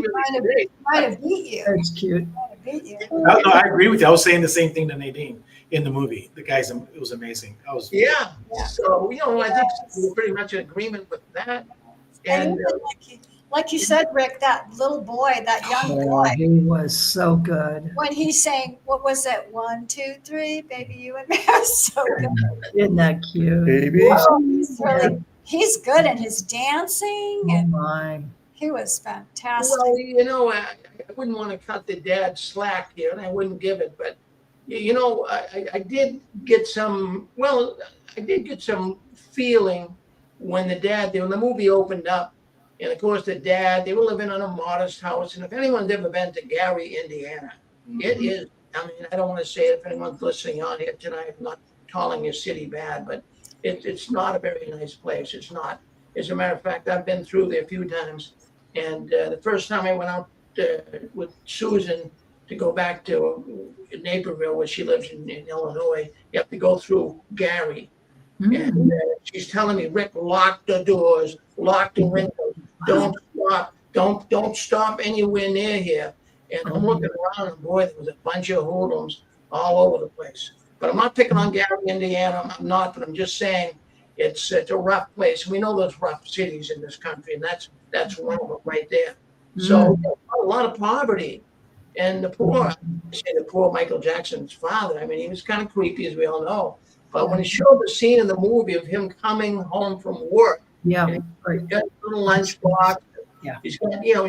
might have beat you. That's cute. Might have beat you. No, I agree with you. I was saying the same thing to Nadine in the movie. The guys, it was amazing. Yeah. Yeah. So, I think we're pretty much in agreement with that. And And like you said, Rick, that little boy, that young Oh, boy, he was so good. when he's saying, what was it? 1, 2, 3, baby, you and me. It was so good. Isn't that cute? Baby. He's good in his dancing, Oh and my. he was fantastic. well, I wouldn't want to cut the dad slack here, and I wouldn't give it, but I did get some. Well, I did get some feeling when the movie opened up, and of course the dad. They were living in a modest house, and if anyone's ever been to Gary, Indiana, it is. I mean, I don't want to say it if anyone's listening on here tonight. I'm not calling your city bad, but it's not a very nice place. It's not. As a matter of fact, I've been through there a few times, and the first time I went out with Susan to go back to Naperville, where she lives in Illinois, you have to go through Gary. Mm. And she's telling me, Rick, lock the doors, lock the windows, don't stop anywhere near here. And I'm looking around, and boy, there was a bunch of hoodlums all over the place. But I'm not picking on Gary, Indiana. I'm not, but I'm just saying it's a rough place. We know those rough cities in this country, and that's one of them right there. So a lot of poverty. And the poor Michael Jackson's father, I mean, he was kind of creepy, as we all know. But when he showed the scene in the movie of him coming home from work, Yeah. and he's got a little lunchbox. Yeah. He's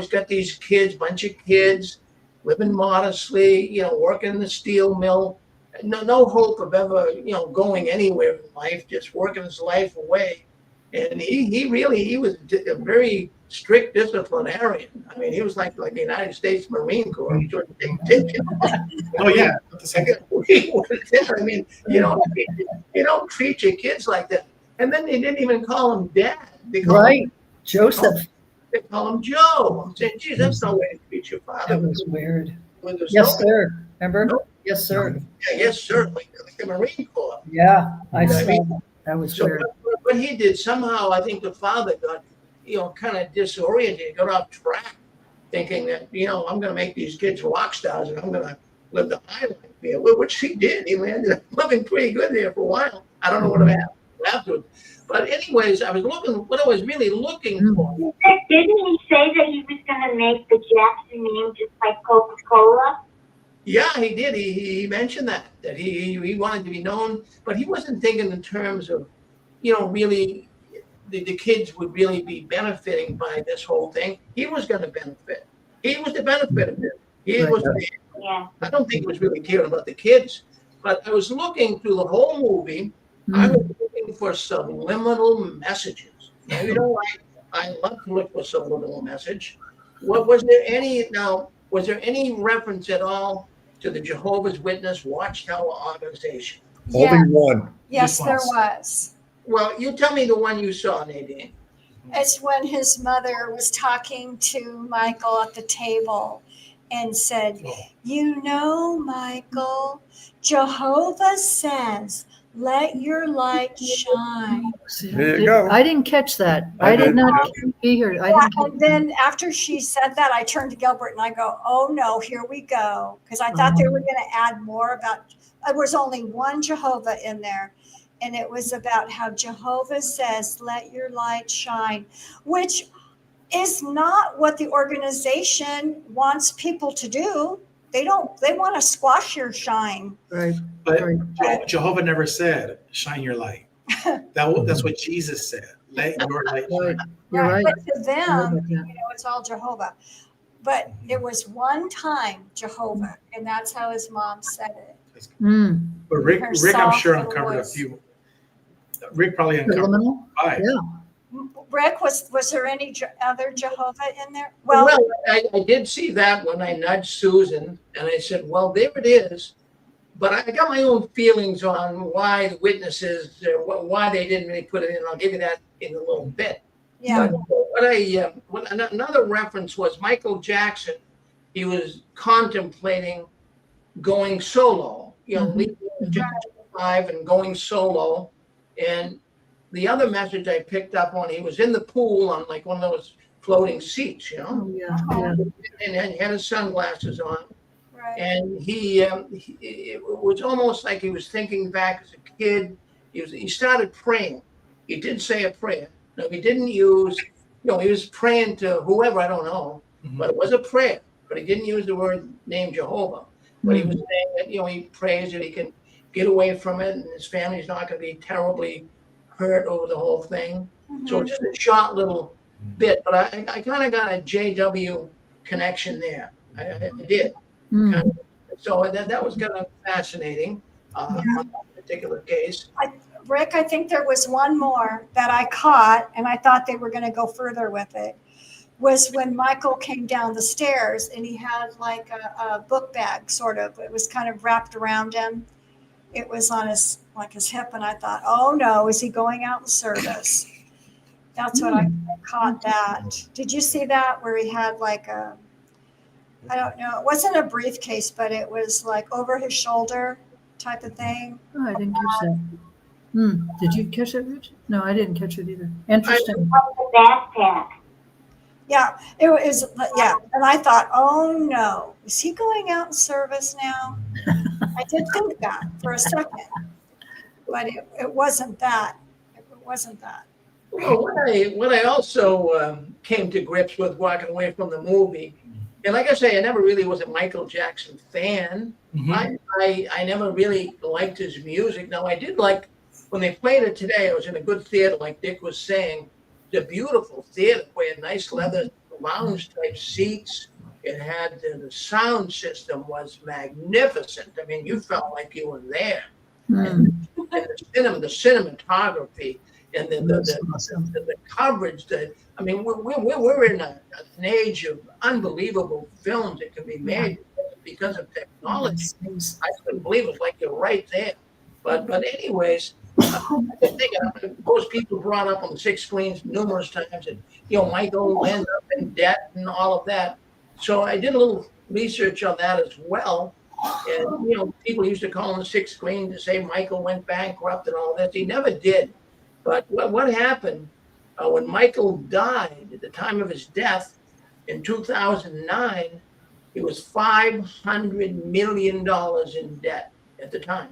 got these kids, bunch of kids, living modestly, working in the steel mill. No hope of ever, going anywhere in life, just working his life away. And he was a very strict disciplinarian. I mean, he was like the United States Marine Corps. He sort of dictated. Oh yeah. I mean, you don't treat your kids like that. And then they didn't even call him Dad. They call Right. him, Joseph. they call him Joe. I'm saying, geez, that's no way to treat your father. That was weird. When there's Yes, no- sir. Remember? No. Yes, sir. Yeah, yes, sir. Like the Marine Corps. Yeah. I I saw mean, that. That was So weird. what he did, somehow I think the father got, kind of disoriented, got off track, thinking that, I'm going to make these kids rock stars and I'm going to live the high life here, which he did. He ended up living pretty good there for a while. I don't know what happened. afterwards. But anyways, what I was really looking for. Didn't he say that he was going to make the Jackson name just like Coca-Cola? Yeah, he did. He mentioned that he wanted to be known, but he wasn't thinking in terms of, really the kids would really be benefiting by this whole thing. He was going to benefit. He was the benefit of it. He was. Yeah. I don't think he was really caring about the kids, but I was looking through the whole movie. I was looking for subliminal messages. Now, I love to look for subliminal message. Was there any reference at all to the Jehovah's Witness Watchtower organization? Yeah. Only one. Yes, Just there once. was. Well, you tell me the one you saw, Nadine. It's when his mother was talking to Michael at the table and said, Michael, Jehovah says, let your light shine. There you go. I didn't catch that. I I did did. not be here. I Yeah, didn't catch and then after she said that, I turned to Gilbert and I go, oh no, here we go. Because I thought they were going to add more about, there was only one Jehovah in there. And it was about how Jehovah says, let your light shine, which is not what the organization wants people to do. They want to squash your shine. Right. But Right. Jehovah never said, shine your light. That's what Jesus said. Let your light shine. Right. You're right. But to I know them, about that. it's all Jehovah. But it was one time Jehovah, and that's how his mom said it. Mm. But Rick, Her I'm sure soft uncovered a voice. few. Rick probably uncovered Subliminal? 5. Yeah. Rick, was there any other Jehovah in there? Well, I did see that when I nudged Susan and I said, well, there it is. But I got my own feelings on why the witnesses, why they didn't really put it in. I'll give you that in a little bit. yeah. But another reference was Michael Jackson. He was contemplating going solo, leaving Jackson 5 and going solo. And the other message I picked up on, he was in the pool on like one of those floating seats, Oh, yeah. Yeah. and he had his sunglasses on. Right. And it was almost like he was thinking back as a kid. He started praying. He did say a prayer. No, he didn't use, he was praying to whoever, I don't know, but it was a prayer. But he didn't use the word name Jehovah. But he was saying that, he prays that he can get away from it and his family's not going to be terribly hurt over the whole thing. So just a short little bit. But I kind of got a JW connection there. I did. Mm. So that was kind of fascinating on that particular case. Rick, I think there was one more that I caught, and I thought they were going to go further with it, was when Michael came down the stairs and he had like a book bag, sort of. It was kind of wrapped around him. It was on his hip, and I thought, oh no, is he going out in service? That's what I caught that. Did you see that where he had like I don't know, it wasn't a briefcase, but it was like over his shoulder type of thing. Oh, I didn't catch that. Did you catch that, Rich? No, I didn't catch it either. Interesting. The backpack. Yeah, it was, yeah. And I thought, oh no, is he going out in service now? I did think that for a second, but it wasn't that. It wasn't that. Well, what I also came to grips with walking away from the movie, and like I say, I never really was a Michael Jackson fan. I never really liked his music. Now, I did like, when they played it today, I was in a good theater, like Dick was saying, the beautiful theater, we had nice leather lounge type seats. It had the sound system was magnificent. I mean, you felt like you were there. And the cinematography and the coverage. I mean, we're in an age of unbelievable films that can be made because of technology. I couldn't believe it. Like you're right there. But anyways, I think most people brought up on the 6 screens numerous times that Michael will end up in debt and all of that. So I did a little research on that as well. And people used to call on the 6 screen to say Michael went bankrupt and all that. He never did. But what happened when Michael died at the time of his death in 2009? He was $500 million in debt at the time.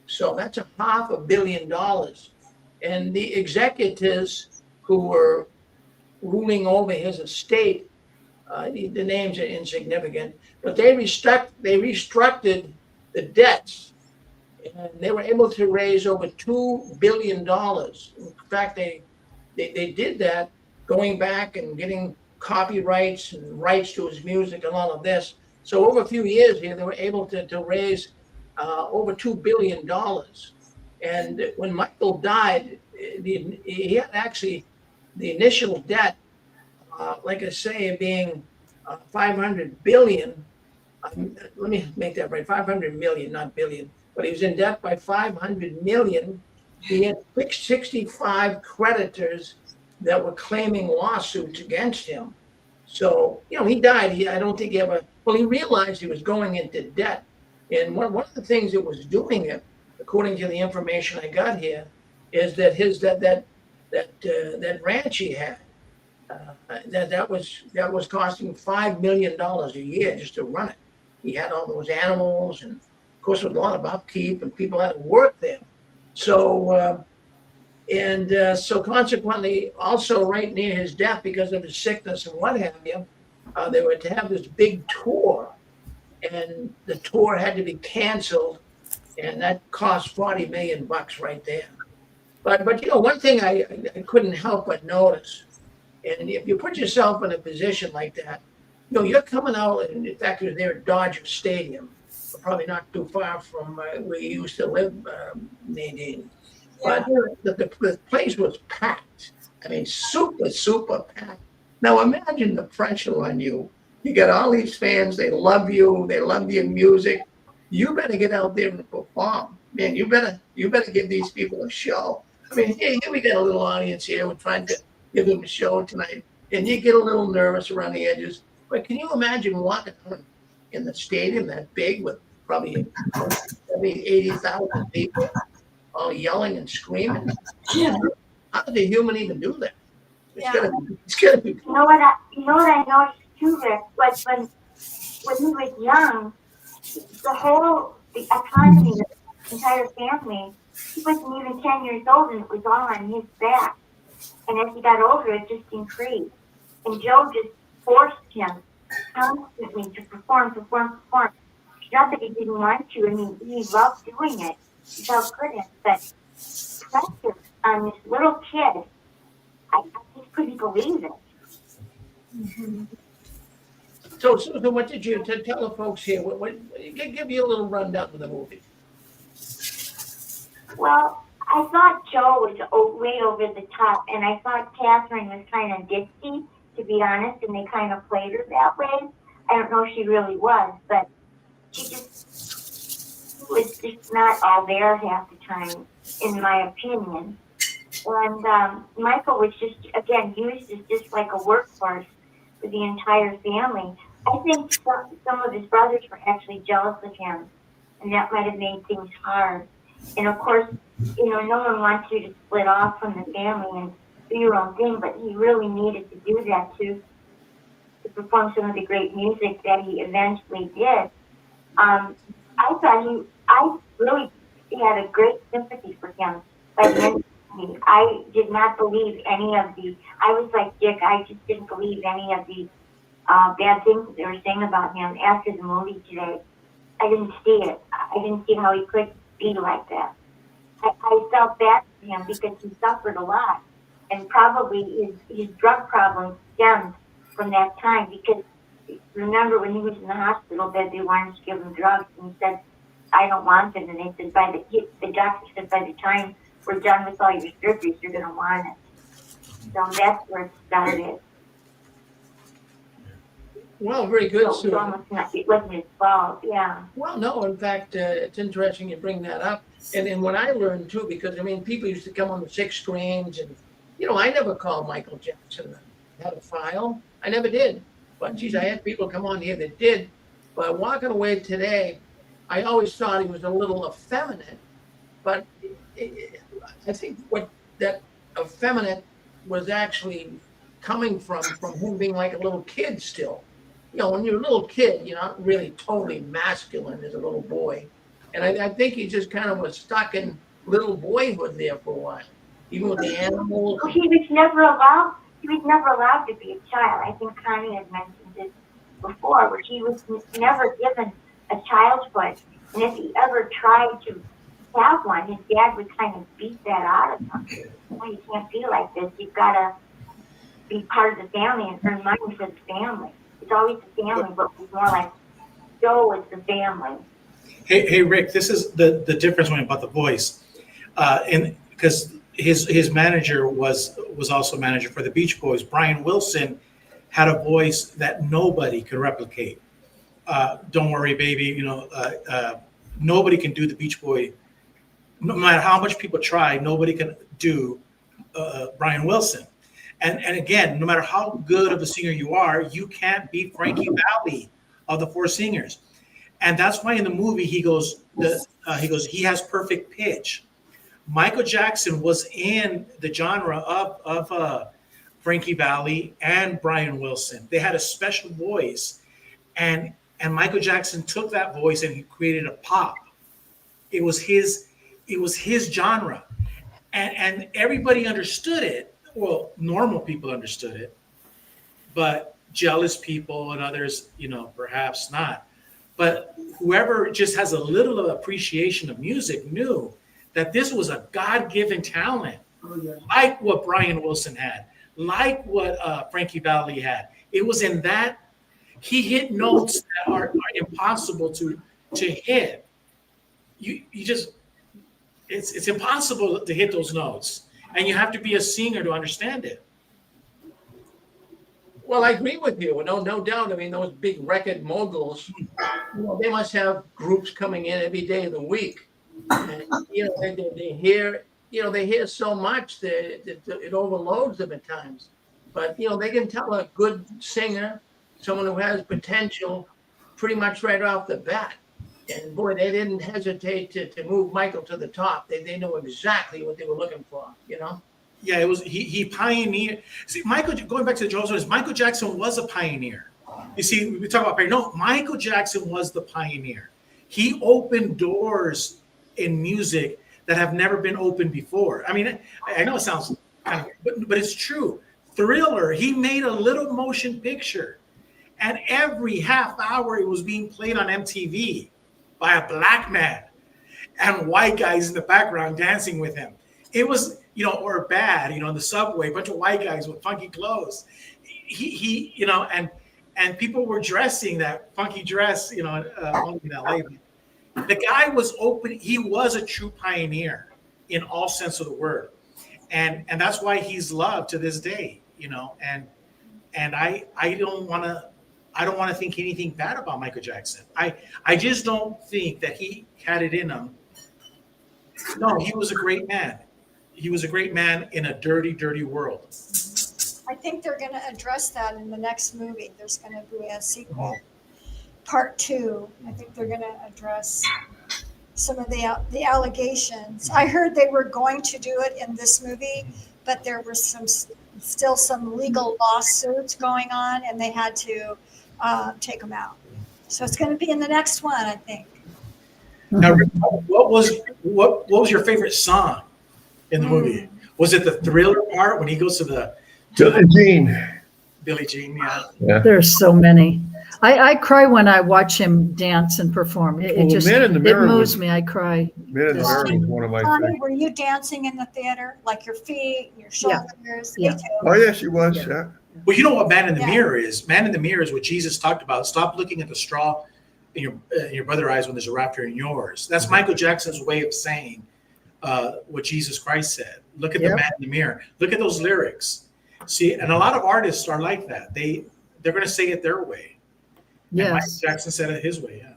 So that's $500 million. and the executors who were ruling over his estate, the names are insignificant, but they restructured the debts, and they were able to raise over $2 billion. In fact, they did that going back and getting copyrights and rights to his music and all of this. So over a few years here, they were able to raise over $2 billion. And when Michael died, he had actually the initial debt, like I say, being 500 billion. Let me make that right, 500 million, not billion. But he was in debt by 500 million. He had 65 creditors that were claiming lawsuits against him. So, he died. I don't think he realized he was going into debt. And one of the things that was doing it, according to the information I got here, is that that ranch he had, that was costing $5 million a year just to run it. He had all those animals, and of course, with a lot of upkeep, and people had to work there. So, so consequently, also right near his death, because of his sickness and what have you, they were to have this big tour, and the tour had to be canceled, and that cost $40 million right there. But one thing I couldn't help but notice, and if you put yourself in a position like that, you're coming out, and in fact, you're there at Dodger Stadium, probably not too far from where you used to live, Nadine. Yeah. But the place was packed. I mean, super packed. Now imagine the pressure on you. You got all these fans, they love you, they love your music. You better get out there and perform. Man, you better give these people a show. I mean, here we got a little audience here. We're trying to give them a show tonight. And you get a little nervous around the edges. But can you imagine walking in the stadium that big with probably 80,000 people all yelling and screaming? Yeah. How does a human even do that? It's Yeah. gotta be. You know what I noticed too, Rick, was when he was young, the economy, the entire family, he wasn't even 10 years old, and it was all on his back. And as he got older, it just increased. And Joe just forced him constantly to perform. Not that he didn't want to. I mean, he loved doing it. He felt good at it. But pressure on this little kid, I just couldn't believe it. Mm-hmm. So Susan, what did you tell the folks here? Give you a little rundown of the movie. Well, I thought Joe was way over the top, and I thought Catherine was kind of ditzy, to be honest, and they kind of played her that way. I don't know if she really was, but she just was just not all there half the time, in my opinion. And Michael was just, again, used as just like a workhorse for the entire family. I think some of his brothers were actually jealous of him, and that might have made things hard. And of course, no one wants you to split off from the family and do your own thing, but he really needed to do that to perform some of the great music that he eventually did. I really had a great sympathy for him by the end of the movie. I did not believe I was like Dick, I just didn't believe any of the bad things that they were saying about him after the movie today. I didn't see it. I didn't see how he could be like that. I felt bad for him because he suffered a lot, and probably his drug problem stemmed from that time, because remember when he was in the hospital bed, they wanted to give him drugs, and he said, I don't want them. And they said, the doctor said, by the time we're done with all your surgeries, you're going to want it. So that's where it started. Well, very good, So Susan. it wasn't his fault, yeah. Well, no, in fact, it's interesting you bring that up. And then what I learned too, because people used to come on the 6 screens, and I never called Michael Jackson. I had a file. I never did. But geez, I had people come on here that did. But walking away today, I always thought he was a little effeminate. But I think what that effeminate was actually coming from him being like a little kid still. When you're a little kid, you're not really totally masculine as a little boy. And I think he just kind of was stuck in little boyhood there for a while. even with the animals. Well, he was never allowed. He was never allowed to be a child. I think Connie had mentioned this before, where he was never given a child's foot, and if he ever tried to have one, his dad would kind of beat that out of him. Well, you can't be like this. You've got to be part of the family and earn money for the family. It's always the family, but it's more like Joe is the family. Hey, Rick, this is the difference when about the voice, and because his manager was also a manager for the Beach Boys. Brian Wilson had a voice that nobody could replicate. Don't worry, baby. Nobody can do the Beach Boy. No matter how much people try, nobody can do Brian Wilson. And again, no matter how good of a singer you are, you can't beat Frankie Valli of the Four Singers. And that's why in the movie he goes, he has perfect pitch. Michael Jackson was in the genre of Frankie Valli and Brian Wilson. They had a special voice, and Michael Jackson took that voice and he created a pop. It was his genre, and everybody understood it. Well, normal people understood it, but jealous people and others, perhaps not. But whoever just has a little appreciation of music knew that this was a God-given talent, like what Brian Wilson had, like what Frankie Valli had. It was in that he hit notes that are impossible to hit. You just it's impossible to hit those notes, and you have to be a singer to understand it. Well, I agree with you. No doubt. I mean, those big record moguls, they must have groups coming in every day of the week. And, they hear so much that it overloads them at times. But, they can tell a good singer, someone who has potential, pretty much right off the bat. And boy, they didn't hesitate to move Michael to the top. They know exactly what they were looking for, Yeah, it was he pioneered. See, going back to the Jones, Michael Jackson was a pioneer. You see, we talk about pioneer. No, Michael Jackson was the pioneer. He opened doors in music that have never been opened before. I mean, I know it sounds kind of, but it's true. Thriller, he made a little motion picture, and every half hour it was being played on MTV by a black man and white guys in the background dancing with him. It was, or bad, in the subway, a bunch of white guys with funky clothes. He and people were dressing that funky dress, only in LA. The guy was open. He was a true pioneer in all sense of the word. And that's why he's loved to this day, and I don't want to think anything bad about Michael Jackson. I just don't think that he had it in him. No, he was a great man. He was a great man in a dirty, dirty world. I think they're going to address that in the next movie. There's going to be a sequel, part 2. I think they're going to address some of the allegations. I heard they were going to do it in this movie, but there were still some legal lawsuits going on, and they had to take them out. So it's going to be in the next one, I think. Now, what was your favorite song in the movie? Was it the Thriller part when he goes to the Billie Jean? Billie Jean, yeah. There's so many. I cry when I watch him dance and perform. It just Man in the Mirror moves me. I cry. Man in the Mirror was one of my Tommy, favorites. were you dancing in the theater, like your feet, your Yeah. shoulders? Yeah. Me too. Oh, yeah, she was. Yeah. Yeah. Well, you know what Man in the Yeah. Mirror is? Man in the Mirror is what Jesus talked about. Stop looking at the straw in your brother's eyes when there's a raptor in yours. That's Michael Jackson's way of saying what Jesus Christ said. Look at the man in the mirror. Look at those lyrics. See, and a lot of artists are like that. They're going to say it their way. Yes. And Michael Jackson said it his way, yeah.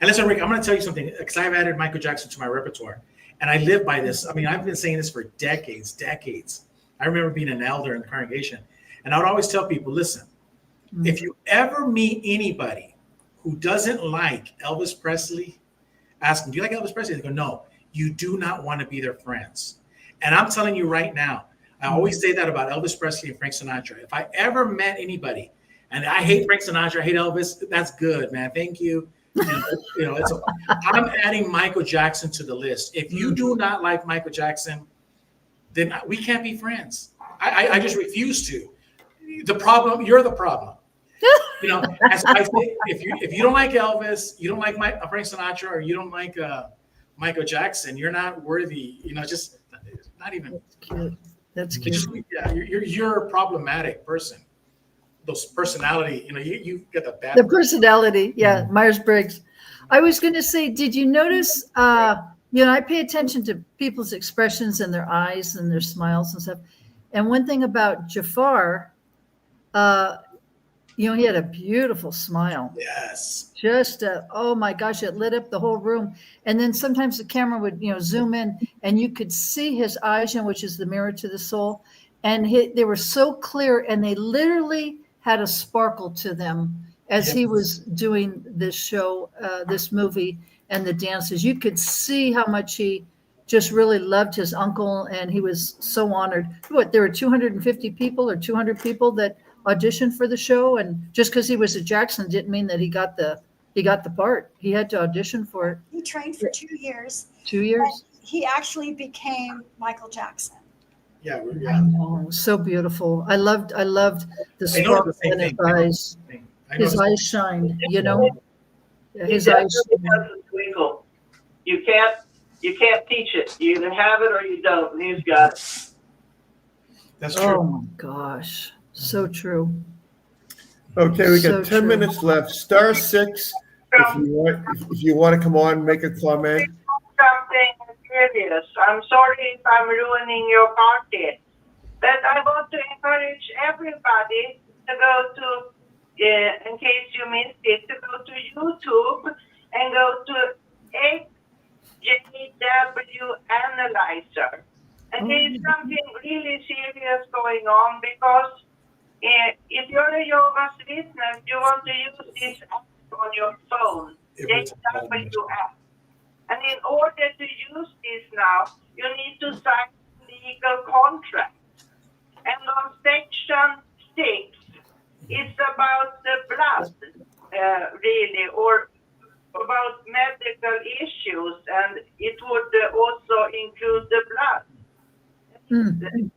And listen, Rick, I'm going to tell you something, because I've added Michael Jackson to my repertoire, and I live by this. I mean, I've been saying this for decades. I remember being an elder in the congregation, and I would always tell people, listen, if you ever meet anybody who doesn't like Elvis Presley, ask them, do you like Elvis Presley? They go, no, you do not want to be their friends. And I'm telling you right now, I always say that about Elvis Presley and Frank Sinatra. If I ever met anybody, and I hate Frank Sinatra, I hate Elvis, that's good, man. Thank you. I'm adding Michael Jackson to the list. If you do not like Michael Jackson, then we can't be friends. I just refuse to. The problem, you're the problem. You know, as I think, if you don't like Elvis, you don't like Frank Sinatra, or you don't like Michael Jackson, you're not worthy. You know, just not even. Cute. That's cute. Just, yeah, you're a problematic person. Those personality, you know, you get the bad. The personality, yeah, Myers-Briggs. I was going to say, did you notice? You know, I pay attention to people's expressions and their eyes and their smiles and stuff. And one thing about Jafar, you know, he had a beautiful smile. Yes. Just, oh my gosh, it lit up the whole room. And then sometimes the camera would, you know, zoom in and you could see his eyes, which is the mirror to the soul. And they were so clear, and they literally had a sparkle to them as he was doing this show, this movie, and the dances. You could see how much he just really loved his uncle, and he was so honored. What, there were 250 people or 200 people that auditioned for the show, and just because he was a Jackson didn't mean that he got the part. He had to audition for it. He trained for 2 years. 2 years. He actually became Michael Jackson. Yeah. I know, so beautiful. I loved the sparkle in his eyes. His eyes shined, you know. Yeah, his eyes. Twinkle. You can't teach it. You either have it or you don't. And he's got it. That's true. Oh my gosh, so true. Okay, we got So 10 true. minutes left. Star 6. If you want to come on, make a comment. Something serious. I'm sorry if I'm ruining your party, but I want to encourage everybody to go to, in case you missed it, to go to YouTube and go to HJW Analyzer. And there's something really serious going on, because if you're a Jehovah's Witness, you want to use this app on your phone, JWF. And in order to use this now, you need to sign a legal contract. And on section 6, it's about the blood, really, or about medical issues, and it would also include the blood.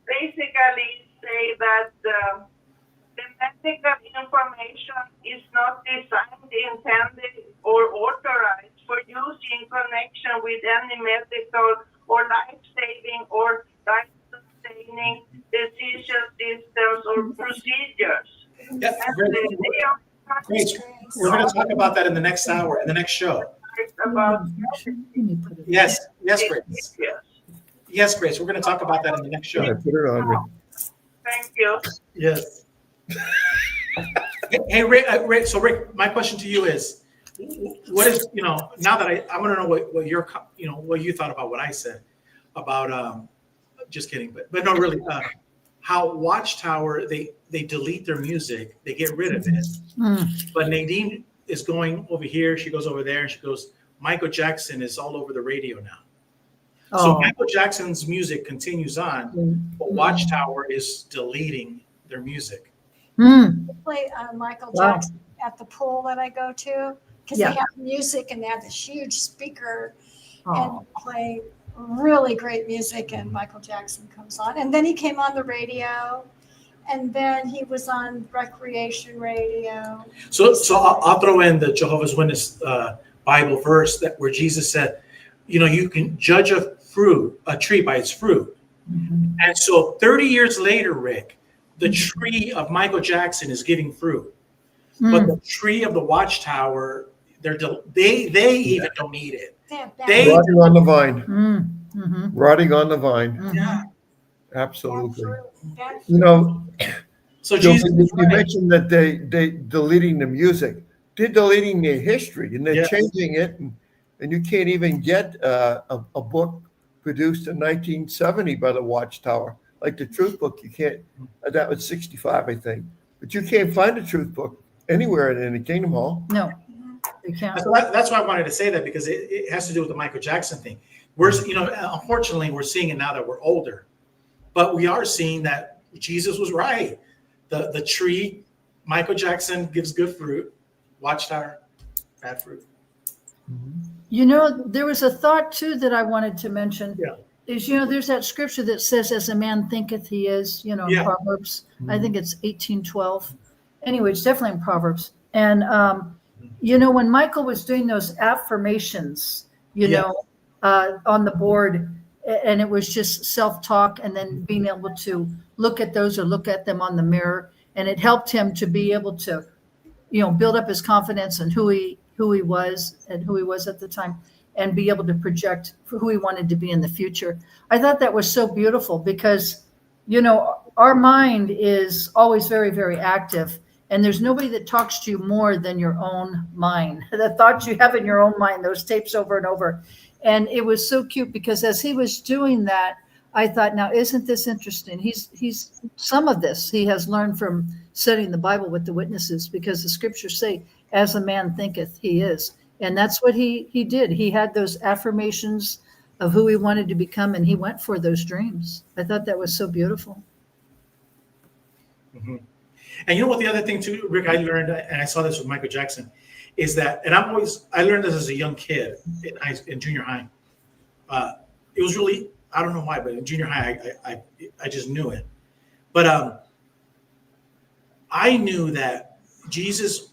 Basically, say that the medical information is not designed, intended, or authorized for use in connection with any medical or life-saving or life-sustaining decision systems or procedures. Yeah, great. We're going to talk about that in the next hour, in the next show. About Yes, Grace. Yes, Grace. We're going to talk about that in the next show. Yeah, put it on. Thank you. Yes. Hey, Rick. So, Rick, my question to you is, what is, you know, now that I want to know what your, you know, what you thought about what I said about, just kidding, but no, really, how Watchtower, they delete their music, they get rid of it. But Nadine is going over here, she goes over there, and she goes, Michael Jackson is all over the radio now. So Michael Jackson's music continues on, but Watchtower is deleting their music. Play Michael Jackson at the pool that I go to, because they have music and they have this huge speaker and play really great music, and Michael Jackson comes on. And then he came on the radio, and then he was on recreation radio. So I'll throw in the Jehovah's Witness Bible verse that where Jesus said, you know, you can judge a tree by its fruit. And so 30 years later, Rick, the tree of Michael Jackson is giving fruit, but the tree of the Watchtower, they even don't need it. Rotting on the vine. Rotting on the vine. Yeah. Absolutely. You know, so Joe, Jesus, you mentioned that they deleting the music. They're deleting their history, and they're changing it, and you can't even get a book produced in 1970 by the Watchtower, like the Truth Book. You can't. That was 65, I think. But you can't find a Truth Book anywhere in the Kingdom Hall. No, you can't. That's why I wanted to say that, because it has to do with the Michael Jackson thing. You know, unfortunately, we're seeing it now that we're older, but we are seeing that Jesus was right. The tree, Michael Jackson gives good fruit. Watchtower, bad fruit. You know, there was a thought too that I wanted to mention. is, there's that scripture that says, as a man thinketh he is, in Yeah. Proverbs. I think it's 18:12. Anyway, it's definitely in Proverbs. And, when Michael was doing those affirmations, on the board, and it was just self-talk and then being able to look at those or look at them on the mirror. And it helped him to be able to, build up his confidence in who he was and who he was at the time, and be able to project for who he wanted to be in the future. I thought that was so beautiful because, our mind is always very, very active, and there's nobody that talks to you more than your own mind. The thoughts you have in your own mind, those tapes over and over. And it was so cute because as he was doing that, I thought, now, isn't this interesting? He's some of this he has learned from studying the Bible with the witnesses, because the scriptures say, as a man thinketh he is. And that's what he did. He had those affirmations of who he wanted to become, and he went for those dreams. I thought that was so beautiful. Mm-hmm. And you know what, the other thing too, Rick, I learned, and I saw this with Michael Jackson, is that, and I learned this as a young kid in junior high. It was really, I don't know why, but in junior high, I just knew it. But I knew that Jesus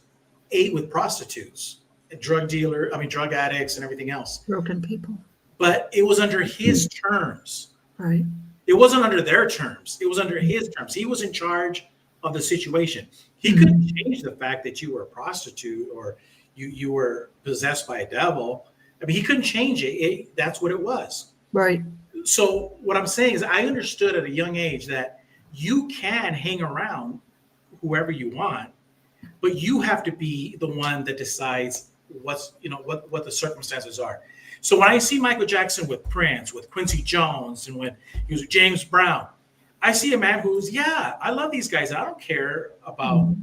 ate with prostitutes, drug addicts and everything else. Broken people. But it was under his terms. Right. It wasn't under their terms. It was under his terms. He was in charge of the situation. He couldn't change the fact that you were a prostitute or you were possessed by a devil. I mean, he couldn't change it. That's what it was. Right. So what I'm saying is, I understood at a young age that you can hang around whoever you want, but you have to be the one that decides what the circumstances are. So when I see Michael Jackson with Prince, with Quincy Jones, and when he was with James Brown, I see a man who's, I love these guys. I don't care about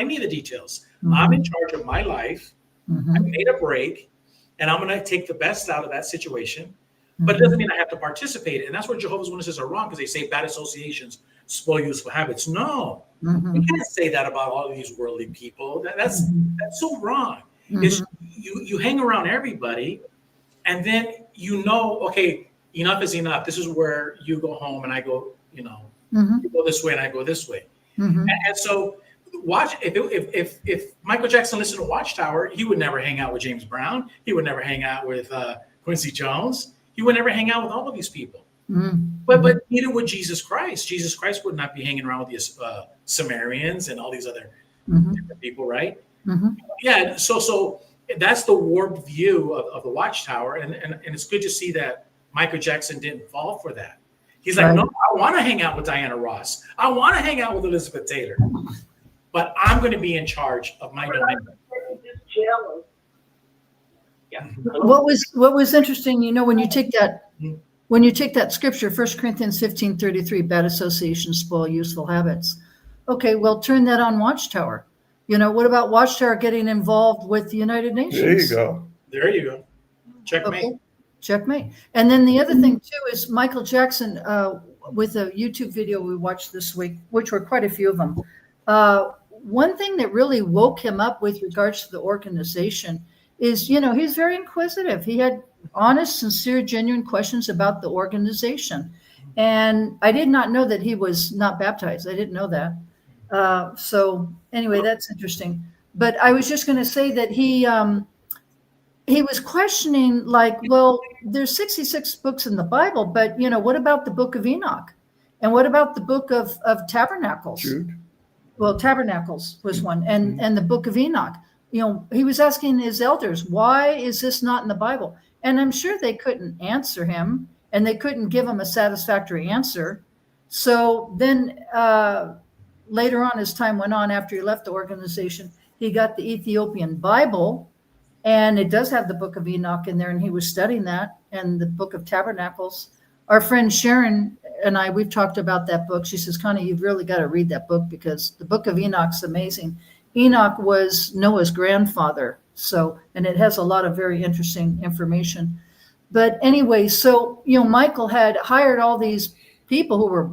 any of the details. Mm-hmm. I'm in charge of my life. Mm-hmm. I made a break, and I'm going to take the best out of that situation. Mm-hmm. But it doesn't mean I have to participate. And that's where Jehovah's Witnesses are wrong, because they say bad associations spoil useful habits. No, we can't say that about all of these worldly people. That's so wrong. It's, you hang around everybody, and then okay, enough is enough. This is where you go home and I go, you go this way and I go this way. Mm-hmm. And so if Michael Jackson listened to Watchtower, he would never hang out with James Brown. He would never hang out with Quincy Jones. He would never hang out with all of these people. Mm-hmm. But neither would Jesus Christ. Jesus Christ would not be hanging around with the Sumerians and all these other different people, right? Mm-hmm. Yeah. So that's the warped view of the Watchtower. And it's good to see that Michael Jackson didn't fall for that. He's like, no, I want to hang out with Diana Ross. I want to hang out with Elizabeth Taylor. But I'm going to be in charge of my domain. Just jealous. Yeah. What was interesting, when you take that scripture, 1 Corinthians 15:33, bad associations spoil useful habits. Okay, well, turn that on Watchtower. What about Watchtower getting involved with the United Nations? There you go. Checkmate. Okay. Checkmate. And then the other thing too is Michael Jackson, with a YouTube video we watched this week, which were quite a few of them. One thing that really woke him up with regards to the organization is, he's very inquisitive. He had honest, sincere, genuine questions about the organization. And I did not know that he was not baptized. I didn't know that. So anyway, that's interesting. But I was just going to say that he was questioning, like, well, there's 66 books in the Bible, but what about the book of Enoch? And what about the book of Tabernacles? Jude. Well, Tabernacles was one, and the book of Enoch. He was asking his elders, why is this not in the Bible? And I'm sure they couldn't answer him, and they couldn't give him a satisfactory answer. So then later on, as time went on, after he left the organization, he got the Ethiopian Bible, and it does have the book of Enoch in there, and he was studying that, and the book of Tabernacles. Our friend Sharon and I, we've talked about that book. She says, Connie, you've really got to read that book, because the book of Enoch's amazing. Enoch was Noah's grandfather, and it has a lot of very interesting information. But anyway, so, Michael had hired all these people who were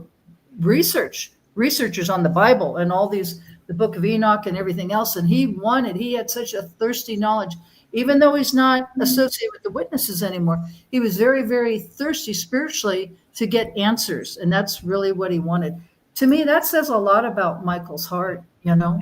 researchers on the Bible and all these, the book of Enoch and everything else. And he had such a thirsty knowledge. even though he's not associated with the witnesses anymore, he was very, very thirsty spiritually to get answers. And that's really what he wanted. To me, that says a lot about Michael's heart, you know?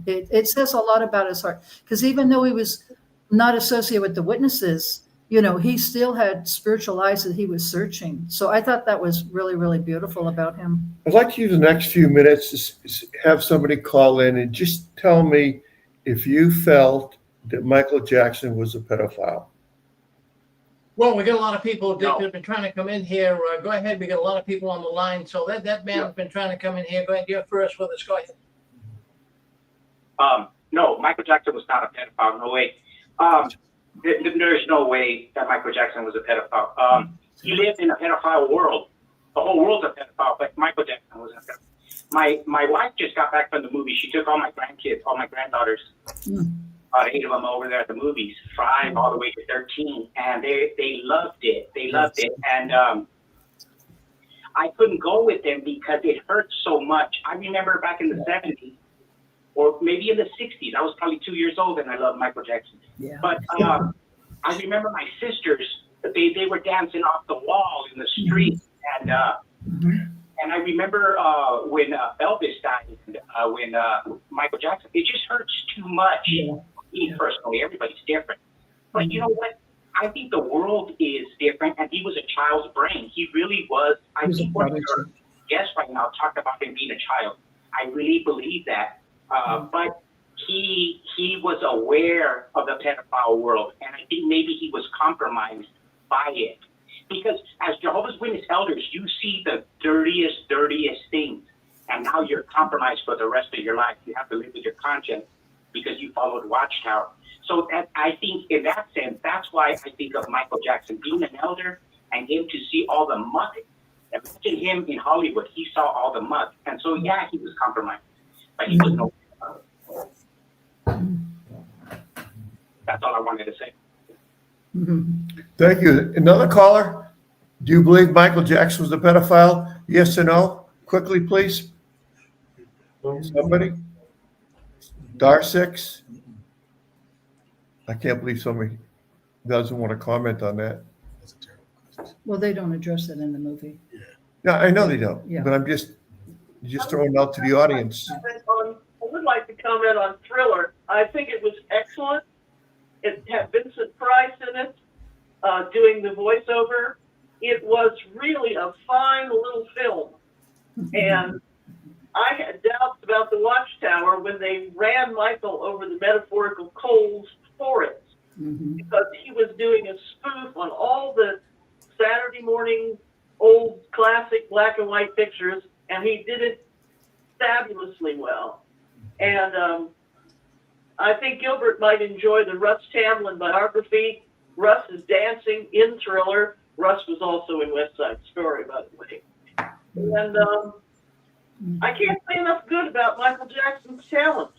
It says a lot about his heart. Because even though he was not associated with the witnesses, you know, he still had spiritual eyes that he was searching. So I thought that was really, really beautiful about him. I'd like to use the next few minutes to have somebody call in and just tell me if you felt that Michael Jackson was a pedophile. Well, we got a lot of people that have been trying to come in here. Go ahead. We got a lot of people on the line. So that man has been trying to come in here. Go ahead. You're first with us. Go ahead. No, Michael Jackson was not a pedophile. No way. There's no way that Michael Jackson was a pedophile. He lived in a pedophile world. The whole world's a pedophile, but Michael Jackson wasn't a pedophile. My wife just got back from the movie. She took all my grandkids, all my granddaughters, 8 of them over there at the movies, 5 all the way to 13, and they loved it. They loved it, and I couldn't go with them because it hurt so much. I remember back in the 70s, or maybe in the 60s, I was probably 2 years old, and I loved Michael Jackson. Yeah. But I remember my sisters, they were dancing off the wall in the street, and I remember when Elvis died, when Michael Jackson, it just hurts too much. Me personally, everybody's different. But you know what? I think the world is different, and he was a child's brain. He really was. I think what your guest right now talked about him being a child. I really believe that. But he was aware of the pedophile world, and I think maybe he was compromised by it. Because as Jehovah's Witness elders, you see the dirtiest things, and now you're compromised for the rest of your life. You have to live with your conscience because you followed Watchtower. So that, I think in that sense, that's why I think of Michael Jackson being an elder and him to see all the muck. Imagine him in Hollywood. He saw all the muck. And so, yeah, he was compromised, but he was no. That's all I wanted to say. Thank you. Another caller. Do you believe Michael Jackson was a pedophile? Yes or no? Quickly, please. Somebody? Star 6. I can't believe somebody doesn't want to comment on that. Well, they don't address it in the movie. Yeah, I know they don't, Yeah. but I'm just throwing it out to the audience. I would like to comment on Thriller. I think it was excellent. It had Vincent Price in it, doing the voiceover. It was really a fine little film. And I had doubts about the Watchtower when they ran Michael over the metaphorical coals for it. Because he was doing a spoof on all the Saturday morning old classic black and white pictures, and he did it fabulously well. And I think Gilbert might enjoy the Russ Tamlin biography. Russ is dancing in Thriller. Russ was also in West Side Story, by the way. And I can't say enough good about Michael Jackson's talent.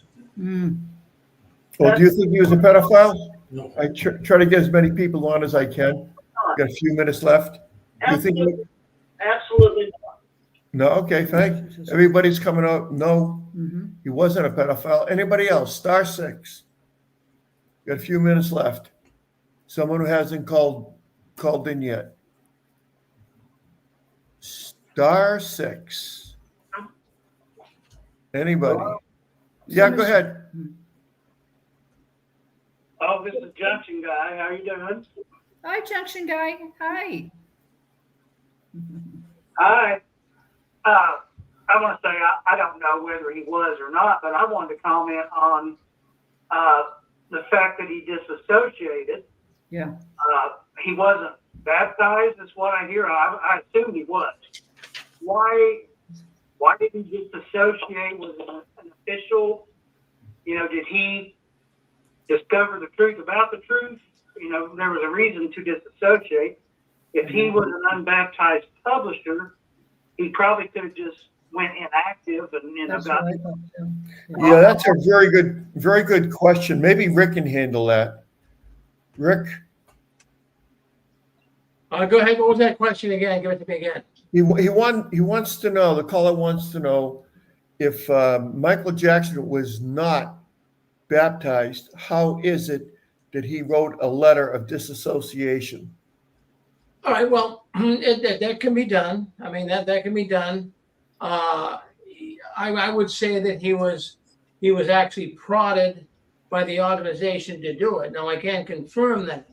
Well, do you think he was a pedophile? No. I try to get as many people on as I can. Got a few minutes left. Absolutely, absolutely not. No, okay, thanks. Everybody's coming out. No, he wasn't a pedophile. Anybody else? Star 6. Got a few minutes left. Someone who hasn't called in yet. Star 6. Anybody? Yeah, go ahead. Oh, this is Junction Guy. How you doing? Hi, Junction Guy. Hi. Hi. I want to say I don't know whether he was or not, but I wanted to comment on the fact that he disassociated. Yeah. He wasn't baptized, is what I hear. I assume he was. Why did he disassociate? Was it an official? Did he discover the truth about the truth? There was a reason to disassociate. If he was an unbaptized publisher, he probably could have just went inactive and got. Yeah, that's a very good question. Maybe Rick can handle that. Rick? Go ahead. What was that question again? Give it to me again. He wants to know, the caller wants to know if Michael Jackson was not baptized, how is it that he wrote a letter of disassociation. All right, well, that can be done. I mean, that can be done. I would say that he was actually prodded by the organization to do it. Now, I can't confirm that.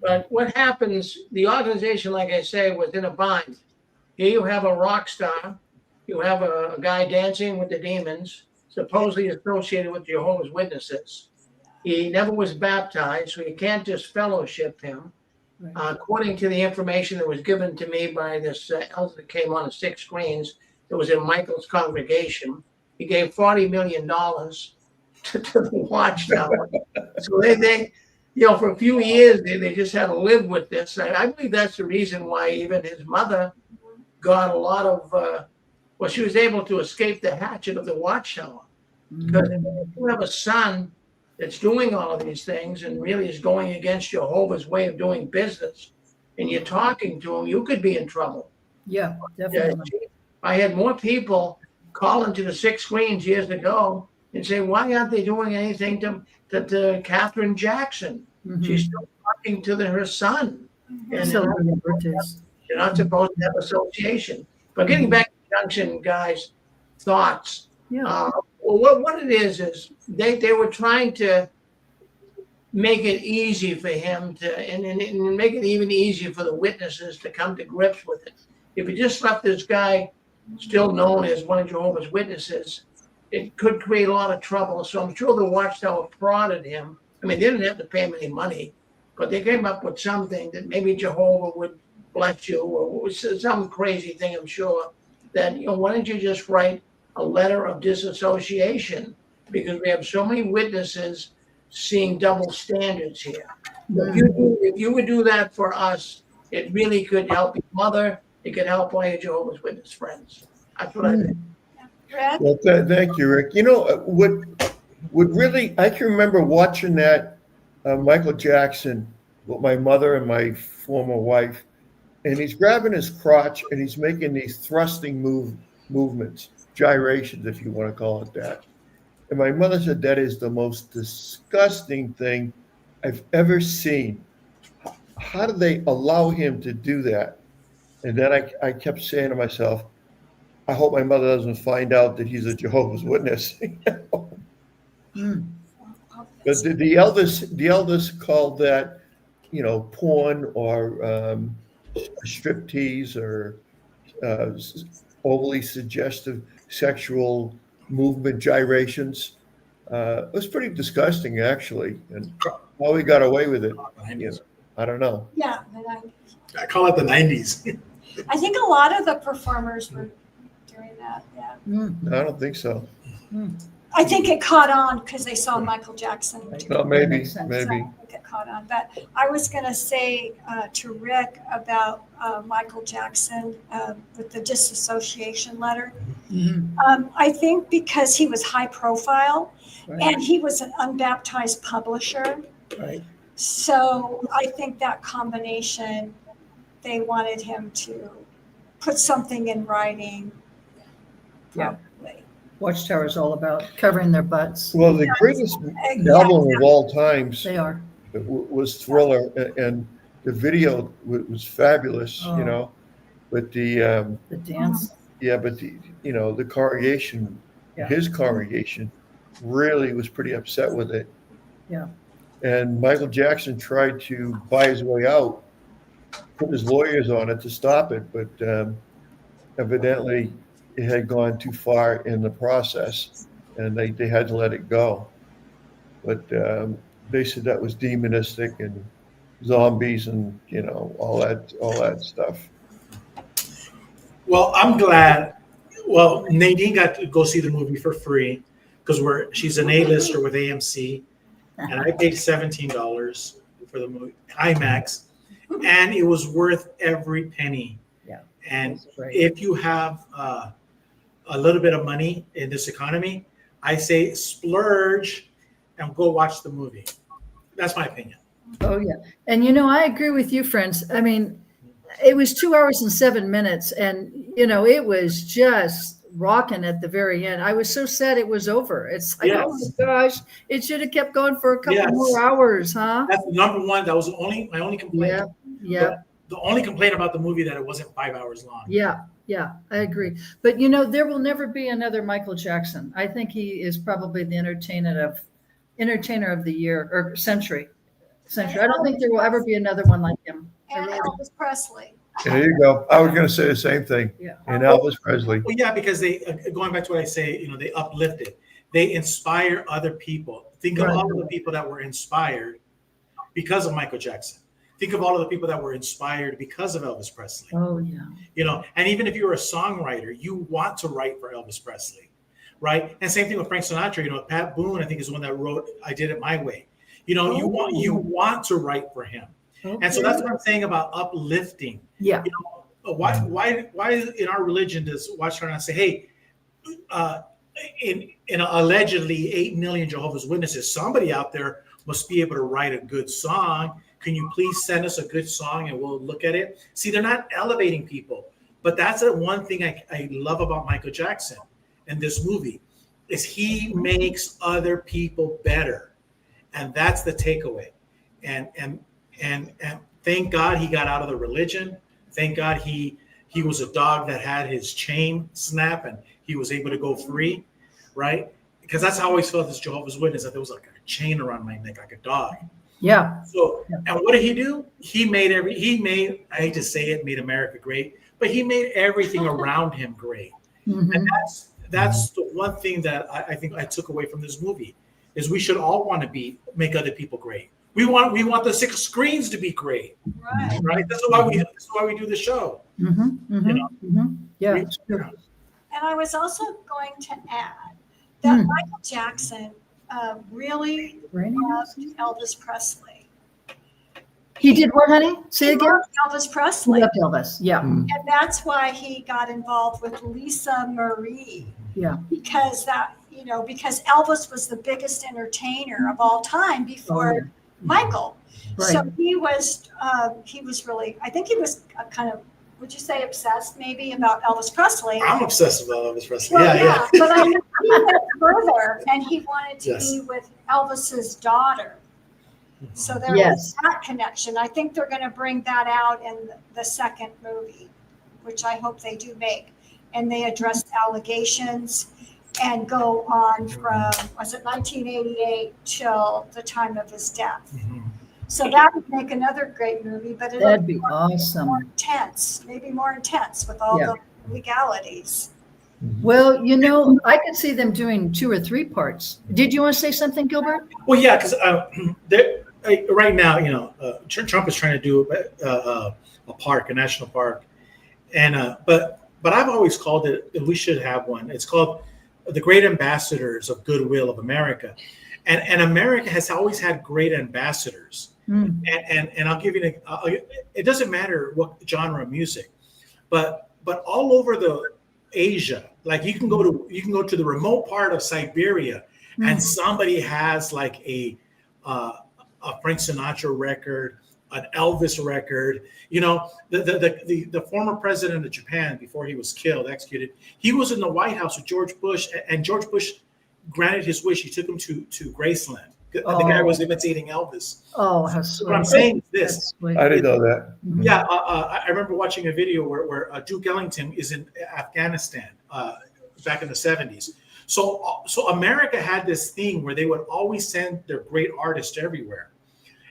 But what happens, the organization, like I say, was in a bind. Here you have a rock star. You have a guy dancing with the demons, supposedly associated with Jehovah's Witnesses. He never was baptized, so you can't just fellowship him. According to the information that was given to me by this elder that came on the 6 screens, that was in Michael's congregation, he gave $40 million to the Watchtower. So they for a few years, they just had to live with this. I believe that's the reason why even his mother got a lot of, she was able to escape the hatchet of the Watchtower. Because if you have a son that's doing all of these things and really is going against Jehovah's way of doing business, and you're talking to him, you could be in trouble. Yeah, definitely. I had more people call into the 6 screens years ago and say, why aren't they doing anything to Catherine Jackson? She's still talking to her son. And you're not supposed to have association. But getting back to Junction guys' thoughts, well, what it is they were trying to make it easy for him to, and make it even easier for the witnesses to come to grips with it. If you just left this guy still known as one of Jehovah's Witnesses, it could create a lot of trouble. So I'm sure the Watchtower prodded him. I mean, they didn't have to pay him any money, but they came up with something that maybe Jehovah would bless you, or some crazy thing, I'm sure, that, why don't you just write a letter of disassociation? Because we have so many witnesses seeing double standards here. If you would do that for us, it really could help your mother. It could help all your Jehovah's Witness friends. That's what I think. Well, thank you, Rick. Would really, I can remember watching that Michael Jackson with my mother and my former wife, and he's grabbing his crotch and he's making these thrusting movements, gyrations, if you want to call it that. And my mother said that is the most disgusting thing I've ever seen. How do they allow him to do that? And then I kept saying to myself, I hope my mother doesn't find out that he's a Jehovah's Witness. But the elders called that, porn or striptease or overly suggestive sexual movement gyrations. It was pretty disgusting, actually, and how we got away with it, I don't know. Yeah, I call it the 90s. I think a lot of the performers were doing that. Yeah. I don't think so. I think it caught on because they saw Michael Jackson. No, maybe. So I think it caught on. But I was going to say to Rick about Michael Jackson with the disassociation letter. I think because he was high profile and he was an unbaptized publisher. Right. So I think that combination, they wanted him to put something in writing. Yeah. Watchtower is all about covering their butts. Well, the greatest album of all times They are. was Thriller, and the video was fabulous, but the dance. Yeah, but the congregation, his congregation, really was pretty upset with it. Yeah. And Michael Jackson tried to buy his way out, put his lawyers on it to stop it, but evidently it had gone too far in the process, and they had to let it go. But they said that was demonistic and zombies and all that stuff. Well, I'm glad. Well, Nadine got to go see the movie for free because she's an A-lister with AMC, and I paid $17 for the movie IMAX, and it was worth every penny. Yeah. And if you have a little bit of money in this economy, I say splurge and go watch the movie. That's my opinion. Oh, yeah. And, I agree with you, friends. I mean, it was 2 hours and 7 minutes, and, it was just rocking at the very end. I was so sad it was over. It's like, oh Yes. my gosh, it should have kept going for a couple Yes. more hours, huh? That's the number one. That was my only complaint. Yeah, yeah. The only complaint about the movie that it wasn't 5 hours long. Yeah, yeah, I agree. But you know, there will never be another Michael Jackson. I think he is probably the entertainer of the year or century. I don't think there will ever be another one like him. And Elvis Presley. There you go. I was going to say the same thing. Yeah. And Elvis Presley. Well, yeah, because they going back to what I say, you know, they uplifted, they inspire other people. Think of Right. all of the people that were inspired because of Michael Jackson. Think of all of the people that were inspired because of Elvis Presley. Oh yeah. You know, and even if you're a songwriter, you want to write for Elvis Presley, right? And same thing with Frank Sinatra. You know, Pat Boone, I think, is the one that wrote "I Did It My Way." You know, you want to write for him, and so that's what I'm saying about uplifting. Yeah. You know, why in our religion does Watchtower not say, hey, in allegedly 8 million Jehovah's Witnesses, somebody out there must be able to write a good song. Can you please send us a good song and we'll look at it? See, they're not elevating people, but that's the one thing I love about Michael Jackson and this movie is he makes other people better, and that's the takeaway. And thank God he got out of the religion. Thank God he was a dog that had his chain snap and he was able to go free, right? Because that's how I always felt as Jehovah's Witness, that there was like a chain around my neck, like a dog. Yeah. So, and what did he do? He made, I hate to say it, made America great, but he made everything around him great. Mhm. And that's the one thing that I think I took away from this movie is we should all want to make other people great. We want the 6 screens to be great, Right. right? That's why we do the show. Mhm, mhm, You know? mhm. Yeah. And I was also going to add that Michael Jackson really loved Elvis Presley. He did what, honey? Say He again. loved Elvis Presley. Loved Elvis. Yeah. And that's why he got involved with Lisa Marie. Yeah. Because Elvis was the biggest entertainer of all time before Michael. Right. So he was really, I think he was kind of, would you say obsessed maybe about Elvis Presley? I'm obsessed with Elvis Presley. Well, Yeah. but I mean, he went further and he wanted to Yes. be with Elvis's daughter. So there was that connection. I think they're going to bring that out in the second movie, which I hope they do make. And they address allegations and go on from, was it 1988 till the time of his death. Mhm. So that would make another great movie, but it That'd would be more awesome. intense, maybe more intense with all Yeah. the legalities. Well, you know, I could see them doing 2 or 3 parts. Did you want to say something, Gilbert? Well, yeah, because right now, you know, Trump is trying to do a park, a national park, and but I've always called it, and we should have one. It's called the Great Ambassadors of Goodwill of America, and America has always had great ambassadors. And I'll give you it doesn't matter what genre of music, but all over the Asia, like you can go to the remote part of Siberia, and somebody has like a Frank Sinatra record, an Elvis record. You know, the former president of Japan, before he was executed, he was in the White House with George Bush, and George Bush granted his wish. He took him to Graceland. The guy was imitating Elvis. Oh, how sweet. What I'm saying is this. That's sweet. I didn't know that. Yeah, I remember watching a video where Duke Ellington is in Afghanistan back in the 70s. So America had this thing where they would always send their great artists everywhere,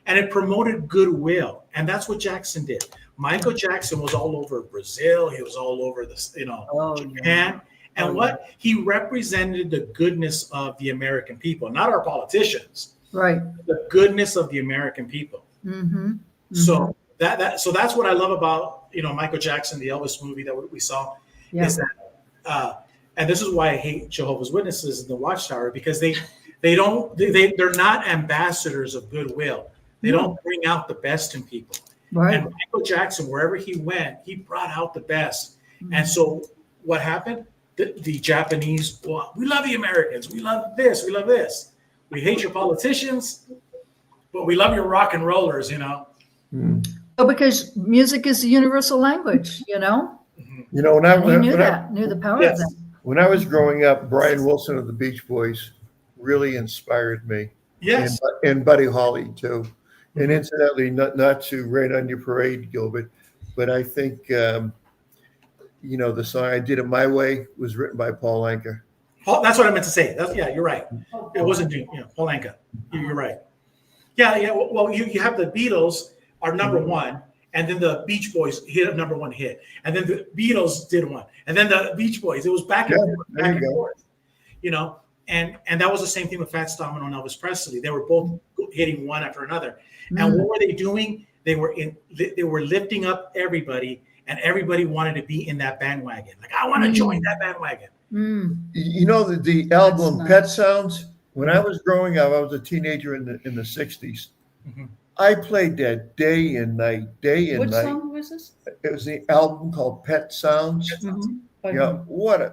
and it promoted goodwill, and that's what Jackson did. Michael Jackson was all over Brazil. He was all over Japan. And what he represented the goodness of the American people, not our politicians. Right. The goodness of the American people. Mm-hmm. So so that's what I love about Michael Jackson, the Elvis movie that we saw, is that and this is why I hate Jehovah's Witnesses and the Watchtower, because they're not ambassadors of goodwill. They don't bring out the best in people. Right. And Michael Jackson, wherever he went, he brought out the best. And so what happened? The Japanese, well, we love the Americans. We love this. We love this. We hate your politicians, but we love your rock and rollers, Oh, because music is a universal language, you know? You know, And he knew that, knew the power of that. when I was growing up, Brian Wilson of the Beach Boys really inspired me. Yes. And Buddy Holly too. And Mhm. incidentally, not to rain on your parade, Gilbert, but I think the song "I Did It My Way" was written by Paul Anka. That's what I meant to say. Yeah, you're right. It wasn't Paul Anka. You're right. Yeah. Well, you have the Beatles are number one, and then the Beach Boys hit a number one hit, and then the Beatles did one, and then the Beach Boys. It was back and forth, there back you and go. forth. And that was the same thing with Fats Domino and Elvis Presley. They were both hitting one after another. And what were they doing? They were lifting up everybody, and everybody wanted to be in that bandwagon. Like, I want to join that bandwagon. You know the album nice. Pet Sounds. When I was growing up, I was a teenager in the 60s. Mhm. I played that day and night. Which song was this? It was the album called Pet Sounds. By Yeah, whom?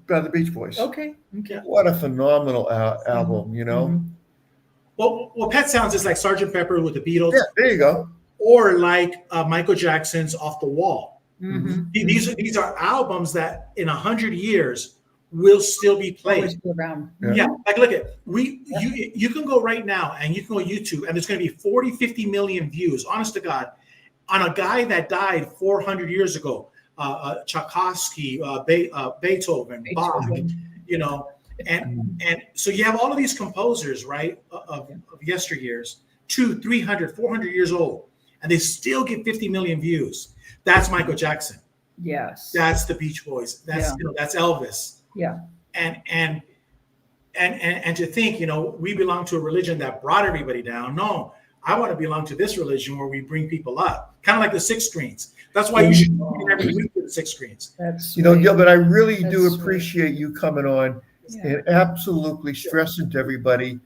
by the Beach Boys. Okay. What a phenomenal album, you know. Well, Pet Sounds is like Sgt. Pepper with the Beatles, Yeah, there you go. or like Michael Jackson's Off the Wall. Mm-hmm. These are albums that in 100 years will still be played. Always go around. Yeah, like look at you can go right now and you can go YouTube and there's going to be 40-50 million views, honest to God, on a guy that died 400 years ago, Tchaikovsky, Beethoven, Bach, and so you have all of these composers, right, of yesteryears, 200, 300, 400 years old, and they still get 50 million views. That's Michael Jackson. Yes. That's the Beach Boys. That's that's Elvis. Yeah. And to think, we belong to a religion that brought everybody down. No, I want to belong to this religion where we bring people up, kind of like the six screens. That's why you should be every week to the six screens. That's Gilbert, I really do That's appreciate you coming on and absolutely stressing to everybody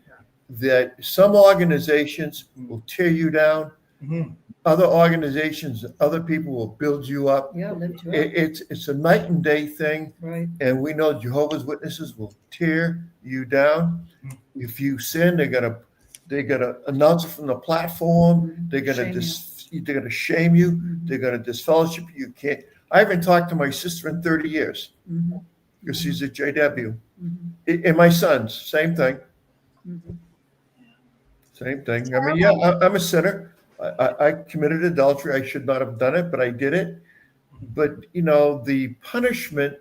that some organizations will tear you down. Mm-hmm. Other organizations, other people will build you up. Yeah, lift you up. It's a night and day thing. Right. And we know Jehovah's Witnesses will tear you down. If you sin, they're gonna announce it from the platform. They're gonna shame you. They're gonna disfellowship you. You can't. I haven't talked to my sister in 30 years because she's a JW. And my sons, same thing. Same thing. I mean, yeah, I'm a sinner. I committed adultery. I should not have done it, but I did it. But, the punishment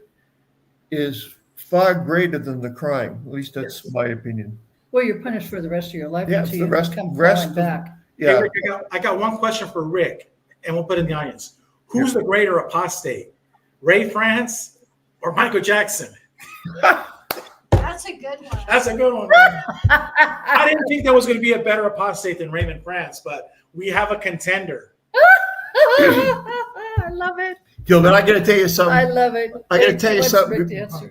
is far greater than the crime. At least that's my opinion. Well, you're punished for the rest of your life Yeah, until the you rest come of- back. Yeah. Hey, Rick, I got one question for Rick, and we'll put it in the audience. Who's the greater apostate, Ray France or Michael Jackson? That's a good one. That's a good one. Man. I didn't think there was going to be a better apostate than Raymond France, but we have a contender. I love it. Gilbert, I got to tell you something. I love it. I got to tell you What's something. Rick to answer?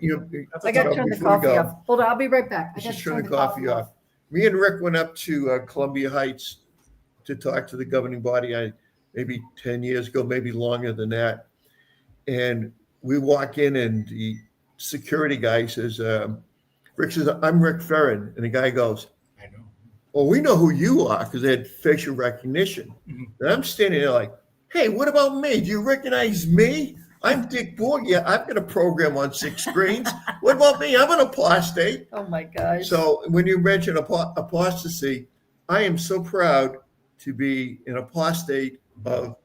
That's I got to turn the before we coffee go. off. Hold on, I'll be right back. I got Just to turn the coffee off. Me and Rick went up to Columbia Heights to talk to the governing body maybe 10 years ago, maybe longer than that. And we walk in and the security guy says, Rick says, "I'm Rick Ferrin." And the guy goes, I know. "Well, we know who you are," because they had facial recognition. And I'm standing there like, "Hey, what about me? Do you recognize me? I'm Dick Borghi. I've got a program on 6 screens. What about me? I'm an apostate." Oh my gosh. So when you mention apostasy, I am so proud to be an apostate of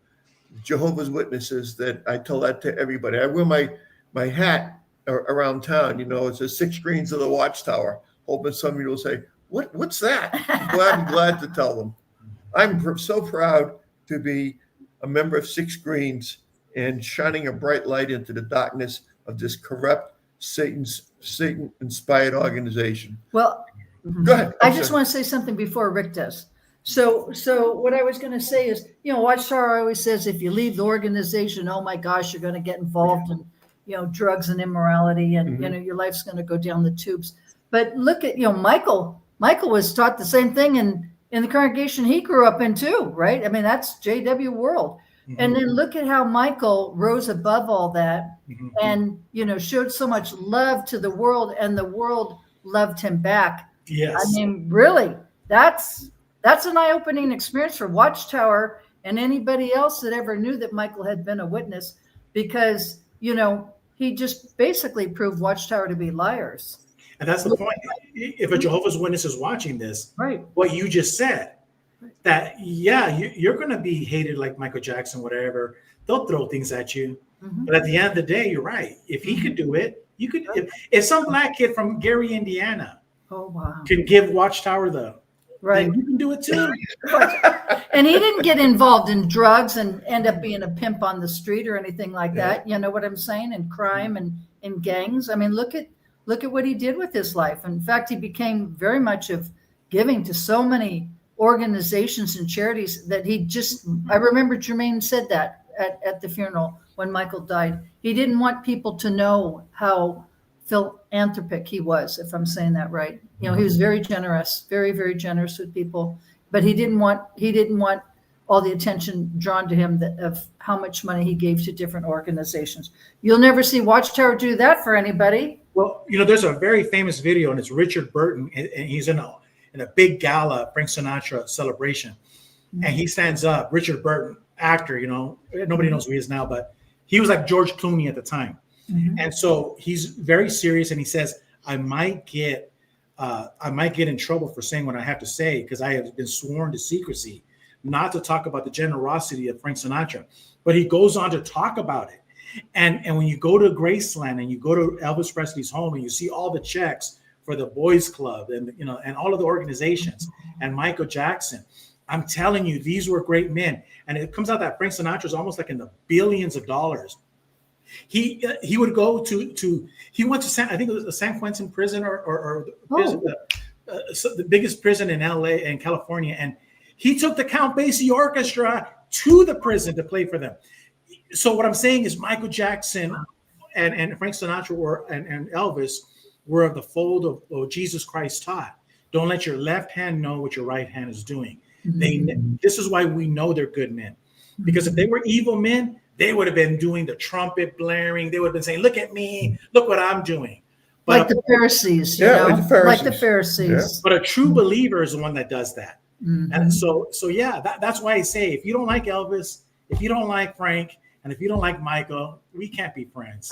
Jehovah's Witnesses that I tell that to everybody. I wear my hat around town. It says 6 screens of the Watchtower, hoping somebody will say, what's that? I'm glad to tell them. I'm so proud to be a member of 6 screens and shining a bright light into the darkness of this corrupt Satan-inspired organization. Well, Go ahead. I just want to say something before Rick does. So what I was going to say is, Watchtower always says if you leave the organization, oh my gosh, you're going to get involved in, drugs and immorality, and your life's going to go down the tubes. But look at, Michael was taught the same thing in the congregation he grew up in too, right? I mean, that's JW world. And then look at how Michael rose above all that and, showed so much love to the world, and the world loved him back. Yes. I mean, really, that's an eye-opening experience for Watchtower and anybody else that ever knew that Michael had been a witness, because, he just basically proved Watchtower to be liars. And that's the point. If a Jehovah's Witness is watching this, Right. what you just said, that, yeah, you're going to be hated like Michael Jackson, whatever. They'll throw things at you. Mhm. But at the end of the day, you're right. If he could do it, you could. If some black kid from Gary, Indiana, Oh, wow. can give Watchtower then Right. you can do it too. And he didn't get involved in drugs and end up being a pimp on the street or anything like that. You know what I'm saying? And crime and in gangs. I mean, look at what he did with his life. In fact, he became very much of giving to so many organizations and charities that he just, I remember Jermaine said that at the funeral when Michael died. He didn't want people to know how philanthropic he was, if I'm saying that right. You know, he was very generous, very, very generous with people, but he didn't want all the attention drawn to him of how much money he gave to different organizations. You'll never see Watchtower do that for anybody. Well, you know, there's a very famous video, and it's Richard Burton, and he's in a big gala Frank Sinatra celebration, and he stands up. Richard Burton, actor, you know, nobody knows who he is now, but he was like George Clooney at the time. And so he's very serious, and he says, I might get in trouble for saying what I have to say because I have been sworn to secrecy, not to talk about the generosity of Frank Sinatra. But he goes on to talk about it. And when you go to Graceland and you go to Elvis Presley's home and you see all the checks for the Boys Club and, you know, and all of the organizations and Michael Jackson, I'm telling you, these were great men. And it comes out that Frank Sinatra is almost like in the billions of dollars. He would go he went to I think it was the San Quentin prison or prison, the biggest prison in LA and California, and he took the Count Basie Orchestra to the prison to play for them. So what I'm saying is Michael Jackson and Frank Sinatra and Elvis were of the fold of what Jesus Christ taught. Don't let your left hand know what your right hand is doing. This is why we know they're good men, because if they were evil men, they would have been doing the trumpet blaring. They would have been saying, look at me, look what I'm doing. But like the Pharisees, like the Pharisees. Yeah. But a true believer is the one that does that. And so yeah, that's why I say, if you don't like Elvis, if you don't like Frank, and if you don't like Michael, we can't be friends.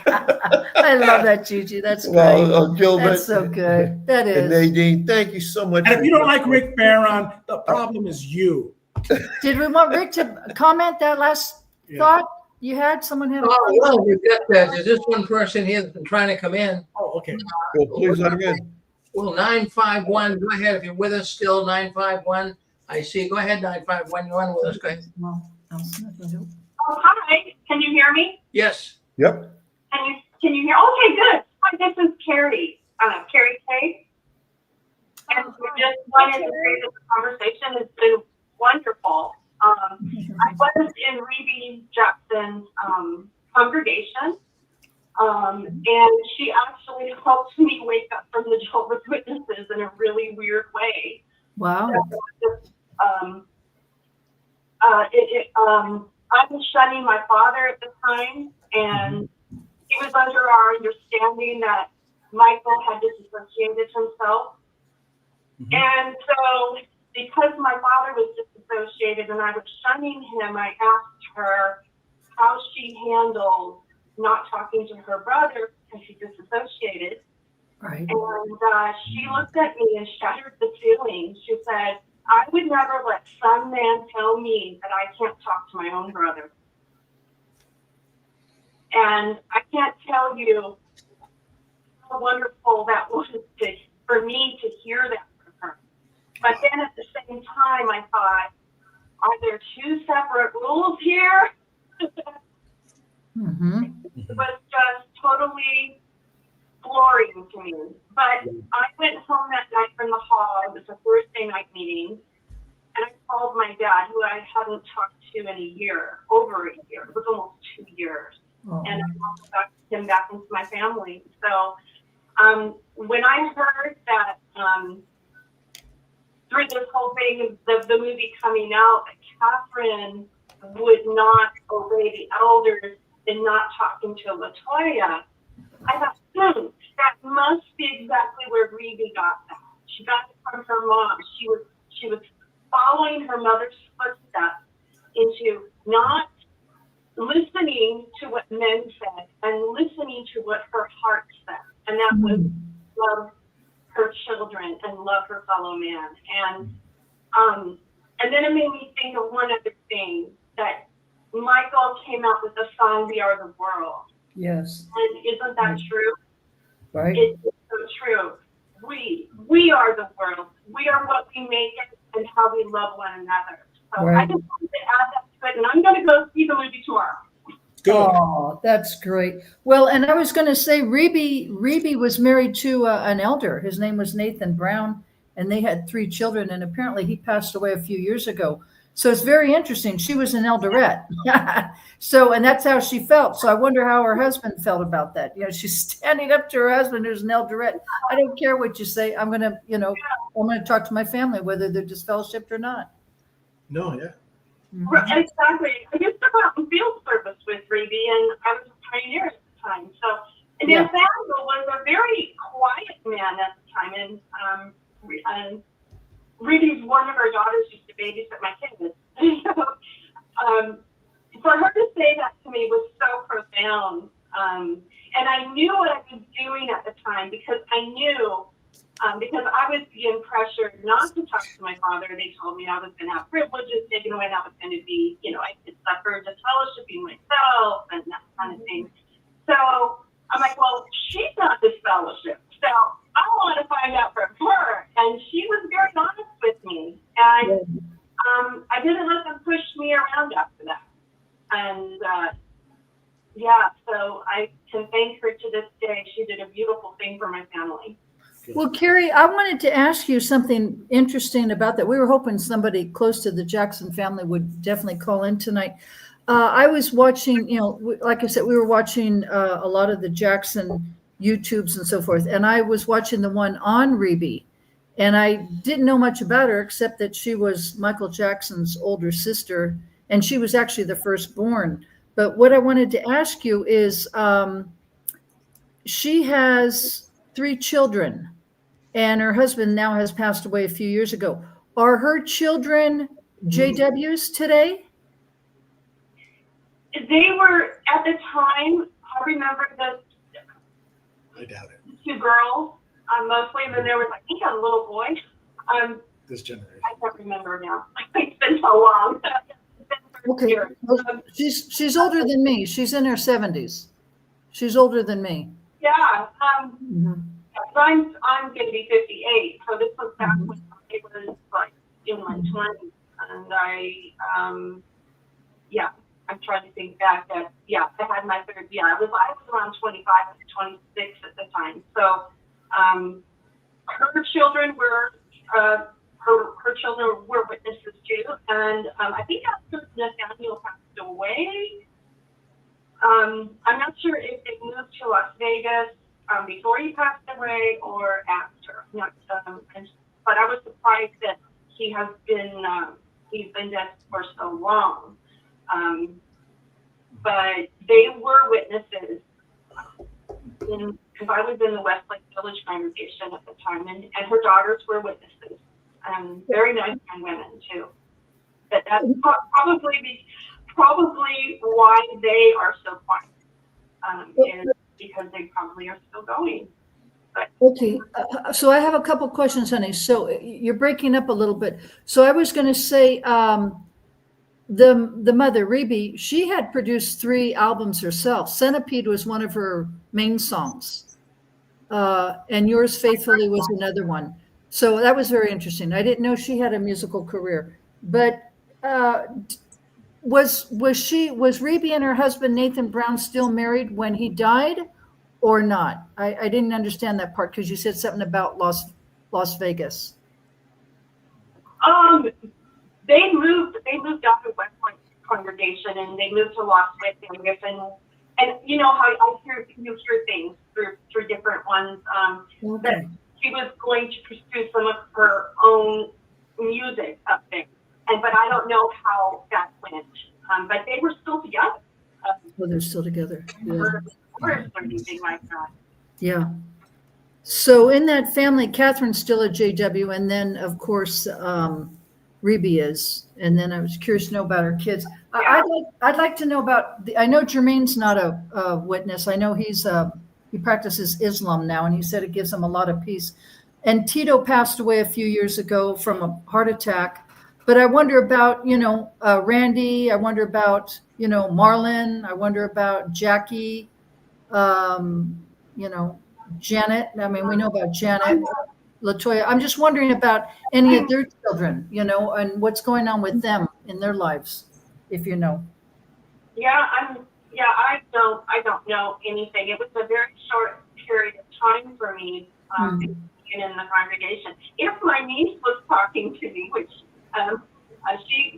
I love that, Gigi. That's great. Well, Gilbert, that's so good. That is. And Nadine, thank you so much. And if you don't like Rick Barron, the problem is you. Did we want Rick to comment that last thought you had? Someone had. Oh, well, we've got there's this one person here that's been trying to come in. Oh, okay. Well, please let him in. Well, 951, go ahead. If you're with us still, 951. I see. Go ahead, 951. You're on with us. Go ahead. Oh, hi. Can you hear me? Yes. Yep. Can you hear? Okay, good. Hi, this is Carrie. Carrie K. And we just wanted to say that the conversation has been wonderful. I was in Reedy Jackson's congregation, and she actually helped me wake up from the Jehovah's Witnesses in a really weird way. Wow. I was shunning my father at the time, and he was under our understanding that Michael had disassociated himself. And so, because my father was disassociated and I was shunning him, I asked her how she handled not talking to her brother because he disassociated. Right. And she looked at me and shuddered the feeling. She said, I would never let some man tell me that I can't talk to my own brother. And I can't tell you how wonderful that was for me to hear that from her. But then at the same time, I thought, are there two separate rules here? It was just totally flooring to me. But I went home that night from the hall. It was a Thursday night meeting. And I called my dad, who I hadn't talked to in a year, over a year. It was almost 2 years. And I welcomed him back into my family. So when I heard that through this whole thing of the movie coming out, that Catherine would not obey the elders in not talking to LaToya, I thought, that must be exactly where Reedy got that. She got it from her mom. She was following her mother's footsteps into not listening to what men said and listening to what her heart said. And that was love her children and love her fellow man. And then it made me think of one other thing, that Michael came out with the song, We Are the World. Yes. And isn't that true? Right. It's so true. We are the world. We are what we make it and how we love one another. So Right. I just wanted to add that to it, and I'm going to go see the movie tomorrow. Oh, that's great. Well, and I was going to say, Reby was married to an elder. His name was Nathan Brown, and they had 3 children. And apparently, he passed away a few years ago. So it's very interesting. She was an elderette. So, and that's how she felt. So I wonder how her husband felt about that. You know, she's standing up to her husband, who's an elderette. I don't care what you say. I'm going to talk to my family, whether they're disfellowshipped or not. No, yeah. Right, exactly. I used to go out and field service with Reby, and I was a pioneer at the time. So, and Yeah. Nathaniel was a very quiet man at the time, and Reby's one of her daughters used to babysit my kids. For her to say that to me was so profound. And I knew what I was doing at the time, because I knew, because I was being pressured not to talk to my father. They told me I was going to have privileges taken away, and I was going to be, I could suffer disfellowshipping myself and that kind of thing. So I'm like, well, she's not disfellowshipped, so I want to find out from her. And she was very honest with me, and I didn't let them push me around after that. And so I can thank her to this day. She did a beautiful thing for my family. Well, Carrie, I wanted to ask you something interesting about that. We were hoping somebody close to the Jackson family would definitely call in tonight. I was watching, like I said, we were watching a lot of the Jackson YouTubes and so forth. And I was watching the one on Reby. And I didn't know much about her, except that she was Michael Jackson's older sister. And she was actually the firstborn. But what I wanted to ask you is, she has 3 children. And her husband now has passed away a few years ago. Are her children JWs today? They were, at the time, I remember I doubt it. 2 girls, mostly, and then there was, I think, a little boy. This generation. I can't remember now. It's been so long. Okay. Well, she's older than me. She's in her 70s. She's older than me. Yeah. Mhm. I'm going to be 58, so this was back when I was like in my 20s, and I'm trying to think back that I had my 3rd. I was around 25 to 26 at the time. So her children were her children were witnesses too, and I think after Nathaniel passed away, I'm not sure if they moved to Las Vegas before he passed away or after. But I was surprised that he has been he's been dead for so long. But they were witnesses, because I was in the Westlake Village congregation at the time, and her daughters were witnesses, very nice young women too. But that's probably why they are so quiet, is because they probably are still going. But, Okay, so I have a couple questions, honey. So you're breaking up a little bit. So I was going to say, the mother, Reby, she had produced 3 albums herself. Centipede was one of her main songs, and Yours Faithfully was another one. So that was very interesting. I didn't know she had a musical career. But was Reby and her husband Nathan Brown still married when he died, or not? I didn't understand that part, because you said something about Las Vegas. They moved out of West Point congregation, and they moved to Las Vegas, and you know how you hear things through different ones. That she was going to pursue some of her own music up there, but I don't know how that went. But they were still together. They're still together. Yeah. Or anything like that. Yeah. So in that family, Catherine's still a JW, and then of course Reby is. And then I was curious to know about her kids. I'd like to know about I know Jermaine's not a witness. I know he practices Islam now, and he said it gives him a lot of peace. And Tito passed away a few years ago from a heart attack. But I wonder about, Randy. I wonder about, Marlon. I wonder about Jackie, Janet. I mean, we know about Janet, Latoya. I'm just wondering about any of their children, and what's going on with them in their lives, if you know. I don't know anything. It was a very short period of time for me being in the congregation. If my niece was talking to me, which she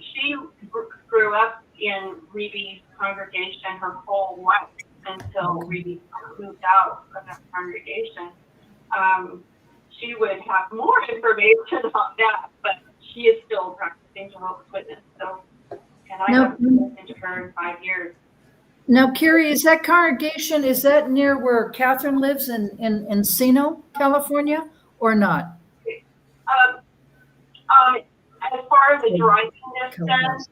grew up in Reeby's congregation her whole life until Reeby moved out of that congregation. She would have more information on that, but she is still practicing Jehovah's Witness. So, and I haven't listened to her in 5 years. Now, Carrie, is that congregation, is that near where Catherine lives in Encino, California, or not? As far as the driving distance,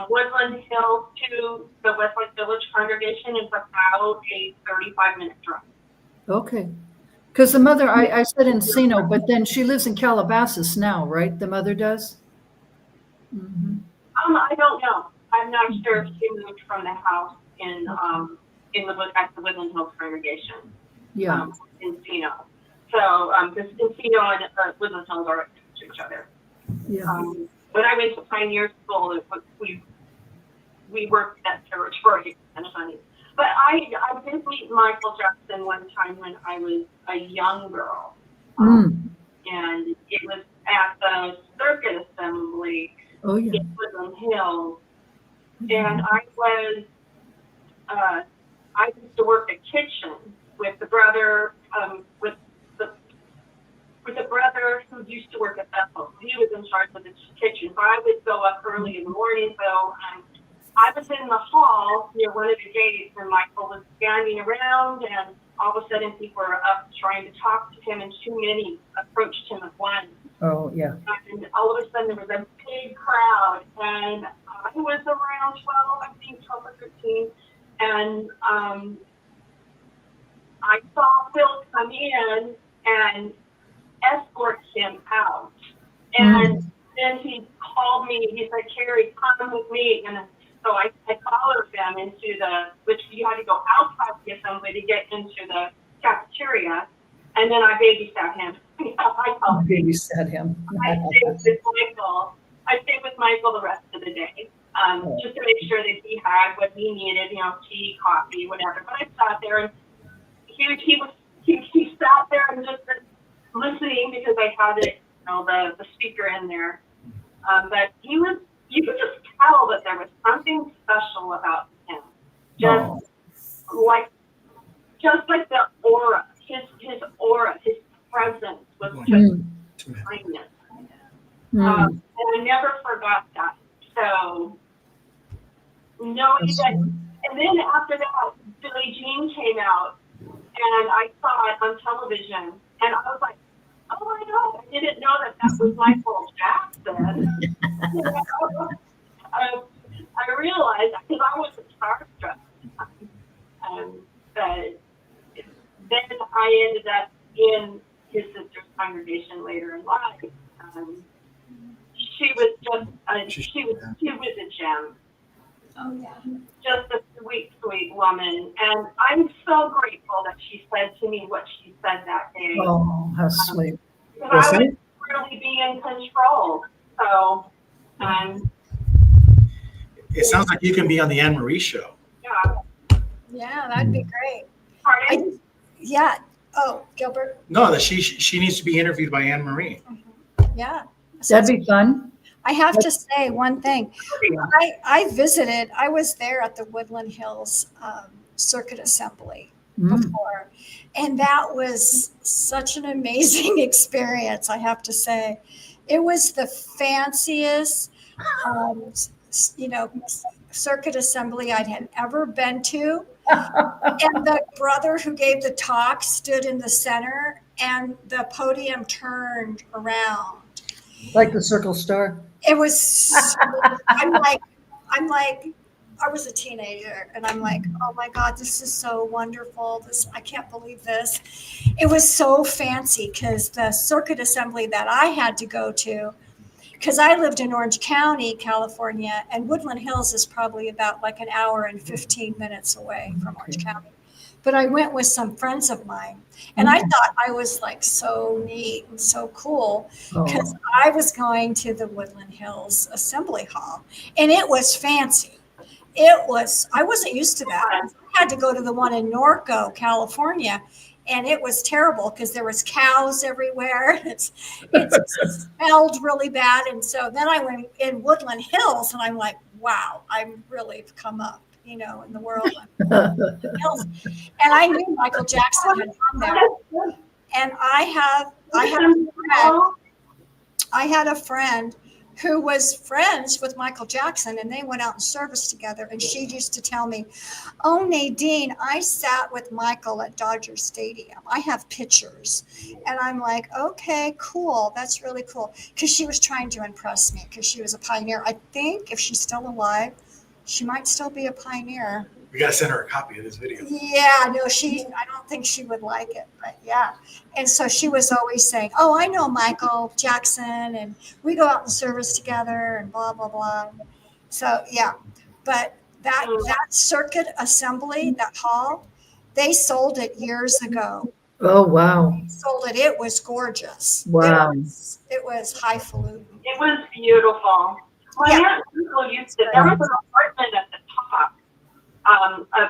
Woodland Hills to the Westlake Village congregation is about a 35-minute drive. Okay. Because the mother, I said Encino, but then she lives in Calabasas now, right? The mother does? Mm-hmm. I don't know. I'm not sure if she moved from the house at the Woodland Hills congregation. Yeah. Encino. So, this Encino and Woodland Hills are next to each other. Yeah. When I went to Pioneer School, we worked that territory kind of funny. But I did meet Michael Jackson one time when I was a young girl. And it was at the Circuit Assembly in Woodland Hills. And I used to work a kitchen with the brother, with the brother who used to work at Bethel. He was in charge of the kitchen. So I would go up early in the morning. So I was in the hall near one of the gates, and Michael was standing around, and all of a sudden people were up trying to talk to him, and too many approached him at once. Oh, yeah. And all of a sudden there was a big crowd, and I was around 12, I think 12 or 13, and I saw Phil come in and escort him out. And then he called me, he said, Carrie, come with me. And so I followed them which you had to go outside the assembly to get into the cafeteria. And then I babysat him. Babysat him. I stayed with Michael the rest of the day, just to make sure that he had what he needed, tea, coffee, whatever. But I sat there, and he sat there and just listening because I had it, the speaker in there. But you could just tell that there was something special about him. Just like the aura, his aura, his presence was just kindness. And I never forgot that. So knowing that, and then after that, Billie Jean came out, and I saw it on television, and I was like, oh my God, I didn't know that was Michael Jackson. I realized, because I wasn't starstruck, that then I ended up in his sister's congregation later in life. She was just, she was a gem. Oh, yeah. Just a sweet, sweet woman. And I'm so grateful that she said to me what she said that day. Oh, how sweet. Because I would really be in control. So, it sounds like you can be on the Anne Marie show. Yeah. Yeah, that'd be great. Pardon? Yeah. Oh, Gilbert? No, that she needs to be interviewed by Anne Marie. Yeah. That'd be fun. I have to say one thing. I visited, I was there at the Woodland Hills Circuit Assembly before, and that was such an amazing experience, I have to say. It was the fanciest, circuit assembly I had ever been to. And the brother who gave the talk stood in the center, and the podium turned around. Like the Circle Star. It was, I'm like, I was a teenager, and I'm like, oh my God, this is so wonderful. I can't believe this. It was so fancy because the circuit assembly that I had to go to, because I lived in Orange County, California, and Woodland Hills is probably about like an hour and 15 minutes away from Orange County. But I went with some friends of mine, and I thought I was like so neat and so cool because I was going to the Woodland Hills Assembly Hall, and it was fancy. I wasn't used to that. I had to go to the one in Norco, California, and it was terrible because there was cows everywhere. It smelled really bad. And so then I went in Woodland Hills, and I'm like, wow, I'm really come up, in the world. And I knew Michael Jackson had come there. And I had a friend who was friends with Michael Jackson, and they went out in service together. And she used to tell me, oh, Nadine, I sat with Michael at Dodger Stadium. I have pictures. And I'm like, okay, cool. That's really cool. Because she was trying to impress me because she was a pioneer. I think if she's still alive, she might still be a pioneer. We got to send her a copy of this video. Yeah, no, I don't think she would like it, but yeah. And so she was always saying, oh, I know Michael Jackson, and we go out in service together and blah, blah, blah. So, yeah. But that circuit assembly, that hall, they sold it years ago. Oh, wow. They sold it. It was gorgeous. Wow. It was highfalutin. It was beautiful. My aunt and uncle used to, there was an apartment at the top.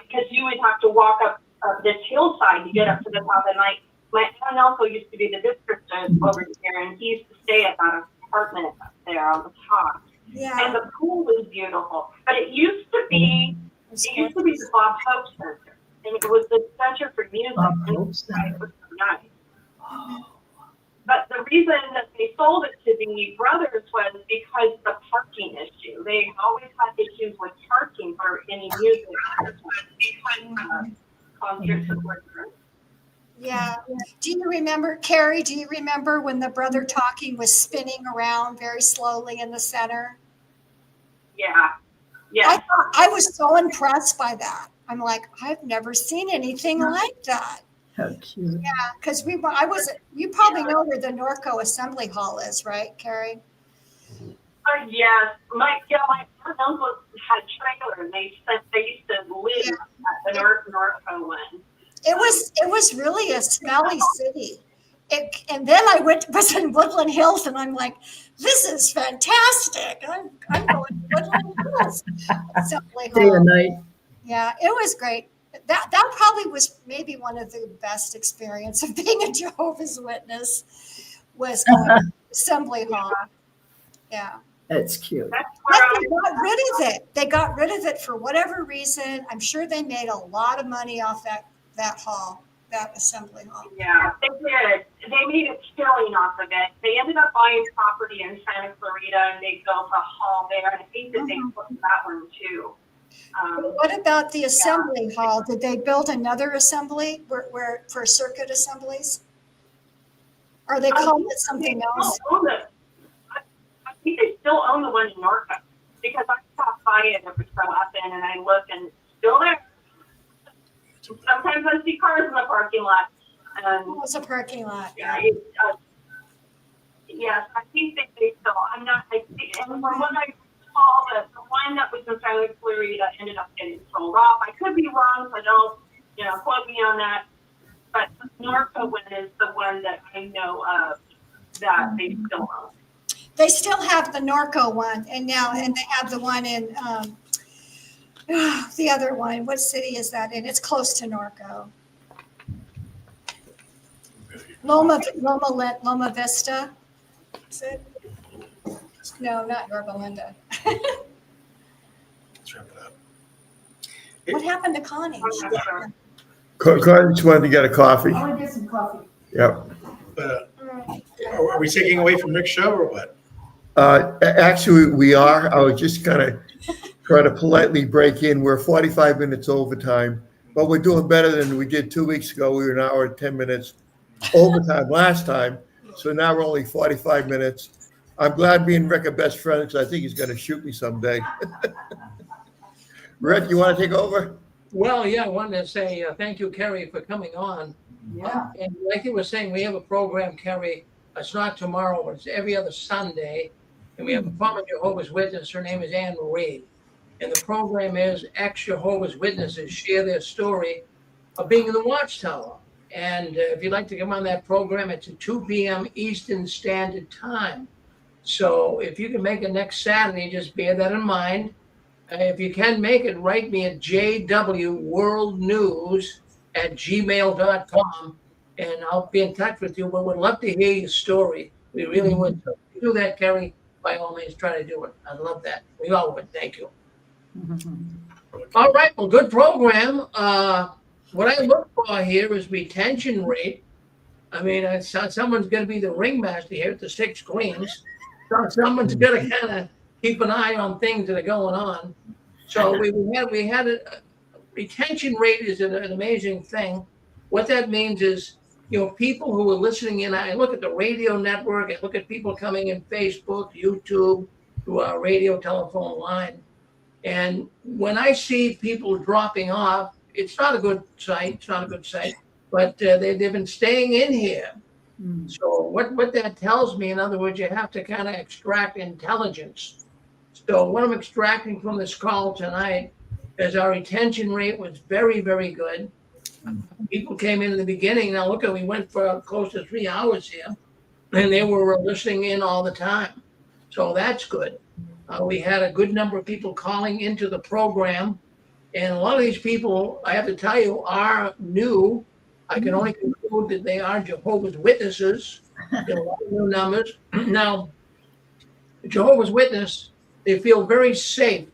Because you would have to walk up this hillside to get up to the top. And my aunt and uncle used to be the district judge over here, and he used to stay at that apartment up there on the top. Yeah. And the pool was beautiful. But it used to be the Bob Hope Center, and it was the center for music. And it was so nice. But the reason that they sold it to the brothers was because the parking issue. They always had issues with parking for any music concerts that were through. Yeah. Do you remember, Carrie, when the brother talking was spinning around very slowly in the center? Yeah. Yeah. I was so impressed by that. I'm like, I've never seen anything like that. How cute. Yeah, because you probably know where the Norco Assembly Hall is, right, Carrie? Yes. My aunt and uncle had trailers. They used to live at the Norco one. It was really a smelly city. And then I was in Woodland Hills, and I'm like, this is fantastic. I'm going to Woodland Hills Assembly Hall. Day and night. Yeah, it was great. That probably was maybe one of the best experience of being a Jehovah's Witness was going to Assembly Hall. Yeah. That's cute. But they got rid of it. They got rid of it for whatever reason. I'm sure they made a lot of money off that hall, that Assembly Hall. Yeah, they did. They made a killing off of it. They ended up buying property in Santa Clarita, and they built a hall there. And I think that they put that one too. What about the Assembly Hall? Did they build another assembly where for circuit assemblies? Are they calling it something else? I think they still own the one in Norfolk because I stop by it every so often and I look and it's still there. Sometimes I see cars in the parking lot. It's a parking lot. Yeah. Yes, I think that they still. I'm not. And from what I recall, the one that was in Santa Clarita ended up getting sold off. I could be wrong, so don't quote me on that. But Norco one is the one that I know of that they still own. They still have the Norco one, and they have the one in the other one. What city is that in? It's close to Norco. Loma Vista. Is it? No, not Yorba Linda. Let's wrap it up. What happened to Connie? Connie just wanted to get a coffee. I want to get some coffee. Yep. But are we taking away from Rick's show or what? Actually, we are. I was just kind of trying to politely break in. We're 45 minutes overtime, but we're doing better than we did 2 weeks ago. We were an hour and 10 minutes overtime last time, so now we're only 45 minutes. I'm glad me and Rick are best friends because I think he's going to shoot me someday. Rick, you want to take over? Well, yeah, I wanted to say thank you, Kerry, for coming on. Yeah. And like you were saying, we have a program, Kerry. It's not tomorrow, but it's every other Sunday. And we have a former Jehovah's Witness. Her name is Anne Marie. And the program is ex-Jehovah's Witnesses share their story of being in the Watchtower. And if you'd like to come on that program, it's at 2 p.m. Eastern Standard Time. So if you can make it next Saturday, just bear that in mind. If you can make it, write me at jwworldnews@gmail.com, and I'll be in touch with you. But we'd love to hear your story. We really would. So if you do that, Kerry, by all means, try to do it. I'd love that. We all would. Thank you. All right. Well, good program. What I look for here is retention rate. I mean, someone's going to be the ringmaster here at the 6 Greens. So someone's going to kind of keep an eye on things that are going on. So we had a retention rate is an amazing thing. What that means is, people who are listening in, I look at the radio network, I look at people coming in Facebook, YouTube, through our radio telephone line. And when I see people dropping off, it's not a good sight. But they've been staying in here. So what that tells me, in other words, you have to kind of extract intelligence. So what I'm extracting from this call tonight is our retention rate was very, very good. People came in the beginning. Now look, we went for close to 3 hours here, and they were listening in all the time. So that's good. We had a good number of people calling into the program. And a lot of these people, I have to tell you, are new. I can only conclude that they are Jehovah's Witnesses. There are a lot of new numbers. Now, Jehovah's Witness, they feel very safe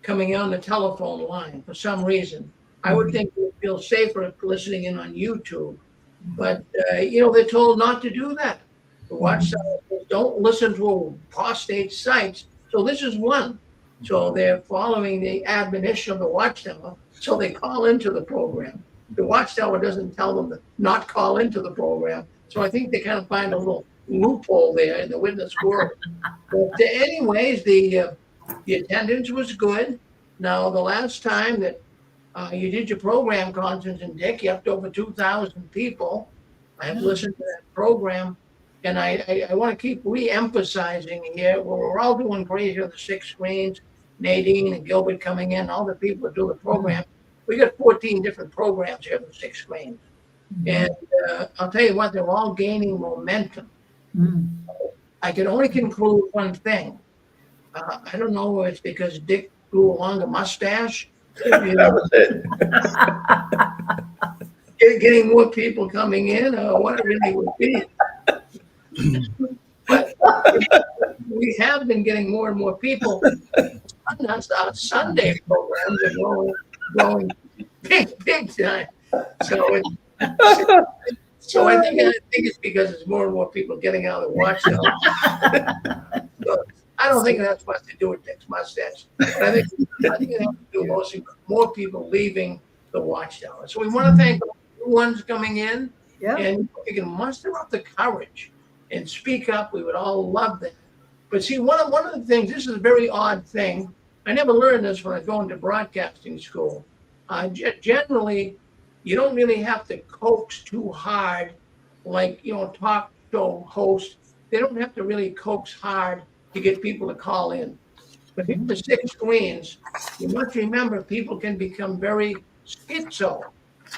coming on the telephone line for some reason. I would think they feel safer listening in on YouTube. But, they're told not to do that. The Watchtower says, don't listen to apostate sites. So this is one. So they're following the admonition of the Watchtower. So they call into the program. The Watchtower doesn't tell them to not call into the program. So I think they kind of find a little loophole there in the witness world. But anyways, the attendance was good. Now, the last time that you did your program, Constance and Dick, you have over 2,000 people. I have listened to that program. And I want to keep re-emphasizing here, we're all doing crazy on the 6 Screens, Nadine and Gilbert coming in, all the people that do the program. We got 14 different programs here for 6 Screens. And I'll tell you what, they're all gaining momentum. I can only conclude one thing. I don't know if it's because Dick grew a longer mustache. That was it. Getting more people coming in, or what it really would be. But we have been getting more and more people. Our Sunday programs are growing big time. So I think it's because there's more and more people getting out of the Watchtower. So I don't think it has much to do with Dick's mustache. But I think it has to do mostly with more people leaving the Watchtower. So we want to thank the new ones coming in. Yeah. And if you can muster up the courage and speak up, we would all love that. But see, one of the things, this is a very odd thing. I never learned this when I was going to broadcasting school. Generally, you don't really have to coax too hard, like, talk show hosts. They don't have to really coax hard to get people to call in. But in the 6 Screens, you must remember people can become very schizo.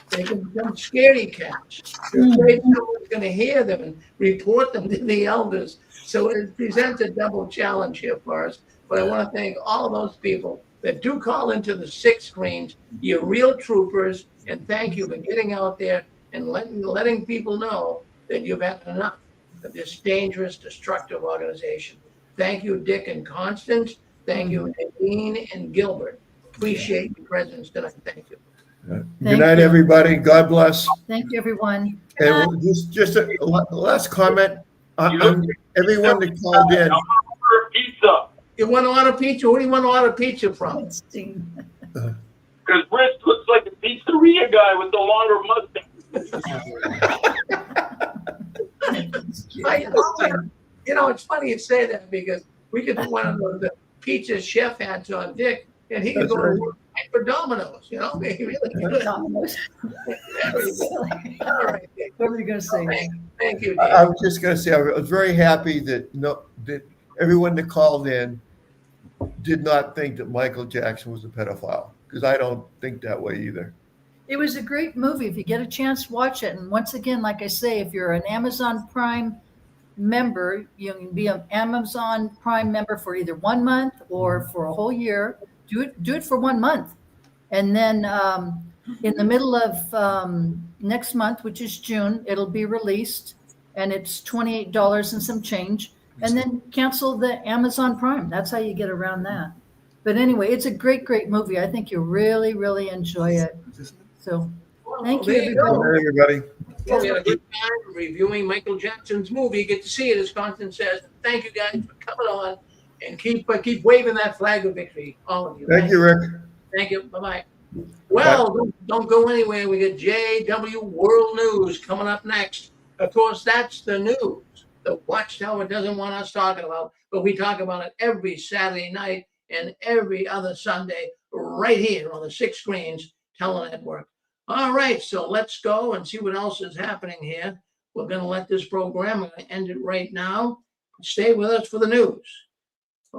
They can become scaredy cats. They're afraid someone's going to hear them and report them to the elders. So it presents a double challenge here for us. But I want to thank all of those people that do call into the 6 Screens. You're real troopers, and thank you for getting out there and letting people know that you've had enough of this dangerous, destructive organization. Thank you, Dick and Constance. Thank you, Nadine and Gilbert. Appreciate your presence tonight. Thank you. Good night, everybody. God bless. Thank you, everyone. And just a last comment. Everyone that called in. Pizza. You want to order pizza? Who do you want to order pizza from? Because Rich looks like a pizzeria guy with the longer mustache. It's funny you say that because we could put one of the pizza chef hats on Dick, and he could That's go right. to work for Domino's, you know, he really could. Domino's. Very good. All right. What were you going to say? Thank you, I Dave. was just going to say, I was very happy that that everyone that called in did not think that Michael Jackson was a pedophile, because I don't think that way either. It was a great movie. If you get a chance, watch it. And once again, like I say, if you're an Amazon Prime member, you can be an Amazon Prime member for either 1 month or for a whole year. Do it for 1 month. And then in the middle of next month, which is June, it'll be released, and it's $28 and some change. And then cancel the Amazon Prime. That's how you get around that. But anyway, it's a great, great movie. I think you'll really, really enjoy it. So thank you, There you go. everybody. Hey, everybody. Well, we had a good time reviewing Michael Jackson's movie. Get to see it, as Constance says. Thank you guys for coming on, and keep waving that flag of victory, all of you. Thank you, Rick. Thank you. Bye-bye. Well, don't go anywhere. We get JW World News coming up next. Of course, that's the news the Watchtower doesn't want us talking about, but we talk about it every Saturday night and every other Sunday right here on the 6 Screens Telenetwork. All right, so let's go and see what else is happening here. We're going to let this program, I'm going to end it right now. Stay with us for the news.